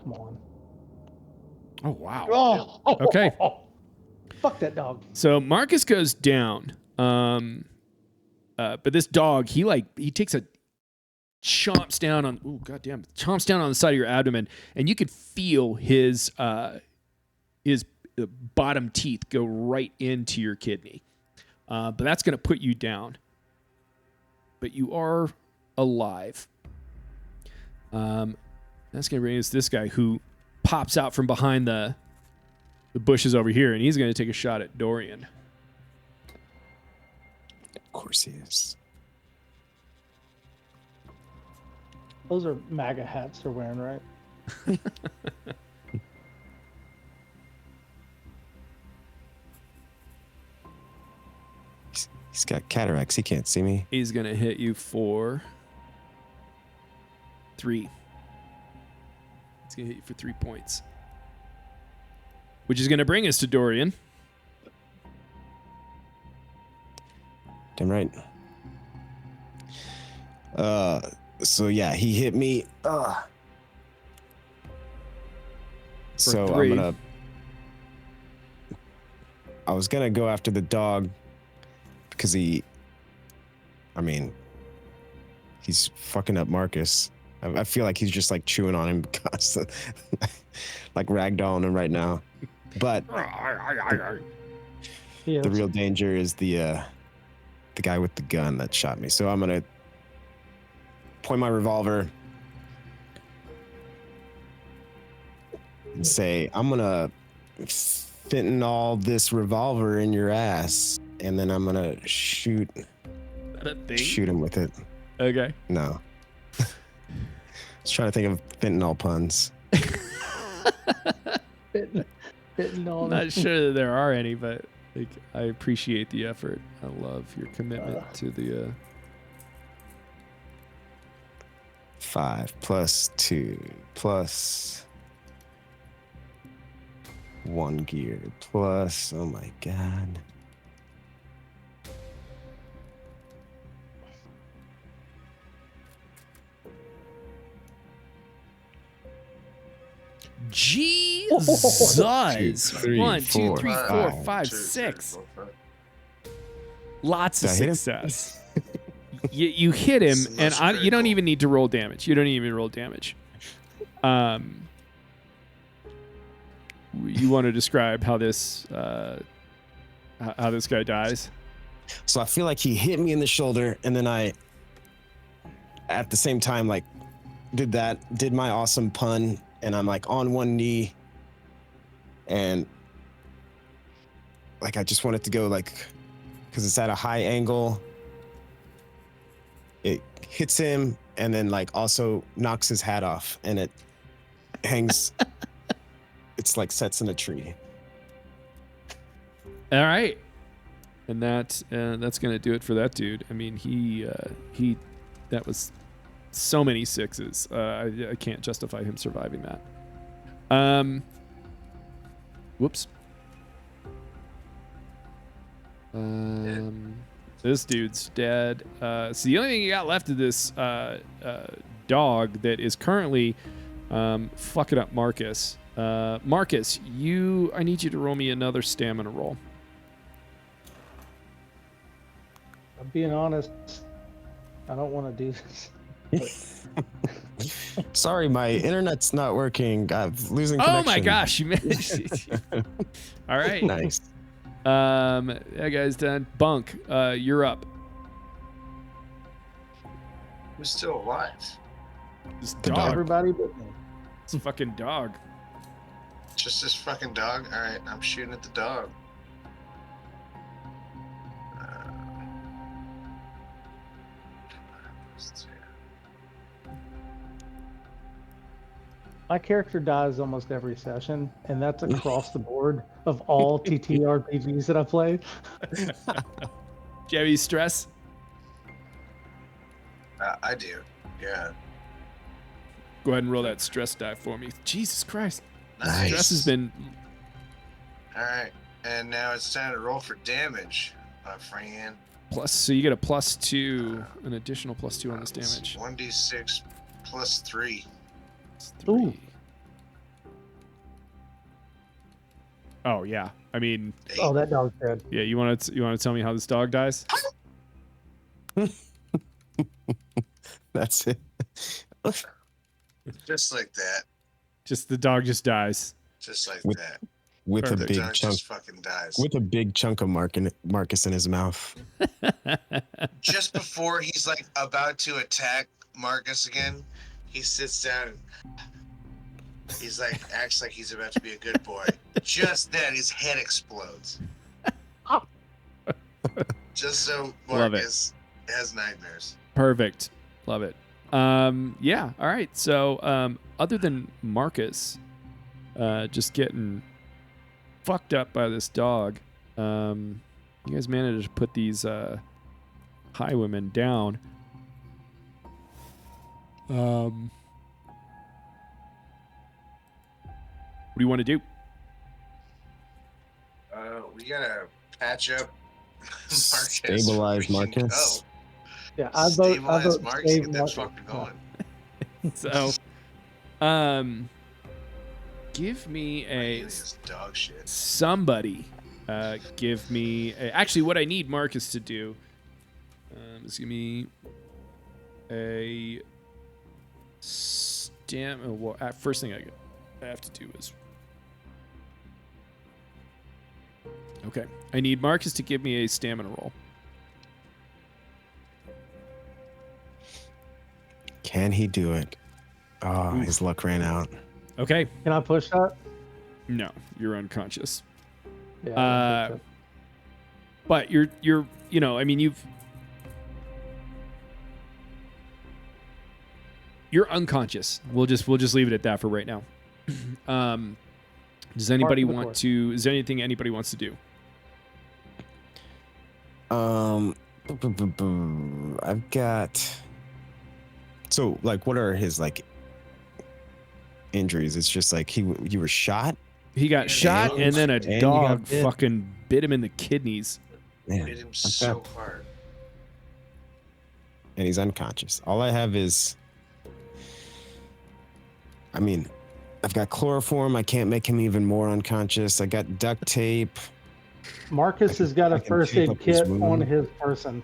Come on. Oh wow. Oh. Okay. Fuck that dog. So Marcus goes down. But this dog, he takes a chomps down on chomps down on the side of your abdomen, and you could feel his bottom teeth go right into your kidney. But that's gonna put you down. But you are alive. That's gonna bring us this guy who pops out from behind the bushes over here, and he's gonna take a shot at Dorian. Of course he is. Those are MAGA hats they're wearing, right? He's got cataracts. He can't see me. He's gonna hit you for 3. He's gonna hit you for 3 points, which is gonna bring us to Dorian. Damn right. So yeah, he hit me. So 3. I was gonna go after the dog because he's fucking up Marcus. I feel like he's just like chewing on him constantly, like ragdolling him right now. But the real danger is the guy with the gun that shot me. So I'm gonna point my revolver and say, I'm gonna fentanyl this revolver in your ass, and then I'm gonna shoot him with it. Okay. No. I was trying to think of fentanyl puns. Fentanyl. Not sure that there are any, but like, I appreciate the effort. I love your commitment to the. 5 plus 2 plus 1 gear plus. Oh my god. Jesus! 2, 3, 1, 2, 3, 4, 5, 5, 2, 6. 3, 4, 5. Lots of Did I hit him? success. You hit him, and you don't even need to roll damage. You don't even roll damage. You want to describe how this guy dies? So I feel like he hit me in the shoulder, and then I, at the same time, like, did my awesome pun, and I'm like on one knee, and like I just want it to go like, because it's at a high angle. It hits him, and then like also knocks his hat off, and it hangs. It's like sets in a tree. All right, and that's gonna do it for that dude. I mean, he that was so many 6s. I can't justify him surviving that. Whoops. This dude's dead. So the only thing you got left of this dog that is currently fucking up Marcus. Marcus, I need you to roll me another stamina roll. I'm being honest. I don't want to do this. Sorry, my internet's not working. I'm losing connection. Oh my gosh, you managed. All right. Nice. That guy's done. Bunk, you're up. Who's still alive? This The dog. Everybody but me. It's a fucking dog. Just this fucking dog? Alright, I'm shooting at the dog. My character dies almost every session, and that's across the board of all TTRPGs that I play. Do you have any stress? I do. Yeah. Go ahead and roll that stress die for me. Jesus Christ. Nice. Stress has been... All right. And now it's time to roll for damage, my friend. So you get a +2, an additional +2 on this damage. 1d6 plus 3. It's 3. Ooh. Oh yeah. I mean, 8. Oh, that dog's dead. yeah. You want to tell me how this dog dies? That's it. Just like that. Just the dog just dies. Just like With- that. With a Perfect. The big dog chunk. just fucking dies. With a big chunk of Marcus in his mouth. Just before he's like about to attack Marcus again, he sits down. He's like, acts like he's about to be a good boy. Just then, his head explodes. Just so Love it. Marcus has nightmares. Perfect. Love it. Yeah. All right. So, other than Marcus, just getting fucked up by this dog, you guys managed to put these highwaymen down. What do you want to do? We gotta patch up Marcus. Stabilize before we can Marcus. go. Yeah, I Stabilize vote Marcus. save Get that Marcus. fucker going. So, give me a Alias dog shit. somebody. Give me actually what I need Marcus to do. Is give me a Well, first thing I have to do is okay. I need Marcus to give me a stamina roll. Can he do it? Oh, his luck ran out. Okay. Can I push that? No, you're unconscious. Yeah. I can push But you're I mean you're unconscious. We'll just leave it at that for right now. Does anybody Mark the want course. to? Is there anything anybody wants to do? I've got. So, like, what are his like injuries? It's just like you were shot. He got shot, and then a And you dog got bit. fucking bit him in the kidneys. Man, Hit him I've so got- hard. and he's unconscious. All I have is. I mean, I've got chloroform. I can't make him even more unconscious. I got duct tape. Marcus has got I a can first tape aid up his kit on wound. his person.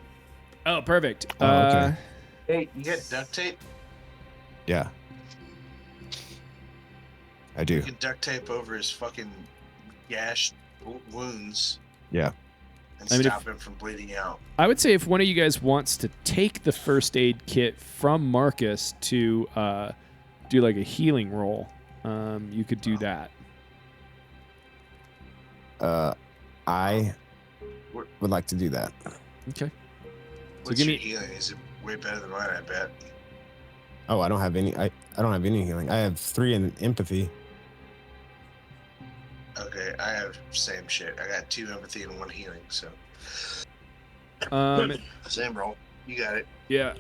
Oh, perfect. Oh, okay. Hey, you got duct tape? Yeah. I do. You can duct tape over his fucking gashed wounds. Yeah. And I mean, stop him from bleeding out. I would say if one of you guys wants to take the first aid kit from Marcus to do like a healing roll, you could do that. I would like to do that. Okay. What's give your me- healing? Is it way better than mine, I bet? Oh, I don't have any. I don't have any healing. I have 3 in empathy. Okay, I have same shit. I got 2 empathy and 1 healing, so. Same roll. You got it. Yeah.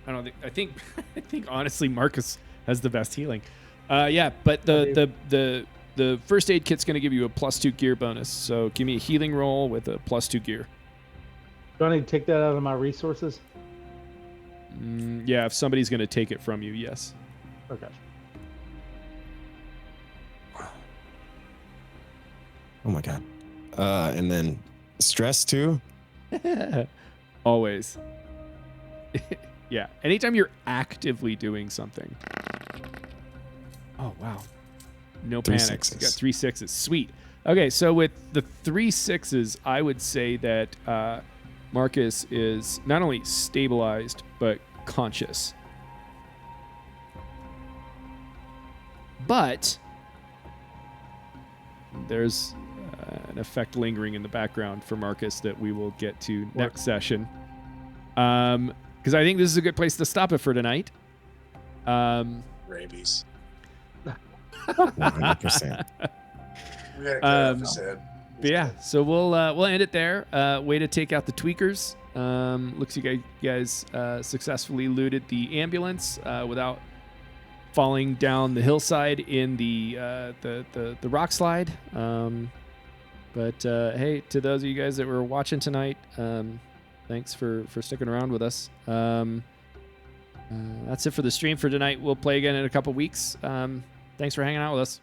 I think honestly Marcus has the best healing. Yeah, but the first aid kit's going to give you a +2 gear bonus. So give me a healing roll with a +2 gear. Do I need to take that out of my resources? Yeah, if somebody's going to take it from you, yes. Okay. Oh my god. And then stress too. Always. Yeah. Anytime you're actively doing something. Oh, wow. No 3 panics. You got sixes. 3 6s. Sweet. Okay, so with the 3 6s, I would say that Marcus is not only stabilized, but conscious. But there's an effect lingering in the background for Marcus that we will get to next session. because I think this is a good place to stop it for tonight. Rabies. 100%. We gotta cut off his head. But yeah, so we'll end it there. Way to take out the tweakers. Looks like you guys successfully looted the ambulance without falling down the hillside in the rock slide. But hey, to those of you guys that were watching tonight, thanks for sticking around with us. That's it for the stream for tonight. We'll play again in a couple weeks. Thanks for hanging out with us.